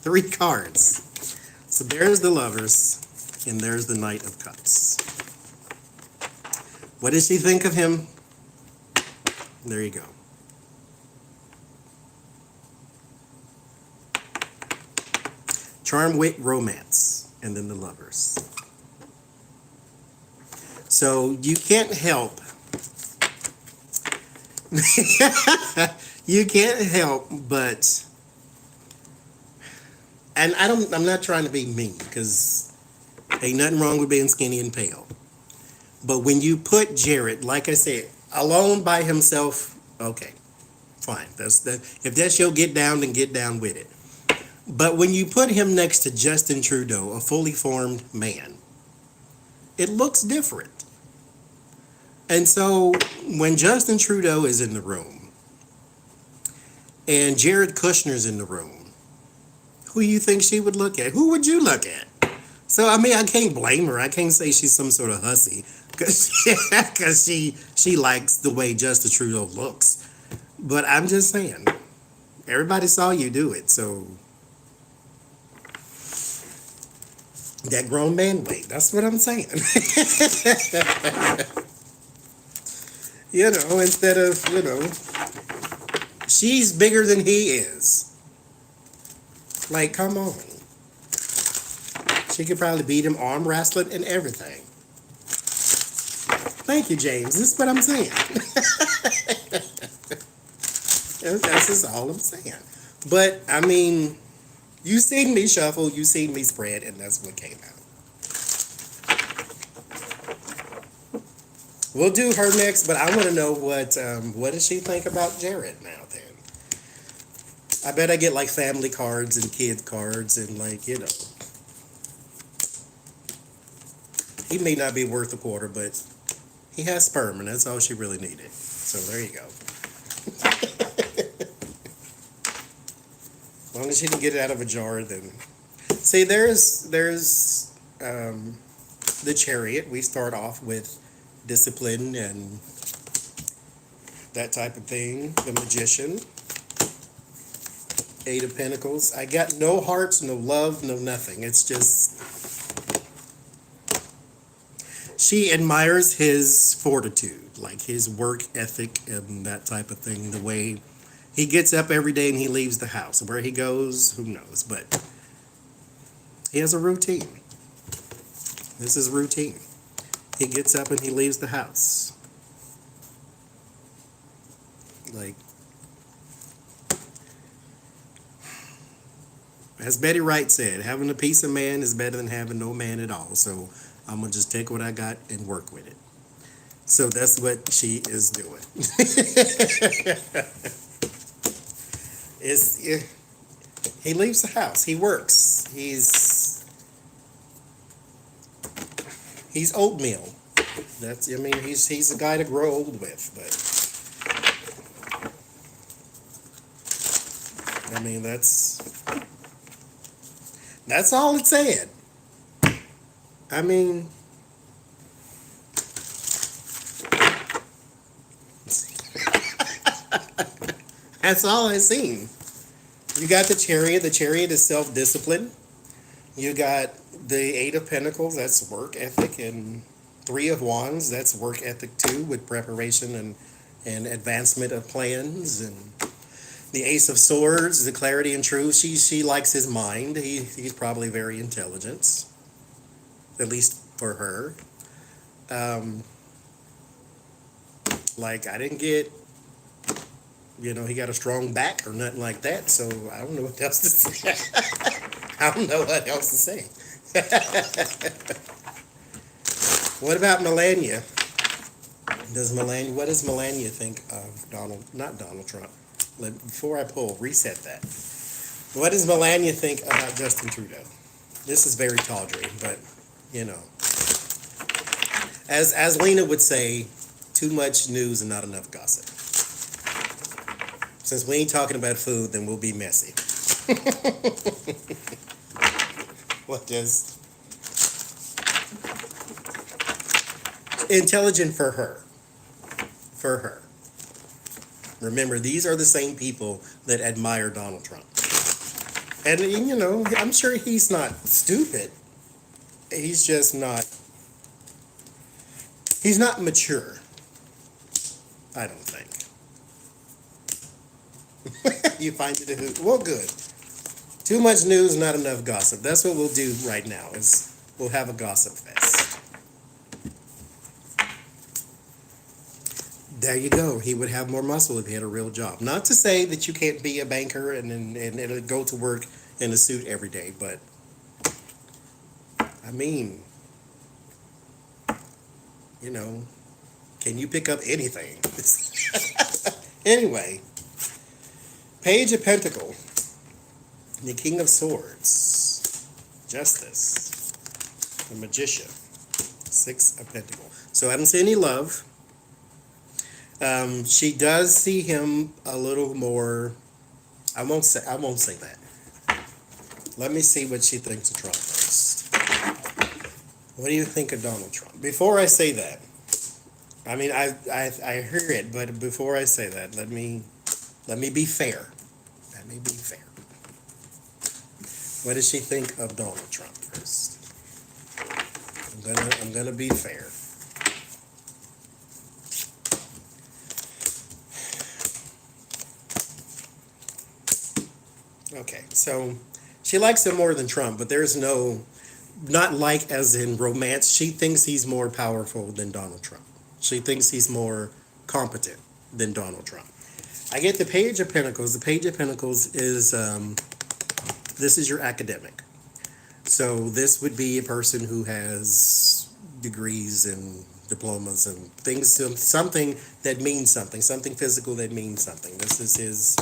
Three cards. So there's the lovers, and there's the Knight of Cups. What does she think of him? There you go. Charm, wit, romance, and then the lovers. So you can't help. You can't help but, and I'm not trying to be mean, because ain't nothing wrong with being skinny and pale. But when you put Jared, like I said, alone by himself, okay, fine. That's that. If that's your get down, then get down with it. But when you put him next to Justin Trudeau, a fully formed man, it looks different. And so when Justin Trudeau is in the room and Jared Kushner's in the room, who do you think she would look at? Who would you look at? So, I mean, I can't blame her. I can't say she's some sort of hussy because she likes the way Justin Trudeau looks. But I'm just saying, everybody saw you do it, so that grown man weight, that's what I'm saying. Instead of, she's bigger than he is. Like, come on. She could probably beat him arm wrestling and everything. Thank you, James. This is what I'm saying. That's just all I'm saying. But, I mean, you seen me shuffle, you seen me spread, and that's what came out. We'll do her next, but I want to know what does she think about Jared now then? I bet I get like family cards and kid cards and like, he may not be worth a quarter, but he has sperm and that's all she really needed. So there you go. As long as she can get it out of a jar, then. See, there's the Chariot. We start off with discipline and that type of thing. The Magician. Eight of Pentacles. I got no hearts, no love, no nothing. It's just, she admires his fortitude, like his work ethic and that type of thing. The way he gets up every day and he leaves the house. Where he goes, who knows? But he has a routine. This is routine. He gets up and he leaves the house. Like, as Betty Wright said, having a piece of man is better than having no man at all. So I'm going to just take what I got and work with it. So that's what she is doing. He leaves the house. He works. He's oatmeal. He's a guy to grow old with, but that's all it said. That's all I seen. You got the Chariot. The Chariot is self-discipline. You got the Eight of Pentacles, that's work ethic, and Three of Wands, that's work ethic too, with preparation and advancement of plans. And the Ace of Swords, the clarity and truth. She likes his mind. He's probably very intelligent, at least for her. Like, I didn't get, he got a strong back or nothing like that, so I don't know what else to say. I don't know what else to say. What about Melania? What does Melania think of not Donald Trump? Before I pull, reset that. What does Melania think about Justin Trudeau? This is very tawdry, but, as Lena would say, too much news and not enough gossip. Since we ain't talking about food, then we'll be messy. What does... Intelligent for her. For her. Remember, these are the same people that admire Donald Trump. And, you know, I'm sure he's not stupid. He's just not, he's not mature, I don't think. You find it a hoot. Well, good. Too much news, not enough gossip. That's what we'll do right now, is we'll have a gossip fest. There you go. He would have more muscle if he had a real job. Not to say that you can't be a banker and go to work in a suit every day, but I mean, you know, can you pick up anything? Anyway, Page of Pentacle, the King of Swords, Justice, the Magician, Six of Pentacle. So I don't see any love. She does see him a little more. I won't say that. Let me see what she thinks of Trump first. What do you think of Donald Trump? Before I say that, I mean, I hear it, but before I say that, let me be fair. Let me be fair. What does she think of Donald Trump first? I'm gonna be fair. Okay, so she likes him more than Trump, but there's no, not like as in romance. She thinks he's more powerful than Donald Trump. She thinks he's more competent than Donald Trump. I get the Page of Pentacles. The Page of Pentacles is, this is your academic. So this would be a person who has degrees and diplomas and things, something that means something physical that means something. This is his.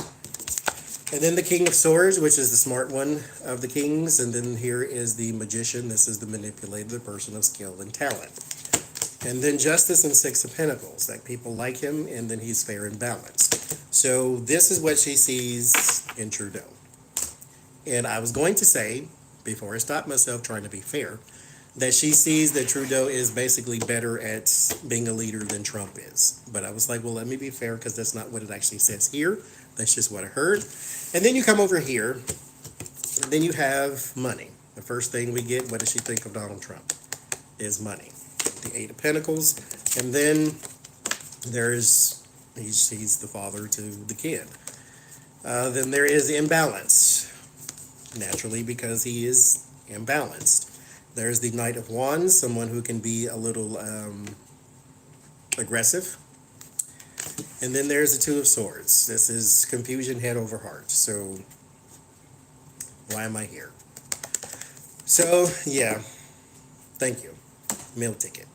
And then the King of Swords, which is the smart one of the kings. And then here is the Magician. This is the manipulator, the person of skill and talent. And then Justice and Six of Pentacles. Like, people like him, and then he's fair and balanced. So this is what she sees in Trudeau. And I was going to say, before I stop myself trying to be fair, that she sees that Trudeau is basically better at being a leader than Trump is. But I was like, well, let me be fair, because that's not what it actually says here. That's just what I heard. And then you come over here, and then you have money. The first thing we get, what does she think of Donald Trump? Is money. The Eight of Pentacles. And then there's, he's the father to the kid. Then there is imbalance. Naturally, because he is imbalanced. There's the Knight of Wands, someone who can be a little aggressive. And then there's the Two of Swords. This is confusion, head over heart. So, why am I here? So, yeah. Thank you. Meal ticket.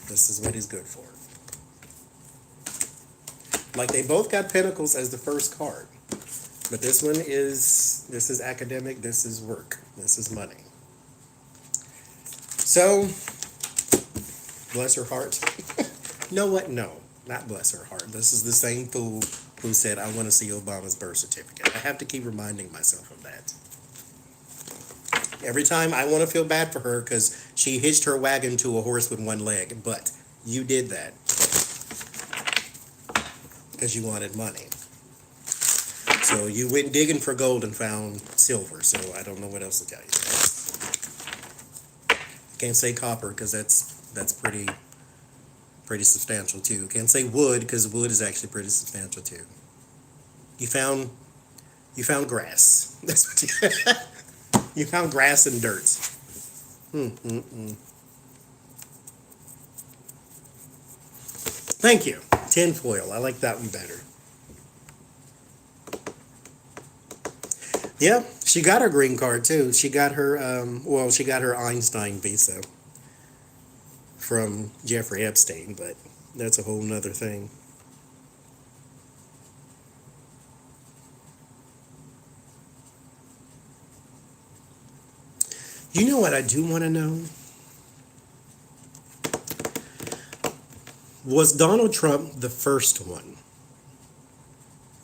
This is what he's good for. Like, they both got Pentacles as the first card. But this one is, this is academic, this is work, this is money. So, bless her heart. You know what? No, not bless her heart. This is the same fool who said, I want to see Obama's birth certificate. I have to keep reminding myself of that. Every time I want to feel bad for her because she hitched her wagon to a horse with one leg. But you did that because you wanted money. So you went digging for gold and found silver. So I don't know what else to tell you. Can't say copper because that's pretty substantial too. Can't say wood because wood is actually pretty substantial too. You found grass. That's what you found grass and dirt. Thank you. Tinfoil. I like that one better. Yeah, she got her green card too. She got her, she got her Einstein visa from Jeffrey Epstein, but that's a whole nother thing. You know what I do want to know? Was Donald Trump the first one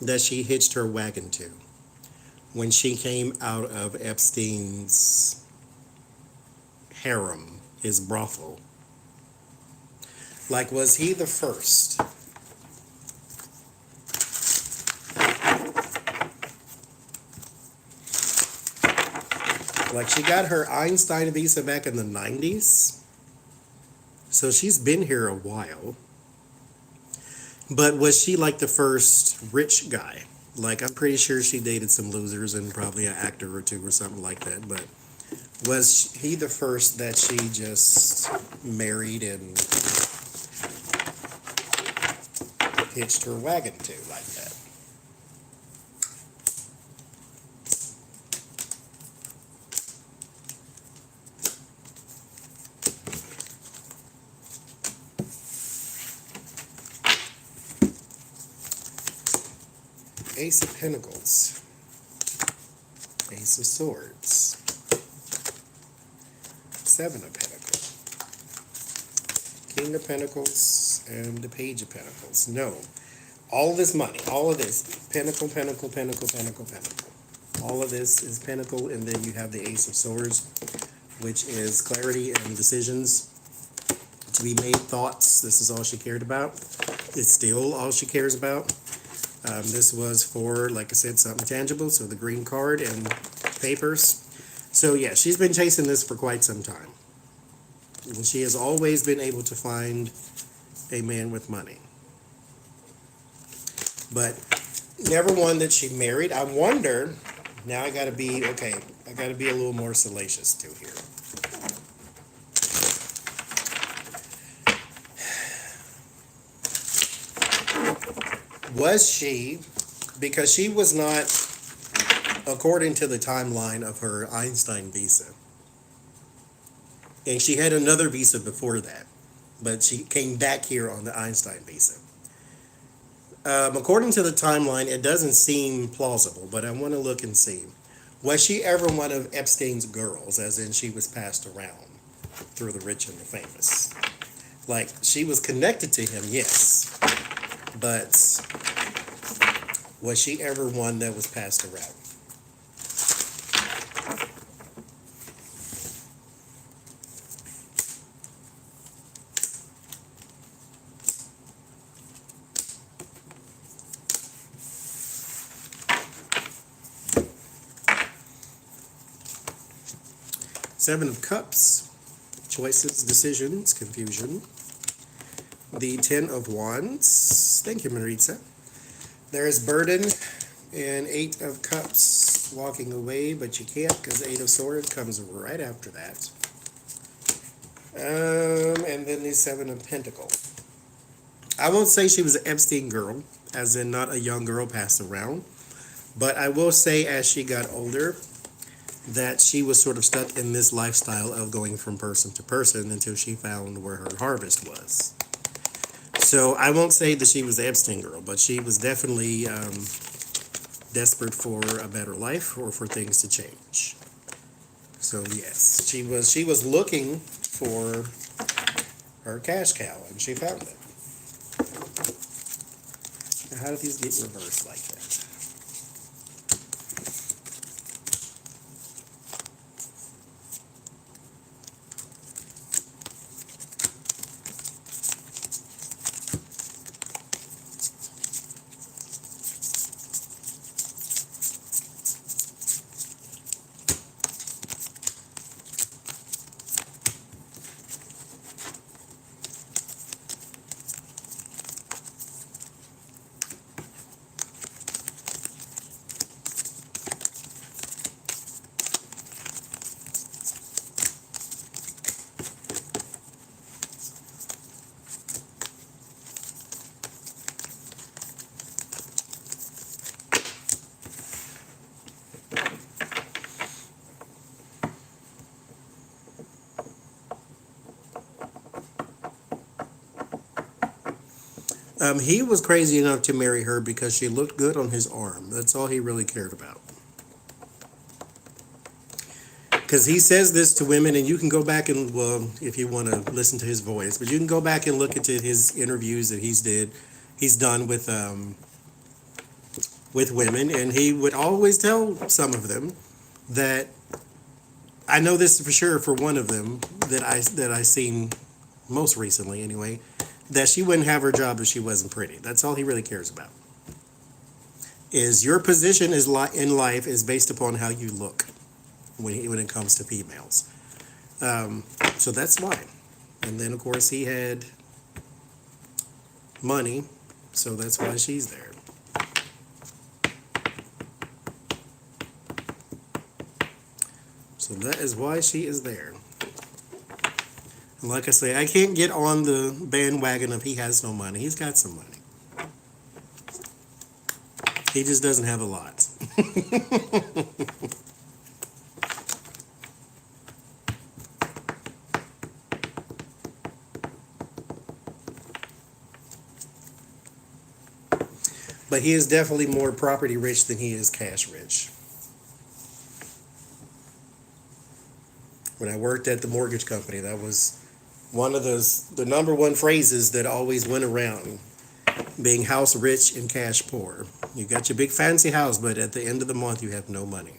that she hitched her wagon to when she came out of Epstein's harem, his brothel? Like, was he the first? Like, she got her Einstein visa back in the 90s. So she's been here a while. But was she like the first rich guy? Like, I'm pretty sure she dated some losers and probably an actor or two or something like that. But was he the first that she just married and hitched her wagon to like that? Ace of Pentacles, Ace of Swords, Seven of Pentacles, King of Pentacles, and the Page of Pentacles. No, all of this money, all of this, Pentacle, Pentacle, Pentacle, Pentacle, Pentacle. All of this is Pentacle, and then you have the Ace of Swords, which is clarity and decisions to be made, thoughts. This is all she cared about. It's still all she cares about. This was for, like I said, something tangible, so the green card and papers. So yeah, she's been chasing this for quite some time. And she has always been able to find a man with money. But never one that she married. I wonder, now I gotta be a little more salacious too here. Was she, because she was not, according to the timeline of her Einstein visa, and she had another visa before that, but she came back here on the Einstein visa. According to the timeline, it doesn't seem plausible, but I want to look and see. Was she ever one of Epstein's girls, as in she was passed around through the rich and the famous? Like, she was connected to him, yes, but was she ever one that was passed around? Seven of Cups, choices, decisions, confusion. The Ten of Wands, thank you, Maritza. There is burden and Eight of Cups, walking away, but you can't because Eight of Swords comes right after that. And then the Seven of Pentacles. I won't say she was an Epstein girl, as in not a young girl passed around, but I will say as she got older that she was sort of stuck in this lifestyle of going from person to person until she found where her harvest was. So I won't say that she was the Epstein girl, but she was definitely desperate for a better life or for things to change. So yes, she was looking for her cash cow, and she found it. Now, how do these get reversed like that? He was crazy enough to marry her because she looked good on his arm. That's all he really cared about. Because he says this to women, and you can go back and, well, if you want to listen to his voice, but you can go back and look into his interviews that he's done with women, and he would always tell some of them that, I know this for sure for one of them that I seen most recently anyway, that she wouldn't have her job if she wasn't pretty. That's all he really cares about. Is your position in life is based upon how you look. when it comes to females. So that's why. And then of course he had money, so that's why she's there. So that is why she is there. And like I say, I can't get on the bandwagon of he has no money. He's got some money. He just doesn't have a lot. But he is definitely more property rich than he is cash rich. When I worked at the mortgage company, that was one of the number one phrases that always went around, being house rich and cash poor. You got your big fancy house, but at the end of the month, you have no money.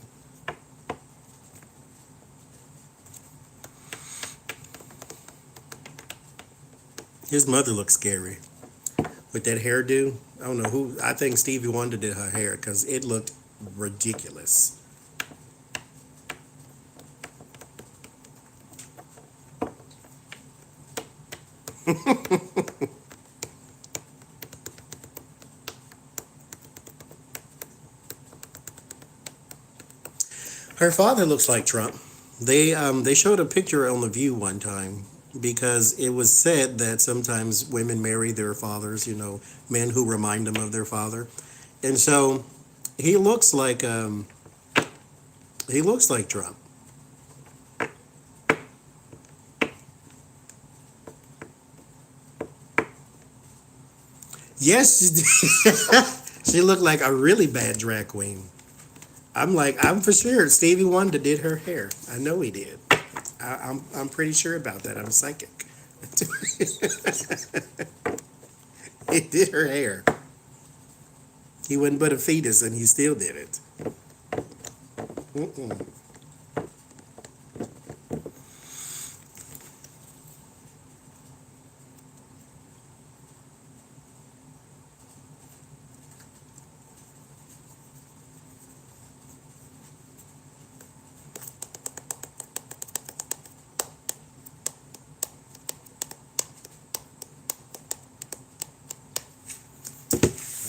His mother looks scary with that hairdo. I don't know who. I think Stevie Wonder did her hair because it looked ridiculous. Her father looks like Trump. They showed a picture on The View one time because it was said that sometimes women marry their fathers, men who remind them of their father, and so he looks like Trump. Yes, she looked like a really bad drag queen. I'm for sure Stevie Wonder did her hair. I know he did. I'm pretty sure about that. I'm psychic. He did her hair. He wasn't but a fetus, and he still did it. Mm-mm.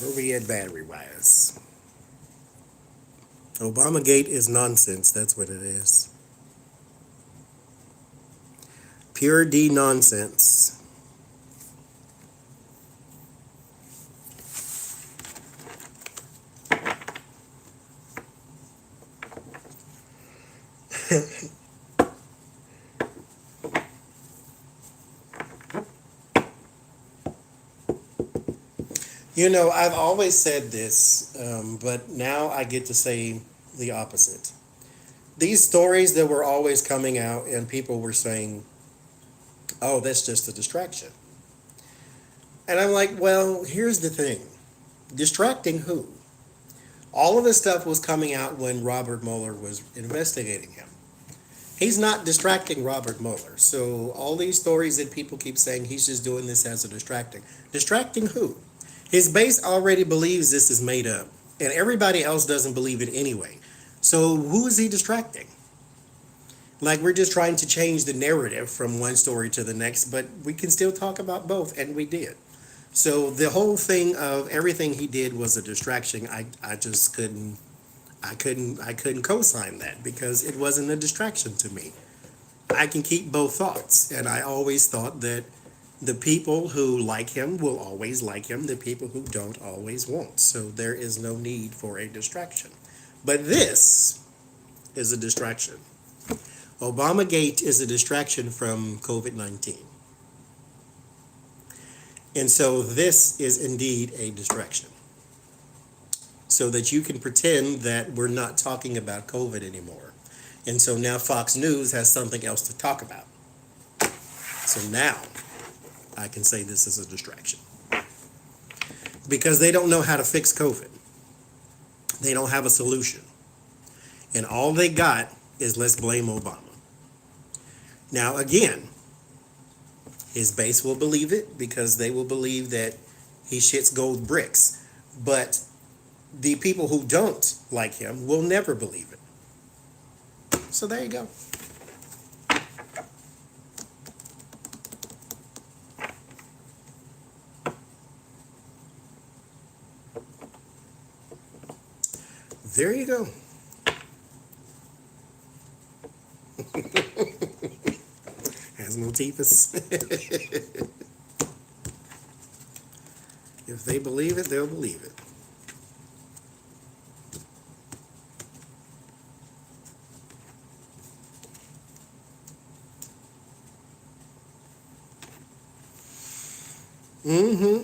Where we at battery-wise? Obamagate is nonsense. That's what it is. Pure D nonsense. I've always said this, but now I get to say the opposite. These stories that were always coming out and people were saying, oh, that's just a distraction. And I'm like, well, here's the thing. Distracting who? All of this stuff was coming out when Robert Mueller was investigating him. He's not distracting Robert Mueller. So all these stories that people keep saying he's just doing this as a distracting. Distracting who? His base already believes this is made up, and everybody else doesn't believe it anyway. So who is he distracting? Like, we're just trying to change the narrative from one story to the next, but we can still talk about both, and we did. So the whole thing of everything he did was a distraction. I just couldn't co-sign that because it wasn't a distraction to me. I can keep both thoughts, and I always thought that the people who like him will always like him. The people who don't always won't. So there is no need for a distraction. But this is a distraction. Obamagate is a distraction from COVID-19. And so this is indeed a distraction. So that you can pretend that we're not talking about COVID anymore. And so now Fox News has something else to talk about. So now I can say this is a distraction. Because they don't know how to fix COVID. They don't have a solution. And all they got is let's blame Obama. Now again, his base will believe it because they will believe that he shits gold bricks. But the people who don't like him will never believe it. So there you go. There you go. Has no teethus. If they believe it, they'll believe it. Mm-hmm.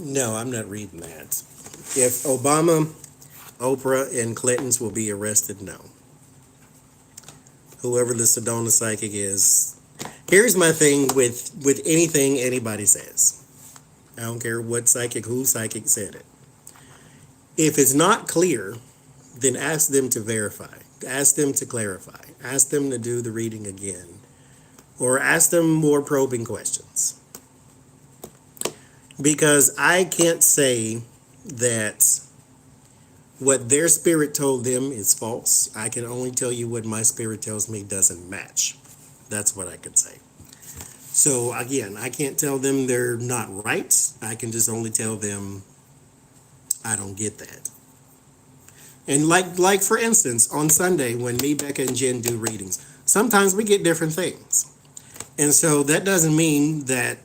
No, I'm not reading that. If Obama, Oprah, and Clinton's will be arrested, no. Whoever the Sedona psychic is. Here's my thing with anything anybody says. I don't care what psychic, who psychic said it. If it's not clear, then ask them to verify. Ask them to clarify. Ask them to do the reading again. Or ask them more probing questions. Because I can't say that what their spirit told them is false. I can only tell you what my spirit tells me doesn't match. That's what I can say. So again, I can't tell them they're not right. I can just only tell them I don't get that. And like for instance, on Sunday when me, Becca, and Jen do readings, sometimes we get different things. And so that doesn't mean that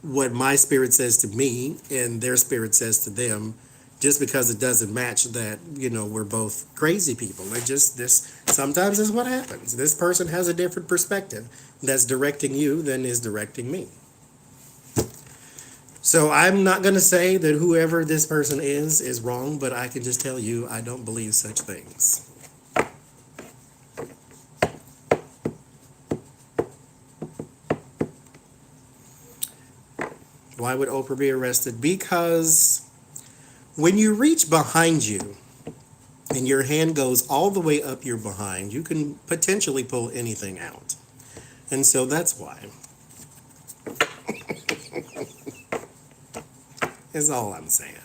what my spirit says to me and their spirit says to them, just because it doesn't match, that we're both crazy people. It just this sometimes is what happens. This person has a different perspective that's directing you than is directing me. So I'm not going to say that whoever this person is wrong, but I can just tell you I don't believe such things. Why would Oprah be arrested? Because when you reach behind you and your hand goes all the way up your behind, you can potentially pull anything out. And so that's why. Is all I'm saying.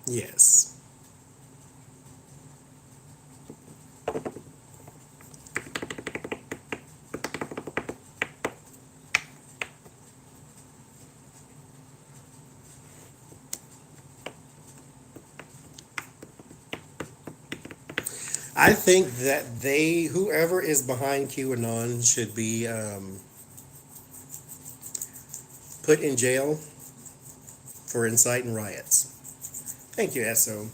Yes. I think that whoever is behind QAnon should be put in jail for inciting riots. Thank you, SO.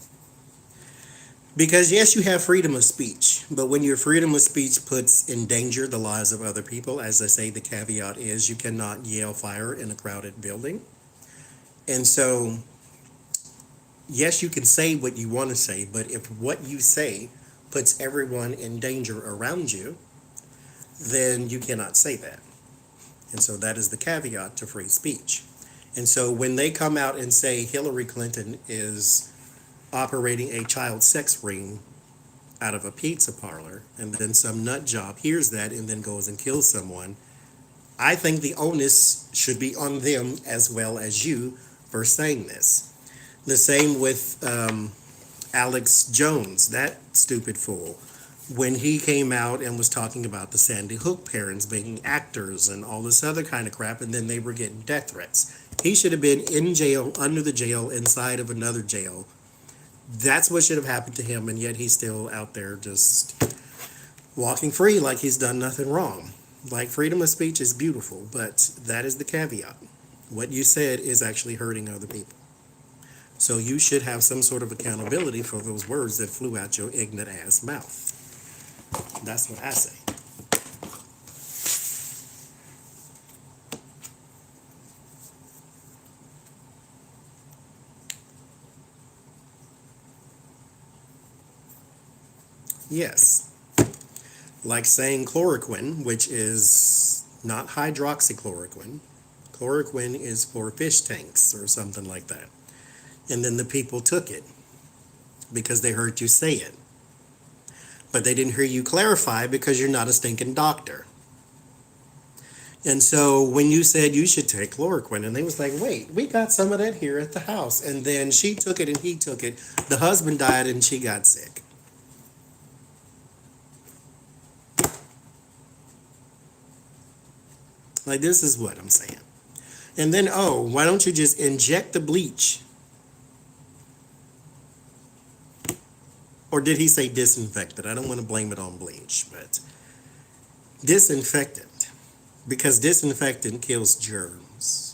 Because yes, you have freedom of speech, but when your freedom of speech puts in danger the lives of other people, as I say, the caveat is you cannot yell fire in a crowded building. And so, yes, you can say what you want to say, but if what you say puts everyone in danger around you, then you cannot say that. And so that is the caveat to free speech. And so when they come out and say Hillary Clinton is operating a child sex ring out of a pizza parlor, and then some nut job hears that and then goes and kills someone, I think the onus should be on them as well as you for saying this. The same with Alex Jones, that stupid fool, when he came out and was talking about the Sandy Hook parents being actors and all this other kind of crap, and then they were getting death threats. He should have been in jail, under the jail, inside of another jail. That's what should have happened to him, and yet he's still out there just walking free like he's done nothing wrong. Like, freedom of speech is beautiful, but that is the caveat. What you said is actually hurting other people. So you should have some sort of accountability for those words that flew out your ignorant ass mouth. That's what I say. Yes. Like saying chloroquine, which is not hydroxychloroquine. Chloroquine is for fish tanks or something like that. And then the people took it because they heard you say it. But they didn't hear you clarify because you're not a stinking doctor. And so when you said you should take chloroquine, and they was like, wait, we got some of that here at the house. And then she took it and he took it. The husband died and she got sick. Like, this is what I'm saying. And then, oh, why don't you just inject the bleach? Or did he say disinfectant? I don't want to blame it on bleach, but disinfectant. Because disinfectant kills germs.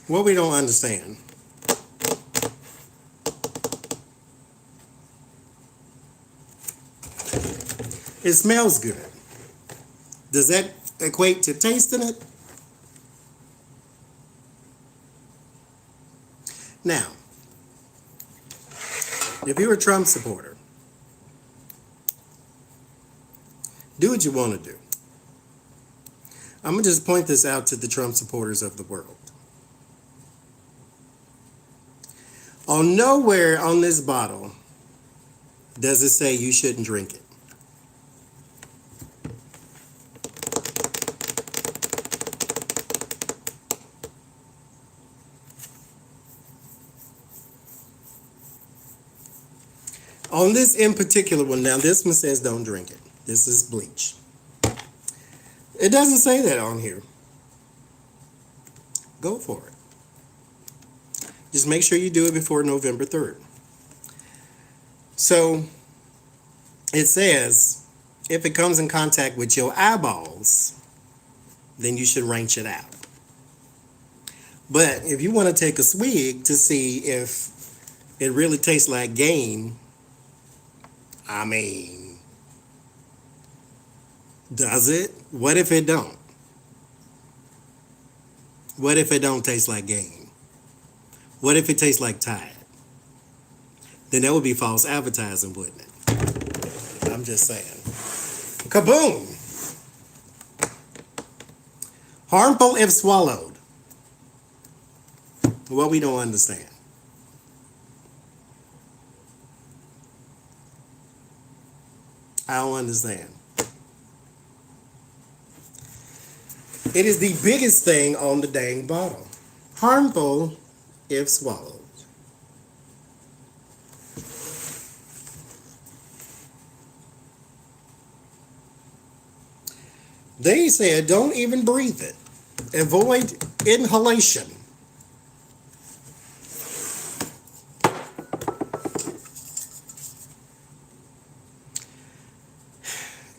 What we don't understand. It smells good. Does that equate to tasting it? Now, if you're a Trump supporter, do what you want to do. I'm going to just point this out to the Trump supporters of the world. On nowhere on this bottle does it say you shouldn't drink it. On this in particular one, now this one says don't drink it. This is bleach. It doesn't say that on here. Go for it. Just make sure you do it before November 3rd. So it says if it comes in contact with your eyeballs, then you should wrench it out. But if you want to take a swig to see if it really tastes like game, I mean, does it? What if it don't? What if it don't taste like game? What if it tastes like Tide? Then that would be false advertising, wouldn't it? I'm just saying. Kaboom! Harmful if swallowed. What we don't understand. I don't understand. It is the biggest thing on the dang bottle. Harmful if swallowed. They said don't even breathe it. Avoid inhalation.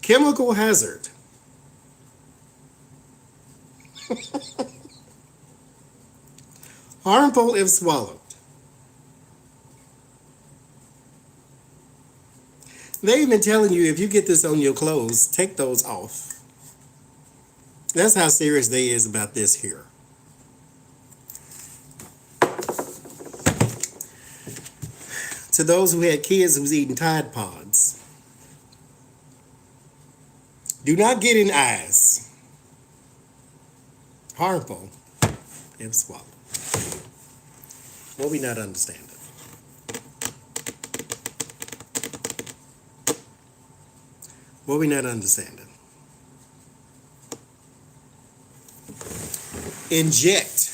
Chemical hazard. Harmful if swallowed. They've even telling you if you get this on your clothes, take those off. That's how serious they is about this here. to those who had kids who's eating Tide Pods. Do not get in eyes. Harmful if swallowed. What we not understanding? What we not understanding? Inject.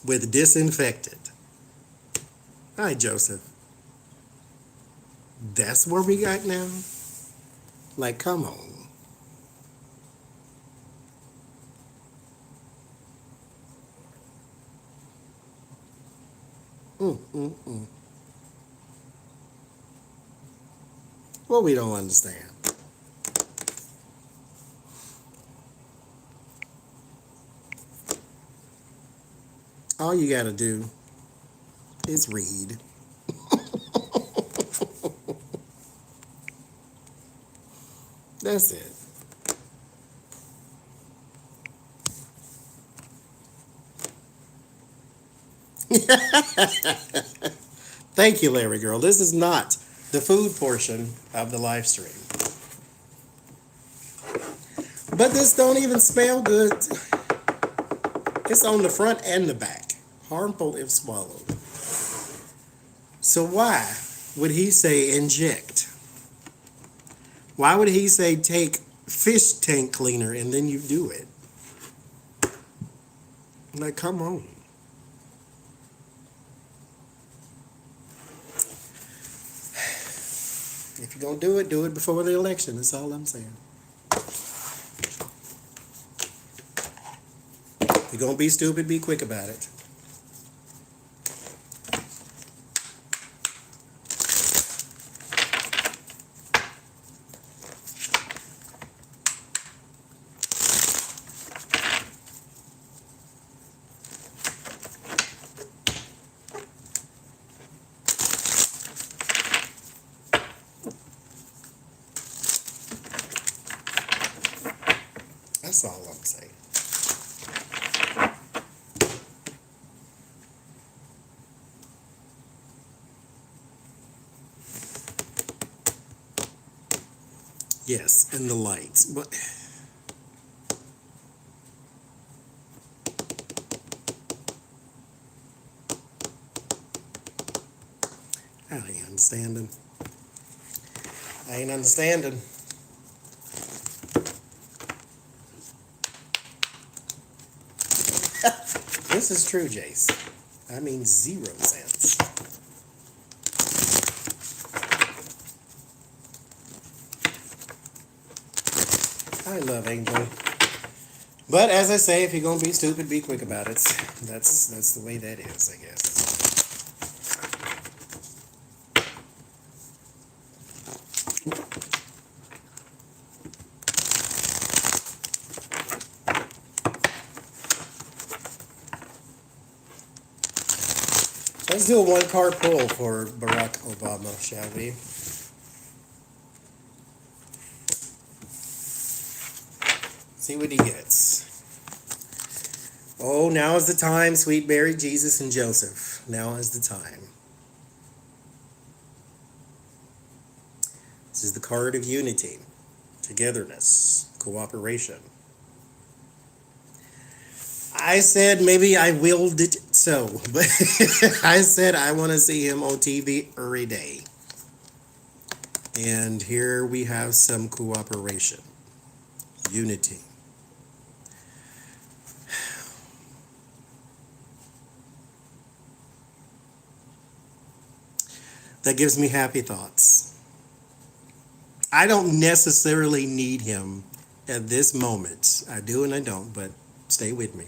With disinfectant. All right, Joseph. That's where we got now? Like, come on. Well, we don't understand. All you gotta do is read. That's it. Thank you, Larry Girl. This is not the food portion of the live stream. But this don't even smell good. It's on the front and the back. Harmful if swallowed. So why would he say inject? Why would he say take fish tank cleaner and then you do it? Like, come on. If you're going to do it before the election. That's all I'm saying. If you're going to be stupid, be quick about it. That's all I'm saying. Yes, and the lights. But I ain't understanding. I ain't understanding. This is true, Jace. I mean, 0 cents. I love Angel. But as I say, if you're going to be stupid, be quick about it. That's the way that is, I guess. Let's do a one-card pull for Barack Obama, shall we? See what he gets. Oh, now is the time, sweet Mary, Jesus, and Joseph. Now is the time. This is the card of unity, togetherness, cooperation. I said maybe I willed it so, but I said I want to see him on TV every day. And here we have some cooperation, unity. That gives me happy thoughts. I don't necessarily need him at this moment. I do and I don't, but stay with me.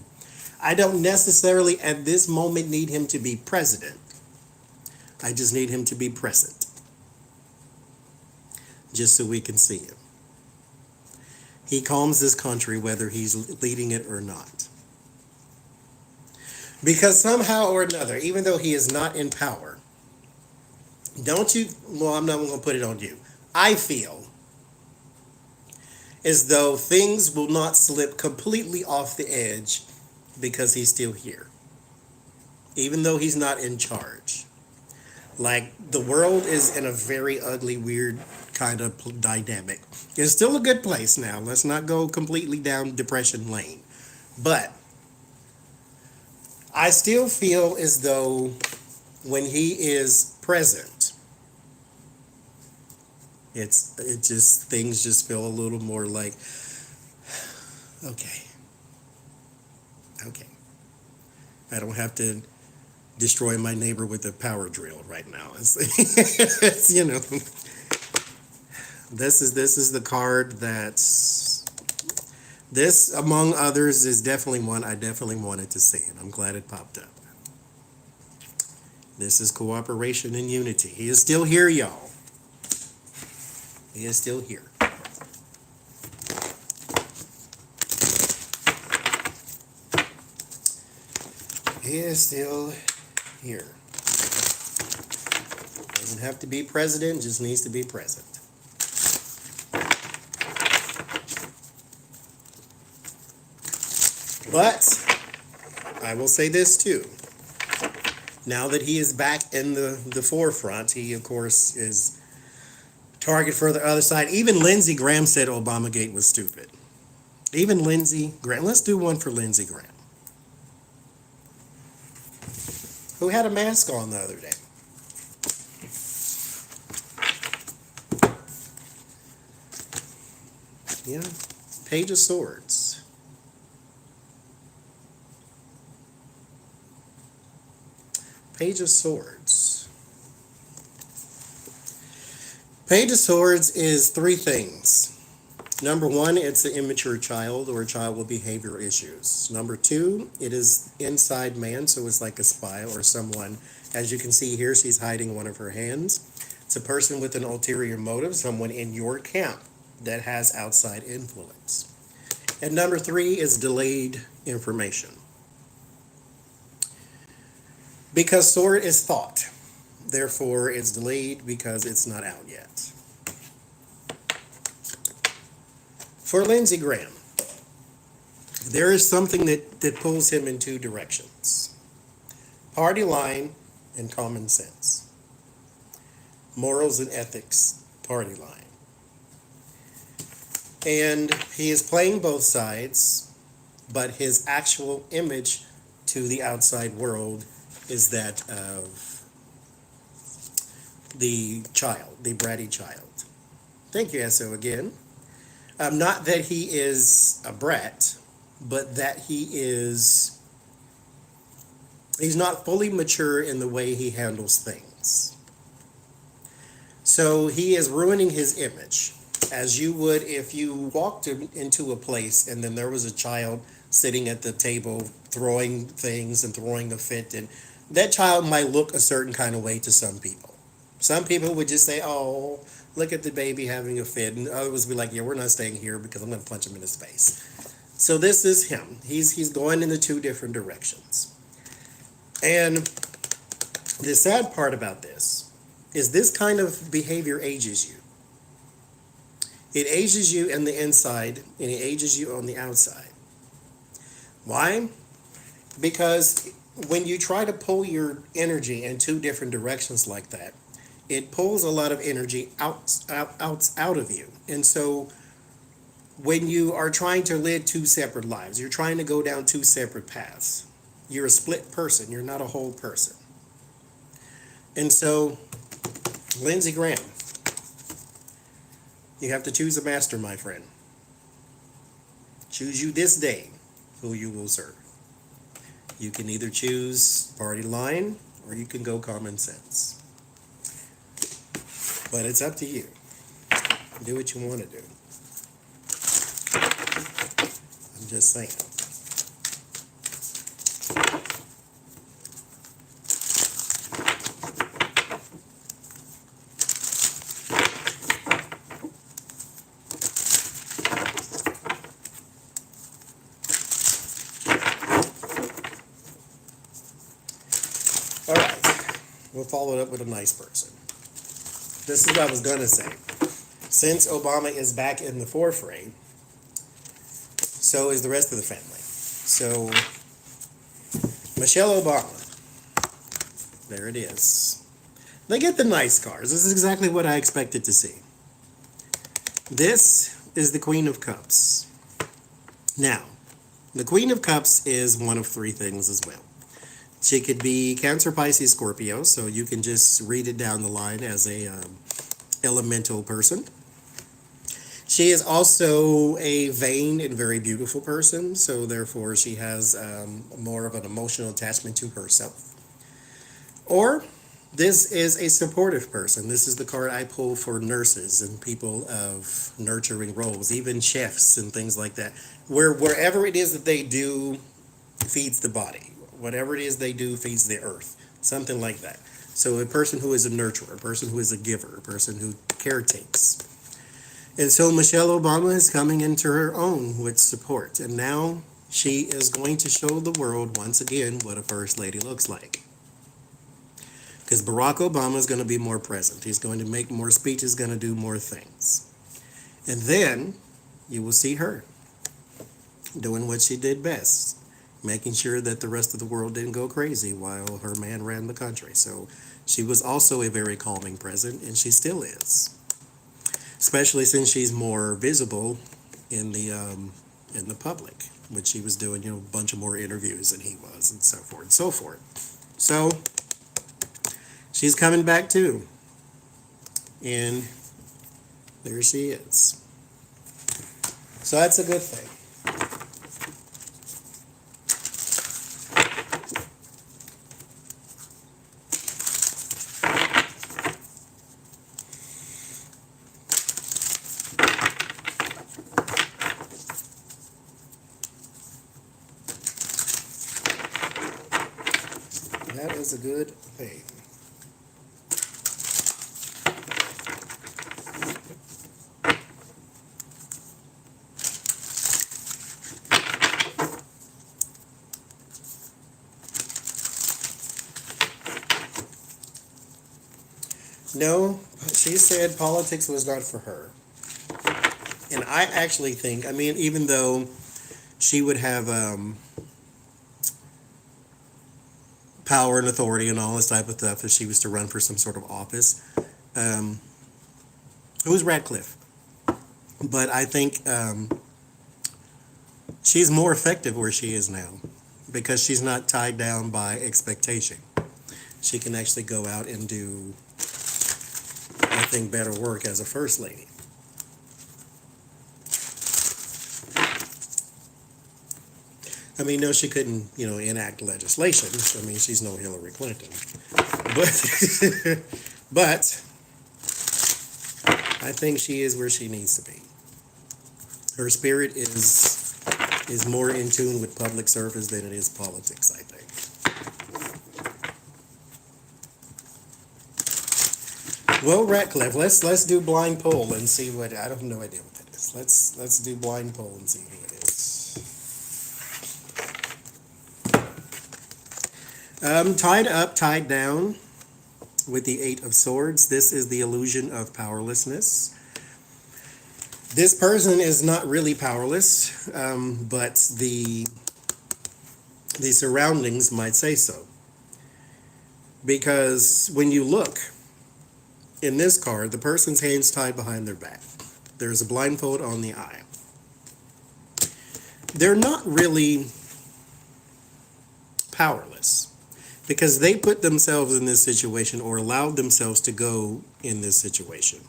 I don't necessarily at this moment need him to be president. I just need him to be present. Just so we can see him. He calms this country whether he's leading it or not. Because somehow or another, even though he is not in power, don't you, well, I'm not going to put it on you. I feel as though things will not slip completely off the edge because he's still here, even though he's not in charge. Like, the world is in a very ugly, weird kind of dynamic. It's still a good place now. Let's not go completely down depression lane. But I still feel as though when he is present, things just feel a little more like, okay. Okay. I don't have to destroy my neighbor with a power drill right now. It's this is the card that's, this among others is definitely one I definitely wanted to see, and I'm glad it popped up. This is cooperation and unity. He is still here, y'all. He is still here. He is still here. Doesn't have to be president, just needs to be present. But I will say this too. Now that he is back in the forefront, he of course is target for the other side. Even Lindsey Graham said Obamagate was stupid. Even Lindsey Graham. Let's do one for Lindsey Graham, who had a mask on the other day. Yeah, Page of Swords. Page of Swords. Page of Swords is three things. Number one, it's an immature child or a child with behavioral issues. Number two, it is inside man, so it's like a spy or someone. As you can see here, she's hiding one of her hands. It's a person with an ulterior motive, someone in your camp that has outside influence. And number three is delayed information. Because sword is thought, therefore it's delayed because it's not out yet. For Lindsey Graham, there is something that pulls him in two directions. Party line and common sense. Morals and ethics, party line. And he is playing both sides, but his actual image to the outside world is that of the child, the bratty child. Thank you, Esso, again. Not that he is a brat, but that he's not fully mature in the way he handles things. So he is ruining his image, as you would if you walked into a place and then there was a child sitting at the table throwing things and throwing a fit, and that child might look a certain kind of way to some people. Some people would just say, oh, look at the baby having a fit. And others would be like, yeah, we're not staying here because I'm going to punch him in his face. So this is him. He's going in the two different directions. And the sad part about this is this kind of behavior ages you. It ages you in the inside and it ages you on the outside. Why? Because when you try to pull your energy in two different directions like that, it pulls a lot of energy out of you. And so when you are trying to live two separate lives, you're trying to go down two separate paths. You're a split person. You're not a whole person. And so, Lindsey Graham, you have to choose a master, my friend. Choose you this day who you will serve. You can either choose party line or you can go common sense. But it's up to you. Do what you want to do. I'm just saying. All right. We'll follow it up with a nice person. This is what I was going to say. Since Obama is back in the forefront, So is the rest of the family. So Michelle Obama, there it is. They get the nice cars. This is exactly what I expected to see. This is the Queen of Cups. Now, the Queen of Cups is one of three things as well. She could be Cancer, Pisces, Scorpio, so you can just read it down the line as a elemental person. She is also a vain and very beautiful person, so therefore she has more of an emotional attachment to herself. Or this is a supportive person. This is the card I pull for nurses and people of nurturing roles, even chefs and things like that. Wherever it is that they do feeds the body. Whatever it is they do feeds the earth. Something like that. So a person who is a nurturer, a person who is a giver, a person who caretakes. And so Michelle Obama is coming into her own with support. And now she is going to show the world once again what a first lady looks like. Because Barack Obama is going to be more present. He's going to make more speeches, going to do more things. And then you will see her doing what she did best, making sure that the rest of the world didn't go crazy while her man ran the country. So she was also a very calming president, and she still is. Especially since she's more visible in the public, which she was doing, a bunch of more interviews than he was, and so forth and so forth. So she's coming back too, and there she is. So that's a good thing. That is a good thing. No, she said politics was not for her. And I actually think, even though she would have power and authority and all this type of stuff if she was to run for some sort of office, who's Radcliffe? But I think she's more effective where she is now because she's not tied down by expectation. She can actually go out and do, I think, better work as a first lady. No, she couldn't, enact legislation. She's no Hillary Clinton. But I think she is where she needs to be. Her spirit is more in tune with public service than it is politics, I think. Well, Ratcliffe, let's do blind poll and see what. I have no idea what that is. Let's do blind poll and see who it is. Tied up, tied down with the Eight of Swords. This is the illusion of powerlessness. This person is not really powerless, but the surroundings might say so. Because when you look in this card, the person's hands tied behind their back. There's a blindfold on the eye. They're not really powerless because they put themselves in this situation or allowed themselves to go in this situation.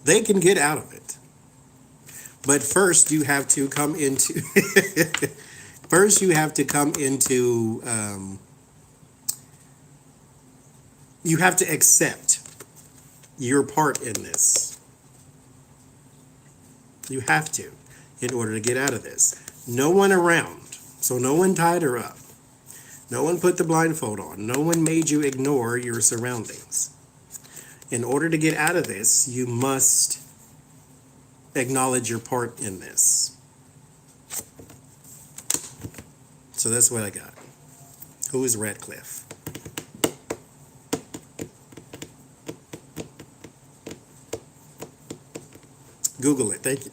They can get out of it. But first you have to come into you have to accept your part in this. You have to, in order to get out of this. No one around, so no one tied her up. No one put the blindfold on. No one made you ignore your surroundings. In order to get out of this, you must acknowledge your part in this. So that's what I got. Who is Ratcliffe? Google it. Thank you.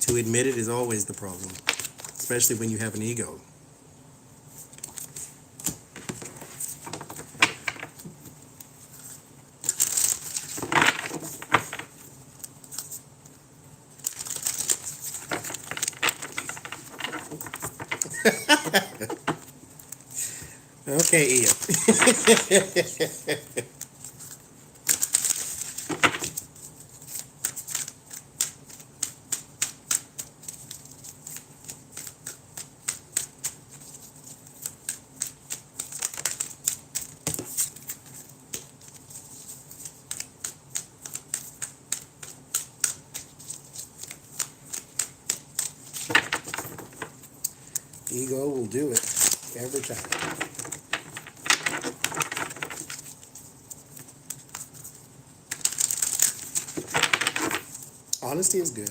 To admit it is always the problem, especially when you have an ego. Okay, Ian. Ego will do it every time. Honesty is good.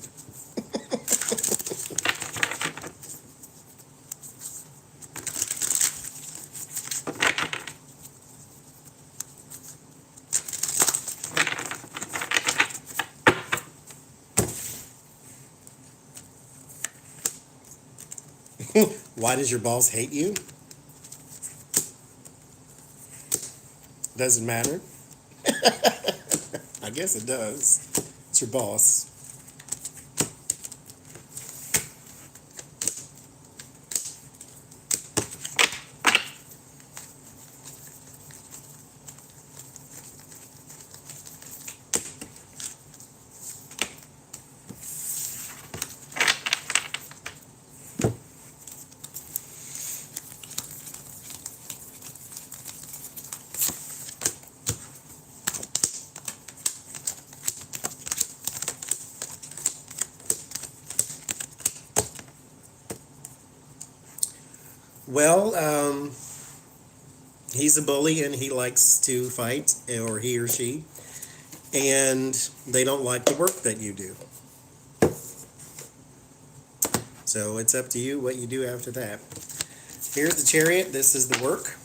Why does your boss hate you? Doesn't matter. I guess it does. It's your boss. Well, he's a bully and he likes to fight, or he or she, and they don't like the work that you do. So it's up to you what you do after that. Here's the Chariot. This is the work,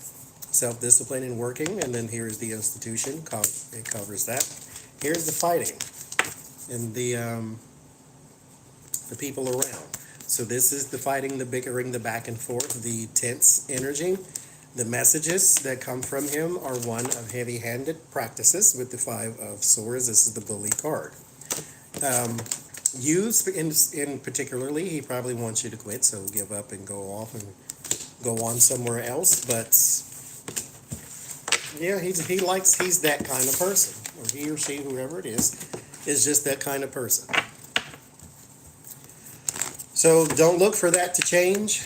self-discipline and working, and then here's the institution. It covers that. Here's the fighting and the people around. So this is the fighting, the bickering, the back and forth, the tense energy. The messages that come from him are one of heavy-handed practices with the Five of Swords. This is the bully card. You, in particularly, he probably wants you to quit, so give up and go off and go on somewhere else. But yeah, he's that kind of person, or he or she, whoever it is just that kind of person. So don't look for that to change.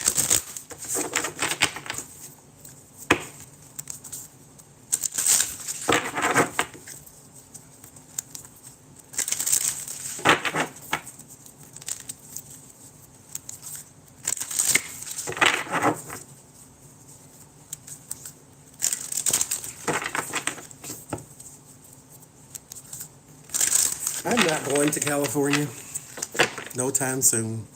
I'm not going to California. No time soon.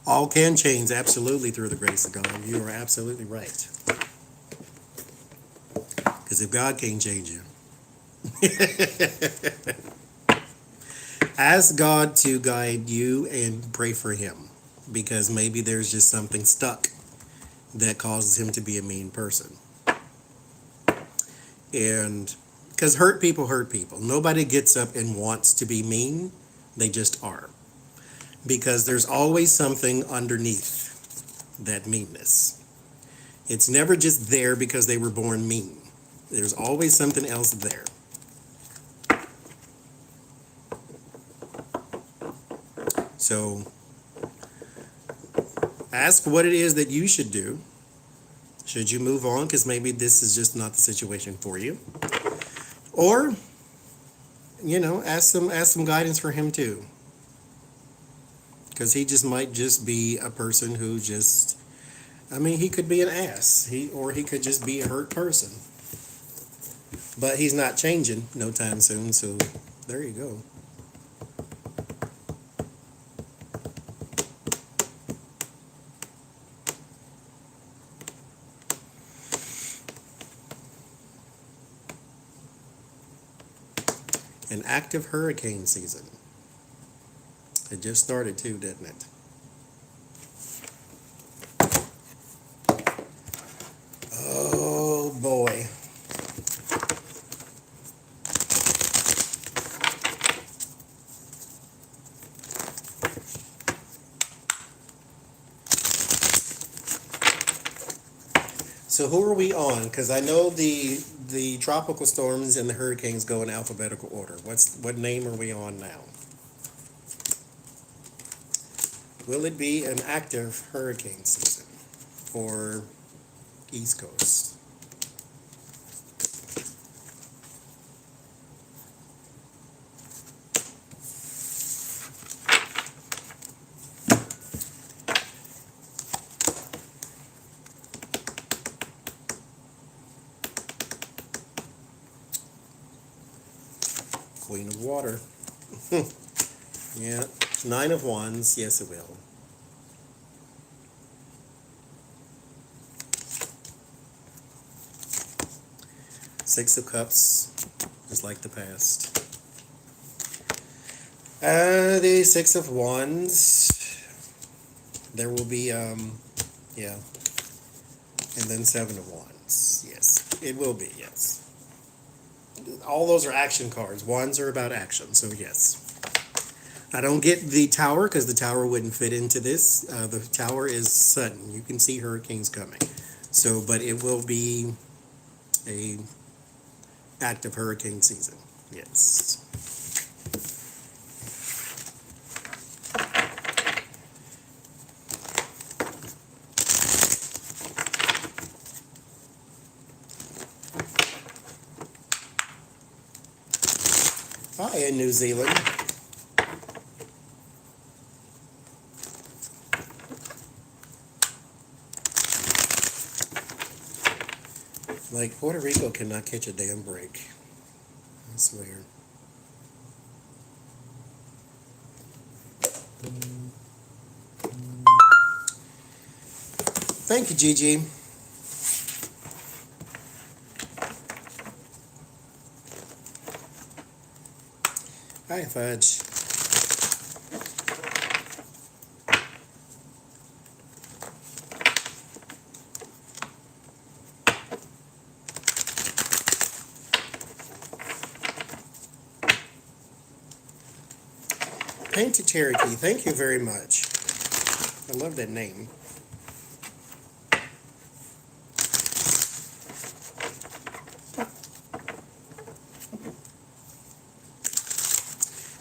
All can change, absolutely, through the grace of God. You are absolutely right. Because if God can't change you, ask God to guide you and pray for him. Because maybe there's just something stuck that causes him to be a mean person. And because hurt people hurt people. Nobody gets up and wants to be mean. They just are. Because there's always something underneath that meanness. It's never just there because they were born mean. There's always something else there. So ask what it is that you should do. Should you move on? Because maybe this is just not the situation for you. Or, ask some guidance for him too. Because he just might just be a person who just I mean, he could be an ass. Or he could just be a hurt person. But he's not changing no time soon, so there you go. An active hurricane season. It just started too, didn't it? Oh boy. So who are we on? Because I know the tropical storms and the hurricanes go in alphabetical order. What name are we on now? Will it be an active hurricane season for East Coast? Queen of Water. Yeah. Nine of Wands. Yes, it will. Six of Cups. Just like the past. The Six of Wands. There will be, yeah. And then Seven of Wands. Yes. It will be, yes. All those are action cards. Wands are about action, so yes. I don't get the Tower because the Tower wouldn't fit into this. The Tower is sudden. You can see hurricanes coming. So, but it will be a active hurricane season. Yes. Hi, in New Zealand. Like, Puerto Rico cannot catch a damn break. I swear. Thank you, Gigi. Hi, Fudge. Painted Cherokee, thank you very much. I love that name.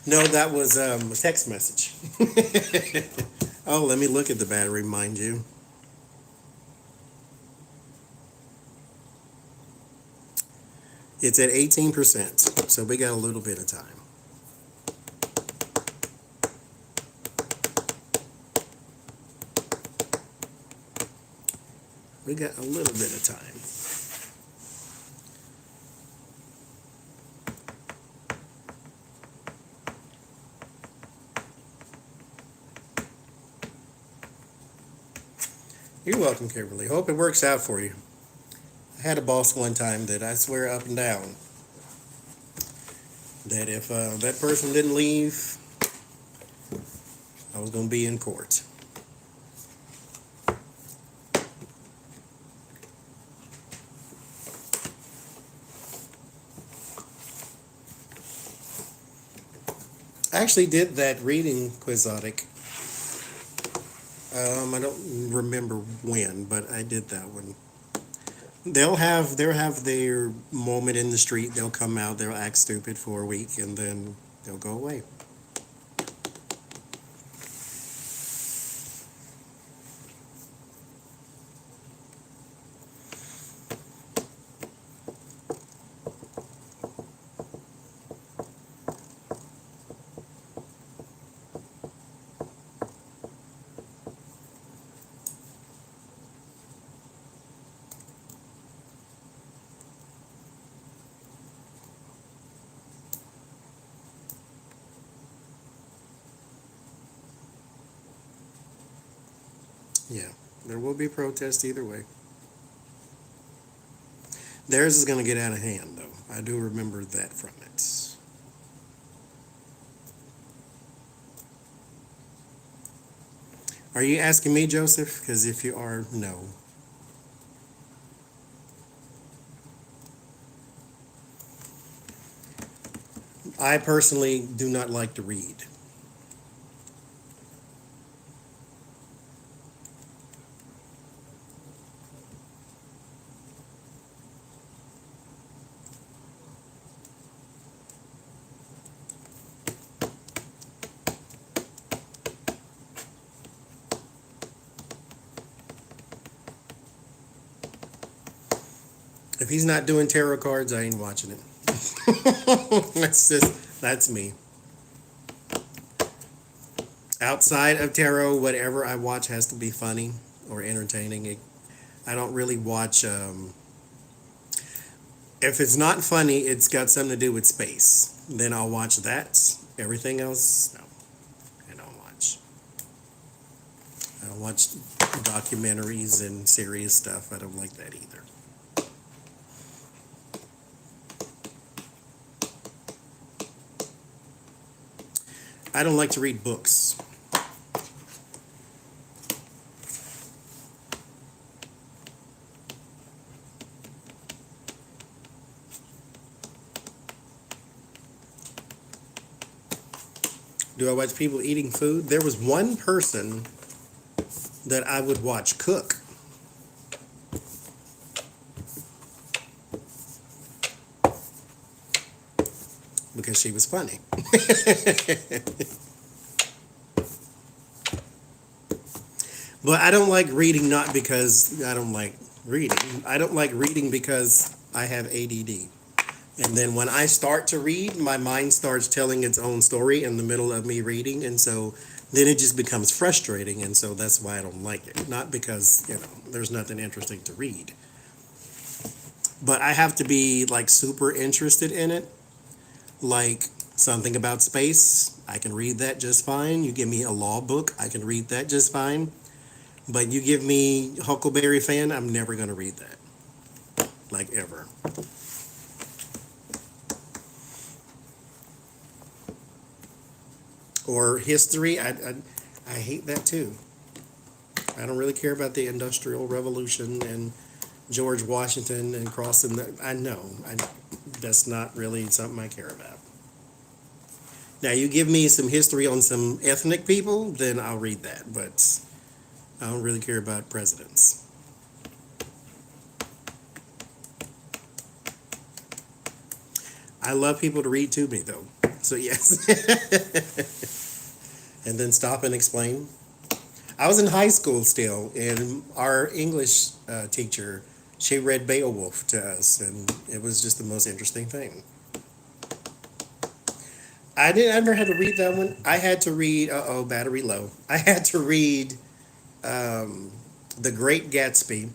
No, that was a text message. Oh, let me look at the battery, mind you. It's at 18%, so we got a little bit of time. We got a little bit of time. You're welcome, Kimberly. Hope it works out for you. I had a boss one time that I swear up and down that if that person didn't leave, I was going to be in court. I actually did that reading, Quixotic. I don't remember when, but I did that one. They'll have their moment in the street. They'll come out. They'll act stupid for a week, and then they'll go away. Yeah, there will be protests either way. Theirs is going to get out of hand, though. I do remember that from it. Are you asking me, Joseph? Because if you are, no. I personally do not like to read. If he's not doing tarot cards, I ain't watching it. That's me. Outside of tarot, whatever I watch has to be funny or entertaining. I don't really watch. If it's not funny, it's got something to do with space. Then I'll watch that. Everything else, no, I don't watch. I don't watch documentaries and serious stuff. I don't like that either. I don't like to read books. Do I watch people eating food? There was one person that I would watch cook. Because she was funny. But I don't like reading not because I don't like reading. I don't like reading because I have ADD. And then when I start to read, my mind starts telling its own story in the middle of me reading. And so then it just becomes frustrating. And so that's why I don't like it. Not because, there's nothing interesting to read. But I have to be like super interested in it. Like something about space, I can read that just fine. You give me a law book, I can read that just fine. But you give me Huckleberry Finn, I'm never going to read that. Like ever. Or history, I hate that too. I don't really care about the Industrial Revolution and George Washington and crossing the. I know. That's not really something I care about. Now, you give me some history on some ethnic people, then I'll read that. But I don't really care about presidents. I love people to read to me, though. So, yes. And then stop and explain. I was in high school still, and our English teacher, she read Beowulf to us, and it was just the most interesting thing. I didn't ever had to read that one. I had to read, battery low. I had to read The Great Gatsby,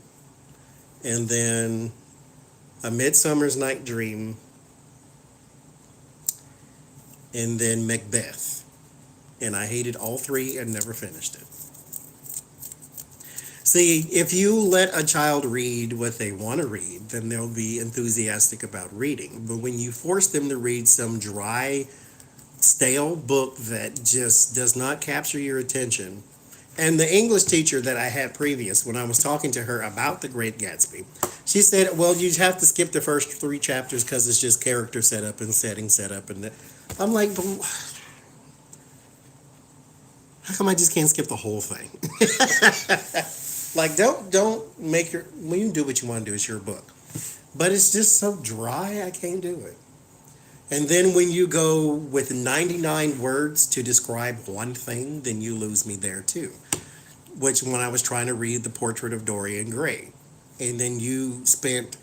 and then A Midsummer's Night Dream, and then Macbeth. And I hated all three and never finished it. See, if you let a child read what they want to read, then they'll be enthusiastic about reading. But when you force them to read some dry, stale book that just does not capture your attention, and the English teacher that I had previous, when I was talking to her about The Great Gatsby, she said, well, you have to skip the first 3 chapters because it's just character setup and setting setup. And I'm like, how come I just can't skip the whole thing? Like, don't make your, when you do what you want to do, it's your book. But it's just so dry, I can't do it. And then when you go with 99 words to describe one thing, then you lose me there too. Which when I was trying to read The Portrait of Dorian Gray. And then you spent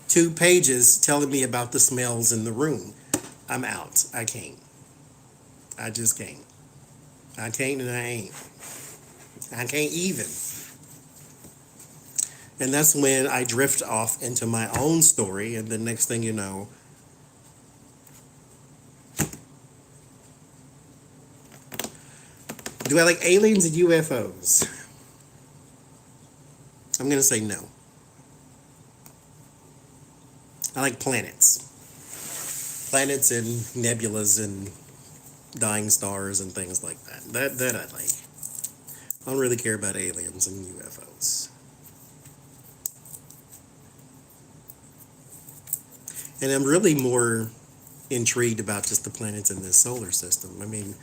2 pages telling me about the smells in the room. I'm out. I can't. I just can't. I can't and I ain't. I can't even. And that's when I drift off into my own story, and the next thing you know, do I like aliens and UFOs? I'm going to say no. I like planets. Planets and nebulas and dying stars and things like that. That I like. I don't really care about aliens and UFOs. And I'm really more intrigued about just the planets in this solar system. I mean,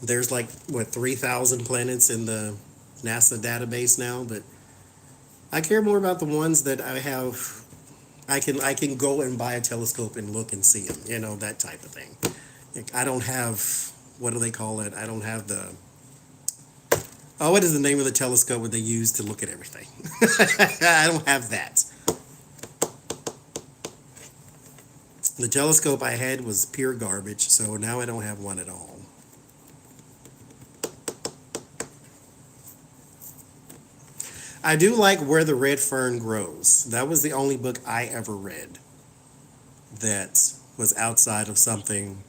there's like, what, 3,000 planets in the NASA database now, but I care more about the ones that I have. I can go and buy a telescope and look and see them, that type of thing. Like, I don't have, what do they call it? I don't have the, oh, what is the name of the telescope that they use to look at everything? I don't have that. The telescope I had was pure garbage, so now I don't have one at all. I do like Where the Red Fern Grows. That was the only book I ever read that was outside of something,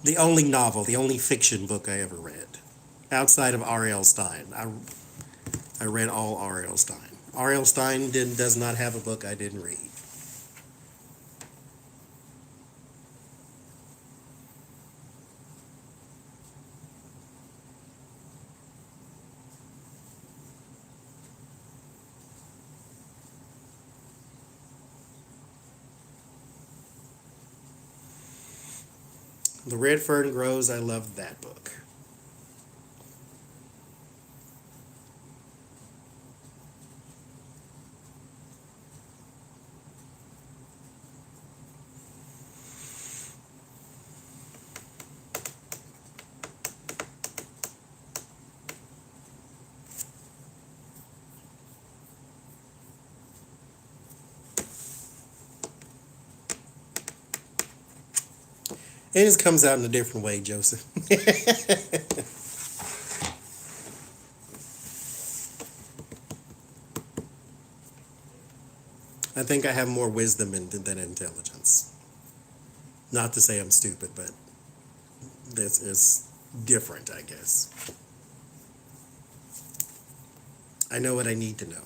the only novel, the only fiction book I ever read, outside of R.L. Stine. I read all R.L. Stine. R.L. Stine does not have a book I didn't read. The Red Fern Grows, I loved that book. It just comes out in a different way, Joseph. I think I have more wisdom than intelligence. Not to say I'm stupid, but this is different, I guess. I know what I need to know.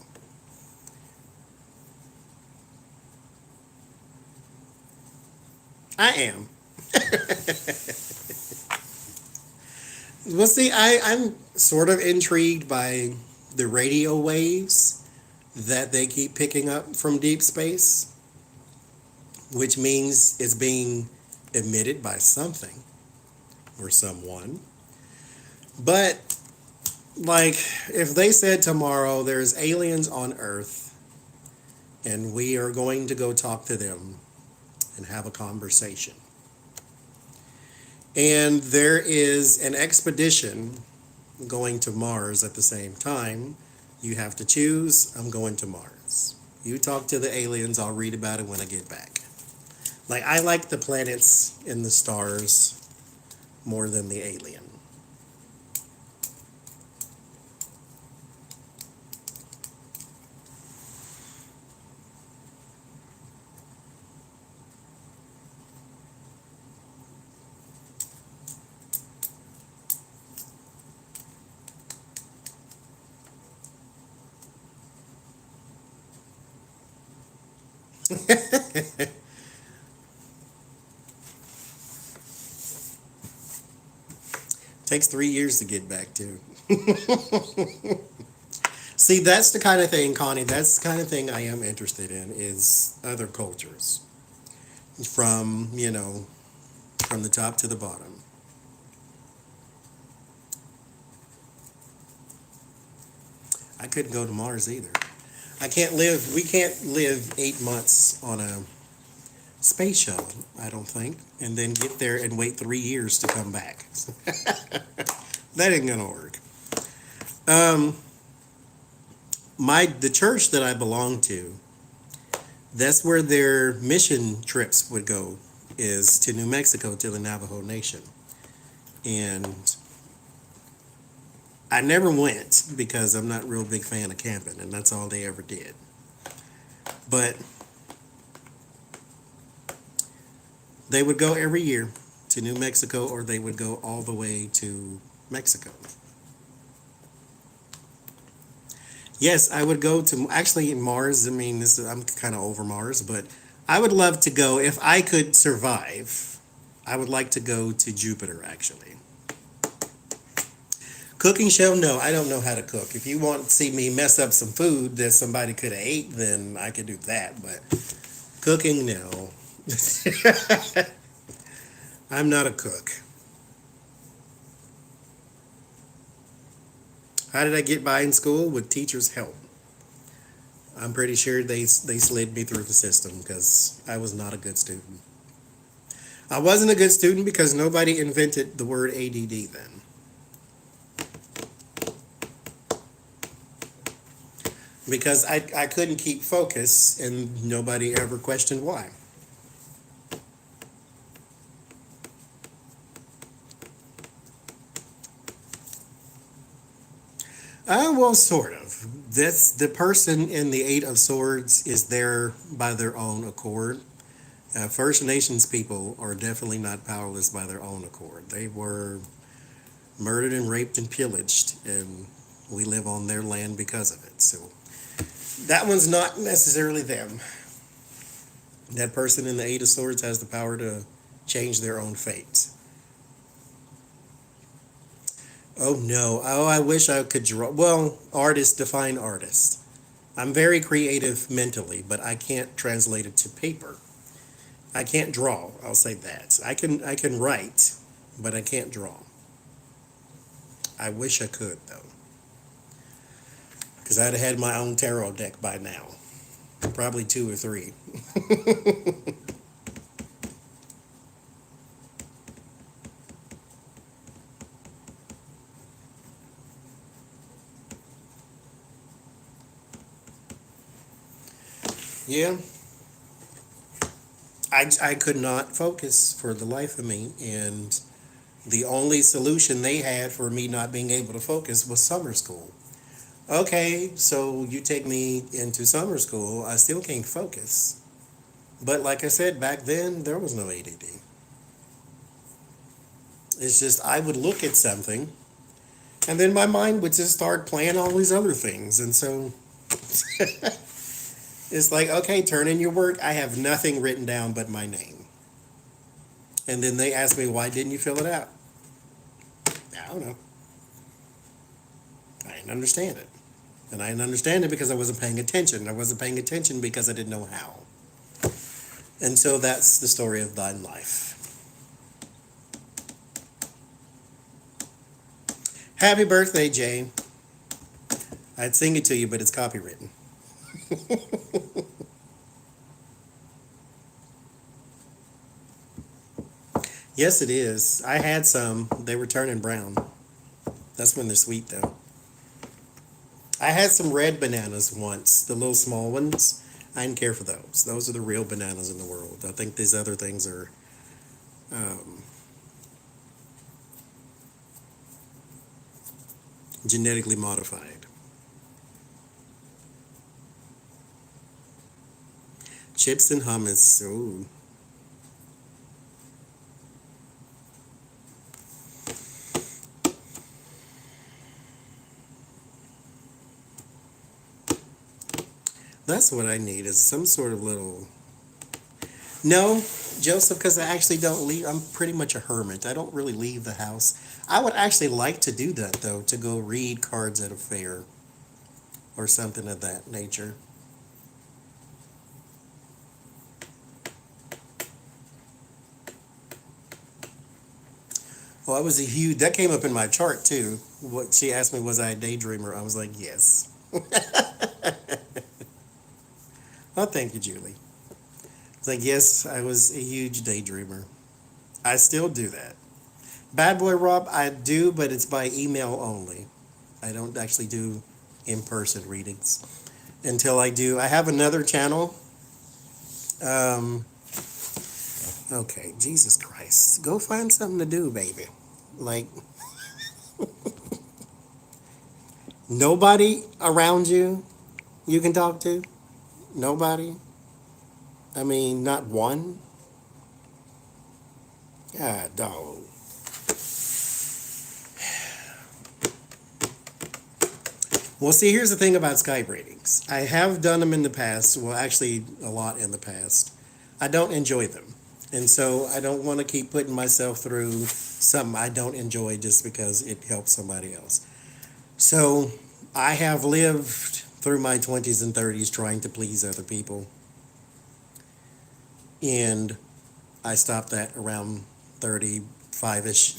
I am. Well, see, I'm sort of intrigued by the radio waves that they keep picking up from deep space, which means it's being emitted by something or someone. But, like, if they said tomorrow there's aliens on Earth and we are going to go talk to them and have a conversation, and there is an expedition going to Mars at the same time, you have to choose. I'm going to Mars. You talk to the aliens, I'll read about it when I get back. Like, I like the planets and the stars more than the alien. Takes 3 years to get back to. See, that's the kind of thing, Connie, that's the kind of thing I am interested in, is other cultures. From, from the top to the bottom. I couldn't go to Mars either. We can't live 8 months on a space shuttle, I don't think, and then get there and wait 3 years to come back. That ain't gonna work. The church that I belong to, that's where their mission trips would go, is to New Mexico, to the Navajo Nation. And I never went because I'm not a real big fan of camping, and that's all they ever did. But they would go every year to New Mexico, or they would go all the way to Mexico. Yes, I would go to actually Mars. I mean, I'm kind of over Mars, but I would love to go if I could survive. I would like to go to Jupiter actually. Cooking show? No, I don't know how to cook. If you want to see me mess up some food that somebody could have ate, then I could do that. But cooking, no. I'm not a cook. How did I get by in school? With teachers' help. I'm pretty sure they slid me through the system because I was not a good student. I wasn't a good student because nobody invented the word ADD then. Because I couldn't keep focus and nobody ever questioned why. Well, sort of. That's the person in the Eight of Swords is there by their own accord. First Nations people are definitely not powerless by their own accord. They were murdered and raped and pillaged, and we live on their land because of it. So that one's not necessarily them. That person in the Eight of Swords has the power to change their own fate. Oh no. Oh, I wish I could draw. Well, artist, define artist. I'm very creative mentally, but I can't translate it to paper. I can't draw. I'll say that. I can write, but I can't draw. I wish I could though, because I'd have had my own tarot deck by now, probably two or three. Yeah, I could not focus for the life of me, and the only solution they had for me not being able to focus was summer school. Okay, so you take me into summer school, I still can't focus. But like I said, back then there was no ADD. It's just I would look at something and then my mind would just start playing all these other things. And so it's like, okay, turn in your work. I have nothing written down but my name. And then they ask me, why didn't you fill it out? I don't know. I didn't understand it. And I didn't understand it because I wasn't paying attention. I wasn't paying attention because I didn't know how. And so that's the story of thine life. Happy birthday, Jay. I'd sing it to you, but it's copywritten. Yes, it is. I had some. They were turning brown. That's when they're sweet, though. I had some red bananas once, the little small ones. I didn't care for those. Those are the real bananas in the world. I think these other things are um, genetically modified. Chips and hummus. Ooh. That's what I need is some sort of little. No, Joseph, because I actually don't leave. I'm pretty much a hermit. I don't really leave the house. I would actually like to do that, though, to go read cards at a fair or something of that nature. Well, I was a huge. That came up in my chart, too. What she asked me, was I a daydreamer? I was like, yes. Oh, thank you, Julie. It's like, yes, I was a huge daydreamer. I still do that. Bad Boy Rob, I do, but it's by email only. I don't actually do in-person readings until I do. I have another channel. Um, okay, Jesus Christ. Go find something to do, baby. Like, nobody around you can talk to? Nobody? I mean, not one? God, dog. Well, see, here's the thing about Skype readings. I have done them in the past. Well, actually, a lot in the past. I don't enjoy them. And so I don't want to keep putting myself through something I don't enjoy just because it helps somebody else. So I have lived through my 20s and 30s trying to please other people. And I stopped that around 35-ish.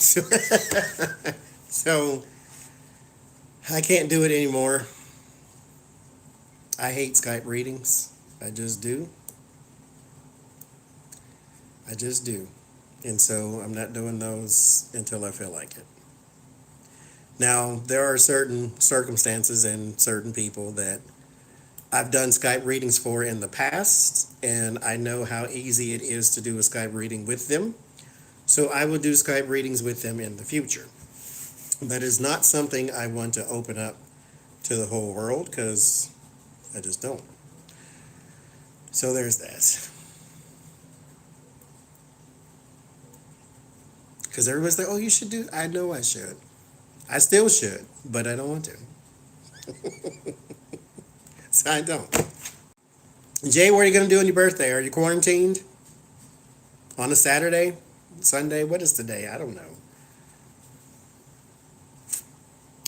So I can't do it anymore. I hate Skype readings. I just do. I just do. And so I'm not doing those until I feel like it. Now, there are certain circumstances and certain people that I've done Skype readings for in the past, and I know how easy it is to do a Skype reading with them. So I will do Skype readings with them in the future. That is not something I want to open up to the whole world because I just don't. So there's that. Because everybody's like, oh, you should do. I know I should. I still should, but I don't want to. So I don't. Jay, what are you going to do on your birthday? Are you quarantined? On a Saturday? Sunday? What is today? I don't know.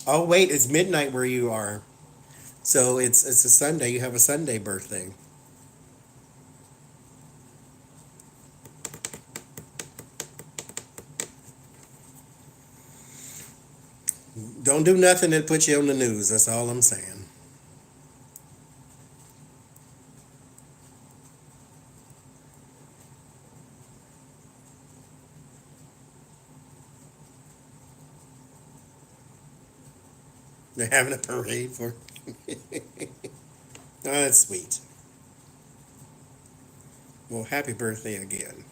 Oh, wait, it's midnight where you are. So it's a Sunday. You have a Sunday birthday. Don't do nothing that puts you on the news. That's all I'm saying. They're having a parade for. Oh, that's sweet. Well, happy birthday again.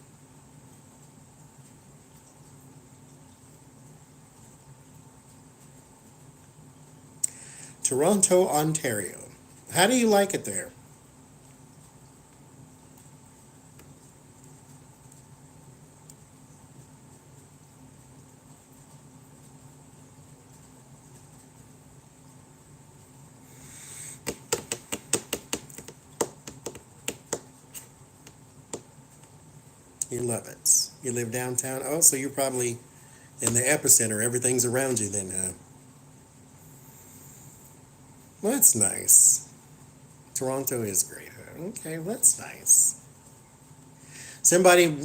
Toronto, Ontario. How do you like it there? You love it. You live downtown. Oh, so you're probably in the epicenter. Everything's around you then, huh? Well, that's nice. Toronto is great. Huh? Okay, well, that's nice. Somebody,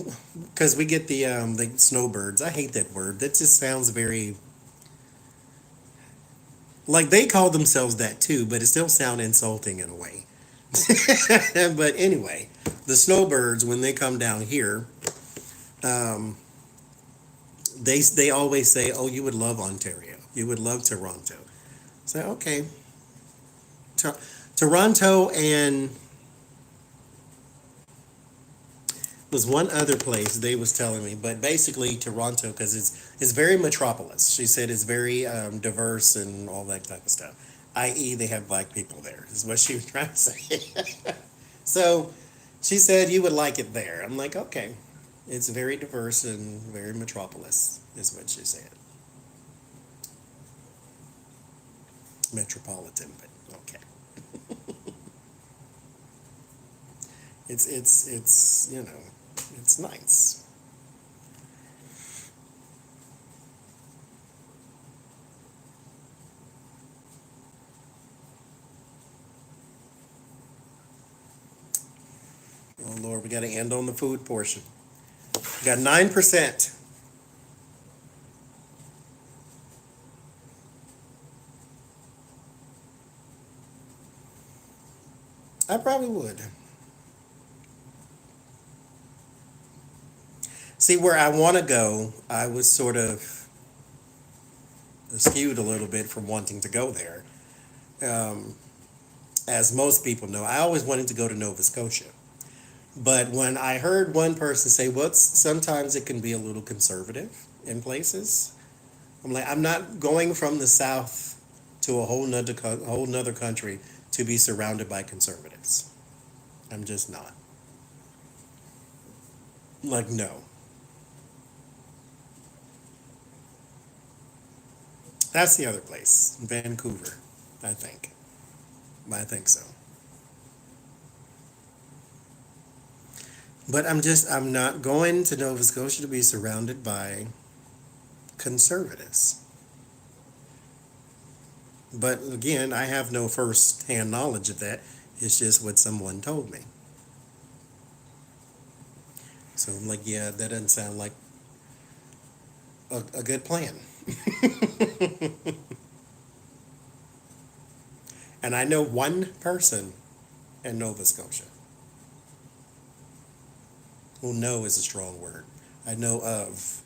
because we get the snowbirds. I hate that word. That just sounds very like they call themselves that too, but it still sounds insulting in a way. But anyway, the snowbirds when they come down here, um, they always say, "Oh, you would love Ontario. You would love Toronto." So okay, Toronto and was one other place they was telling me, but basically Toronto because it's very metropolis. She said it's very diverse and all that type of stuff. I.e., they have black people there. Is what she was trying to say. So she said you would like it there. I'm like, okay, it's very diverse and very metropolis. Is what she said. Metropolitan, but okay. It's it's nice. Oh Lord, we got to end on the food portion. We got 9%. I probably would. See where I want to go. I was sort of skewed a little bit from wanting to go there. Um, as most people know, I always wanted to go to Nova Scotia. But when I heard one person say, well, sometimes it can be a little conservative in places, I'm like, I'm not going from the South to a whole nother country to be surrounded by conservatives. I'm just not. Like, no. That's the other place, Vancouver. I think. I think so. But I'm not going to Nova Scotia to be surrounded by conservatives. But again, I have no first-hand knowledge of that. It's just what someone told me. So I'm like, yeah, that doesn't sound like a good plan. And I know one person in Nova Scotia. Well, know is a strong word. I know of,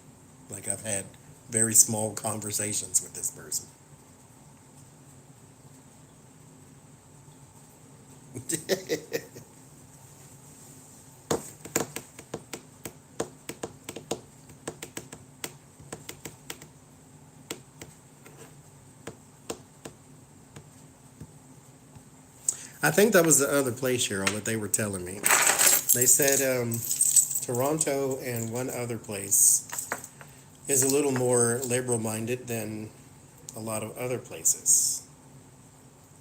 like I've had very small conversations with this person. I think that was the other place, Cheryl, that they were telling me. They said Toronto and one other place is a little more liberal minded than a lot of other places.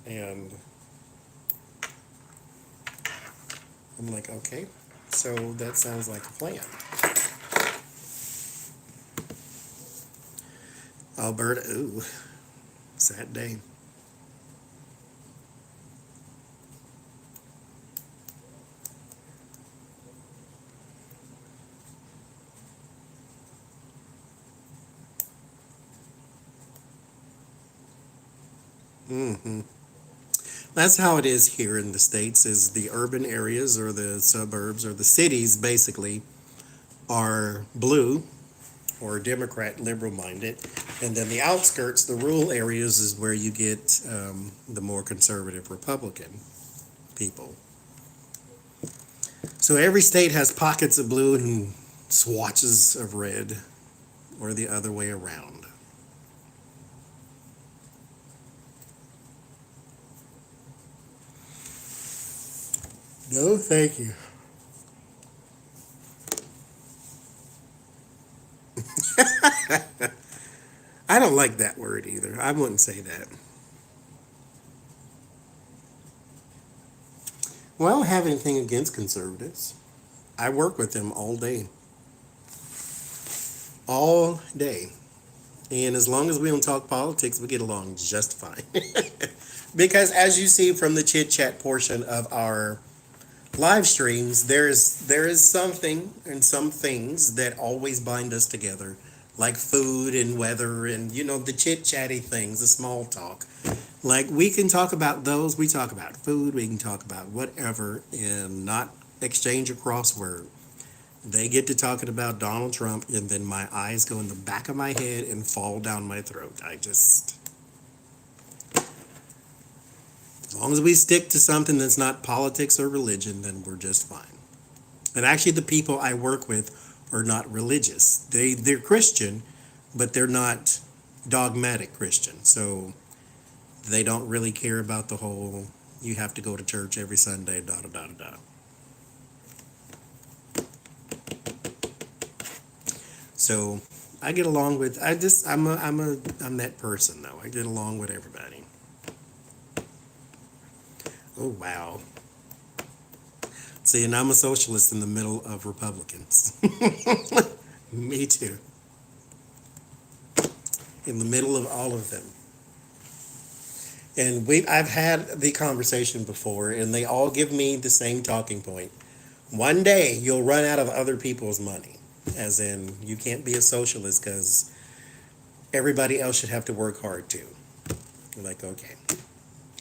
And I'm like, okay, so that sounds like a plan. Alberta, ooh, sad day. Mm-hmm. That's how it is here in the States, is the urban areas or the suburbs or the cities basically are blue or Democrat liberal minded. And then the outskirts, the rural areas, is where you get the more conservative Republican people. So every state has pockets of blue and swatches of red, or the other way around. No, thank you. I don't like that word either. I wouldn't say that. Well, I don't have anything against conservatives. I work with them all day. All day. And as long as we don't talk politics, we get along just fine. Because as you see from the chit chat portion of our live streams, there is something and some things that always bind us together, like food and weather and the chit chatty things, the small talk. Like we can talk about those, we talk about food, we can talk about whatever and not exchange a crossword. They get to talking about Donald Trump, and then my eyes go in the back of my head and fall down my throat. As long as we stick to something that's not politics or religion, then we're just fine. And actually, the people I work with are not religious. They're Christian, but they're not dogmatic Christian. So they don't really care about the whole, you have to go to church every Sunday, da da da da da. So I get along with, I'm that person though. I get along with everybody. Oh wow. See, and I'm a socialist in the middle of Republicans. Me too. In the middle of all of them. And I've had the conversation before, and they all give me the same talking point. One day you'll run out of other people's money. As in, you can't be a socialist because everybody else should have to work hard too. You're like, okay,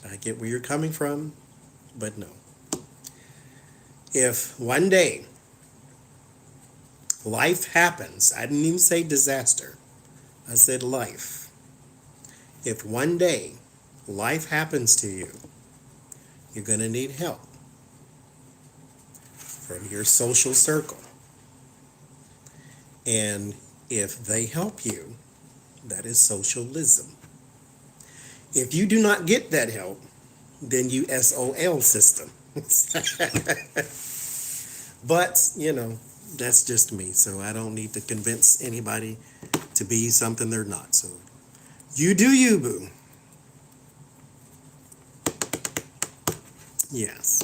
I get where you're coming from, but no. If one day life happens, I didn't even say disaster, I said life. If one day life happens to you, you're going to need help from your social circle. And if they help you, that is socialism. If you do not get that help, then you SOL system. But, that's just me. So I don't need to convince anybody to be something they're not. So you do you, boo. Yes.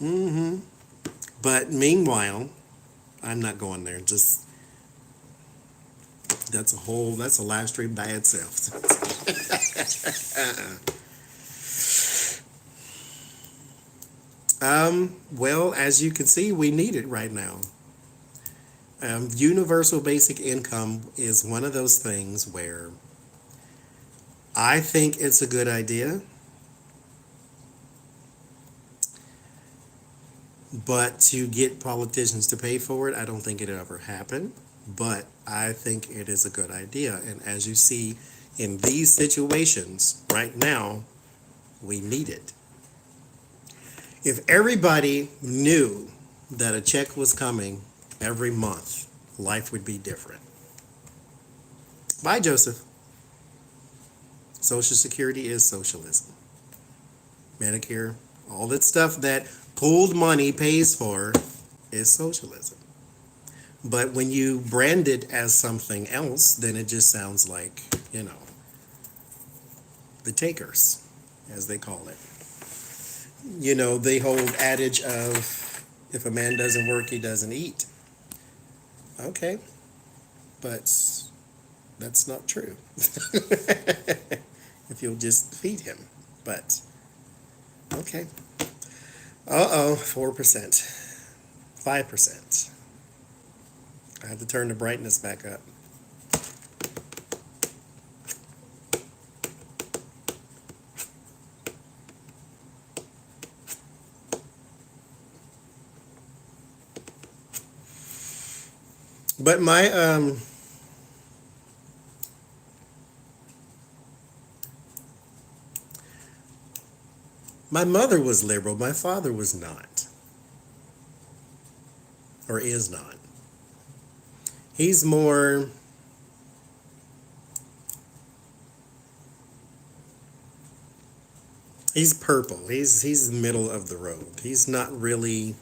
Mm-hmm. But meanwhile, I'm not going there. Just that's a live stream by itself. Well, as you can see, we need it right now. Universal basic income is one of those things where I think it's a good idea, but to get politicians to pay for it, I don't think it'll ever happen. But I think it is a good idea. And as you see in these situations right now, we need it. If everybody knew that a check was coming every month, life would be different. Bye, Joseph. Social Security is socialism. Medicare, all that stuff that pooled money pays for is socialism. But when you brand it as something else, then it just sounds like, the takers, as they call it. The whole adage of if a man doesn't work, he doesn't eat. Okay, but that's not true. If you'll just feed him. But, okay. 4%. 5%. I have to turn the brightness back up. But my mother was liberal. My father was not. Or is not. He's more... He's purple. He's middle of the road. He's not really...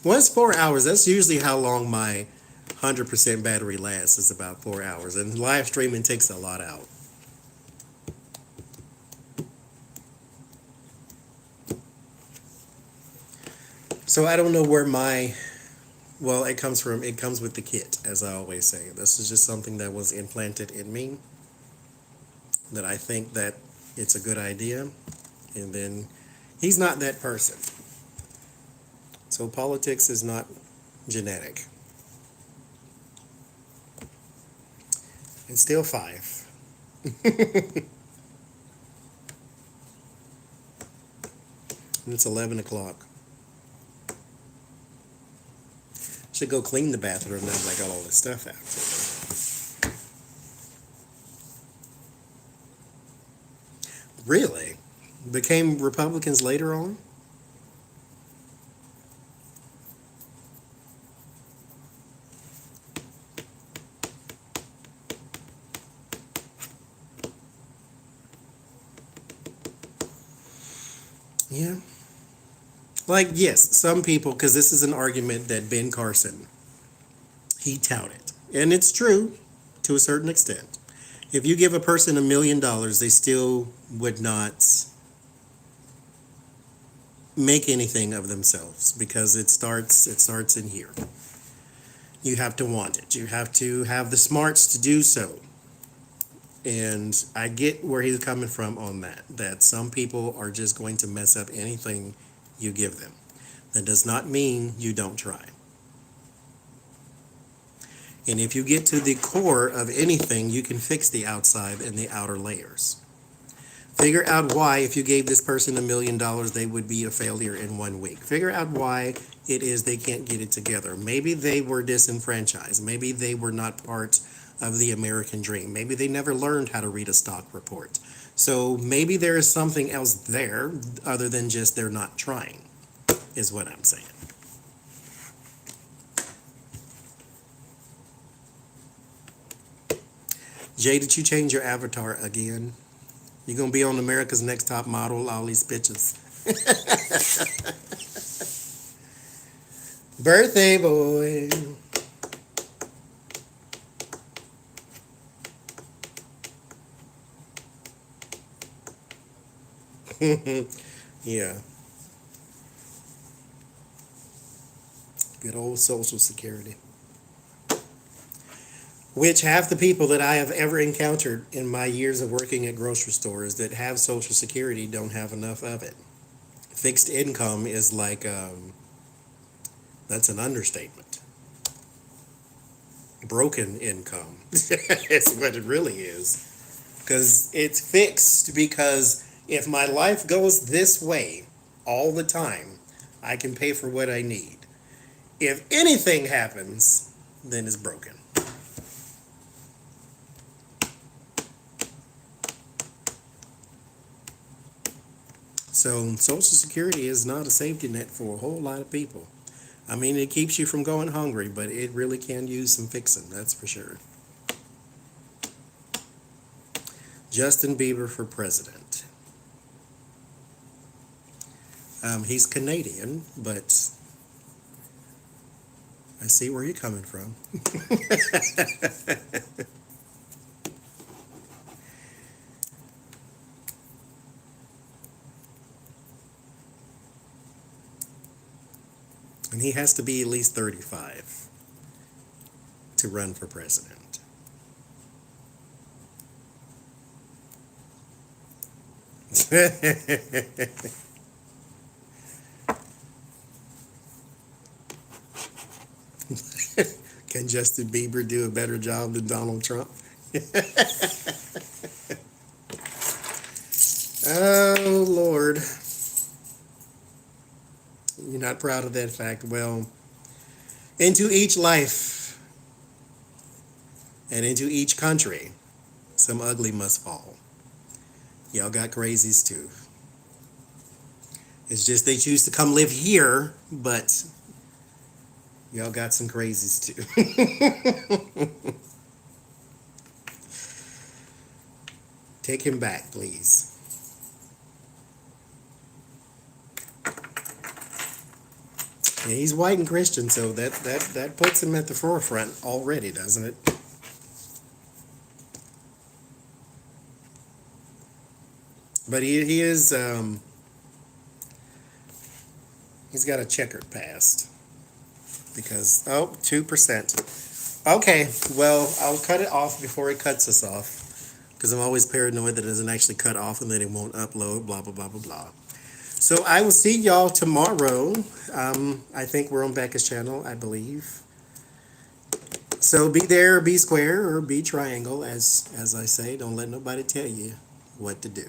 Well, it's 4 hours. That's usually how long my 100% battery lasts, is about 4 hours. And live streaming takes a lot out. So I don't know where well, it comes from. It comes with the kit, as I always say. This is just something that was implanted in me, that I think that it's a good idea. And then he's not that person. So politics is not genetic. It's still 5. And it's 11 o'clock. Should go clean the bathroom now that I got all this stuff out. Really? Became Republicans later on? Yeah. Like, yes, some people, because this is an argument that Ben Carson, he touted. And it's true to a certain extent. If you give a person $1 million, they still would not make anything of themselves, because it starts in here. You have to want it. You have to have the smarts to do so. And I get where he's coming from on that some people are just going to mess up anything you give them. That does not mean you don't try. And if you get to the core of anything, you can fix the outside and the outer layers. Figure out why, if you gave this person $1 million, they would be a failure in 1 week. Figure out why it is they can't get it together. Maybe they were disenfranchised. Maybe they were not part of the American dream. Maybe they never learned how to read a stock report. So maybe there is something else there other than just they're not trying, is what I'm saying. Jay, did you change your avatar again? You're going to be on America's Next Top Model, all these pictures. Birthday boy. Yeah, good old Social Security. Which half the people that I have ever encountered in my years of working at grocery stores that have Social Security don't have enough of it. Fixed income is like, that's an understatement. Broken income is what it really is. Because it's fixed because if my life goes this way all the time, I can pay for what I need. If anything happens, then it's broken. So Social Security is not a safety net for a whole lot of people. I mean, it keeps you from going hungry, but it really can use some fixing, that's for sure. Justin Bieber for president. He's Canadian, but I see where you're coming from. And he has to be at least 35 to run for president. Can Justin Bieber do a better job than Donald Trump? Oh, Lord. You're not proud of that fact. Well, into each life and into each country, some ugly must fall. Y'all got crazies too. It's just they choose to come live here, but y'all got some crazies too. Take him back, please. Yeah, he's white and Christian, so that puts him at the forefront already, doesn't it? But he is he's got a checkered past because 2%. Okay, well, I'll cut it off before it cuts us off because I'm always paranoid that it doesn't actually cut off and then it won't upload. Blah blah blah blah blah. So I will see y'all tomorrow. I think we're on Becca's channel, I believe. So be there, be square, or be triangle, as I say. Don't let nobody tell you what to do.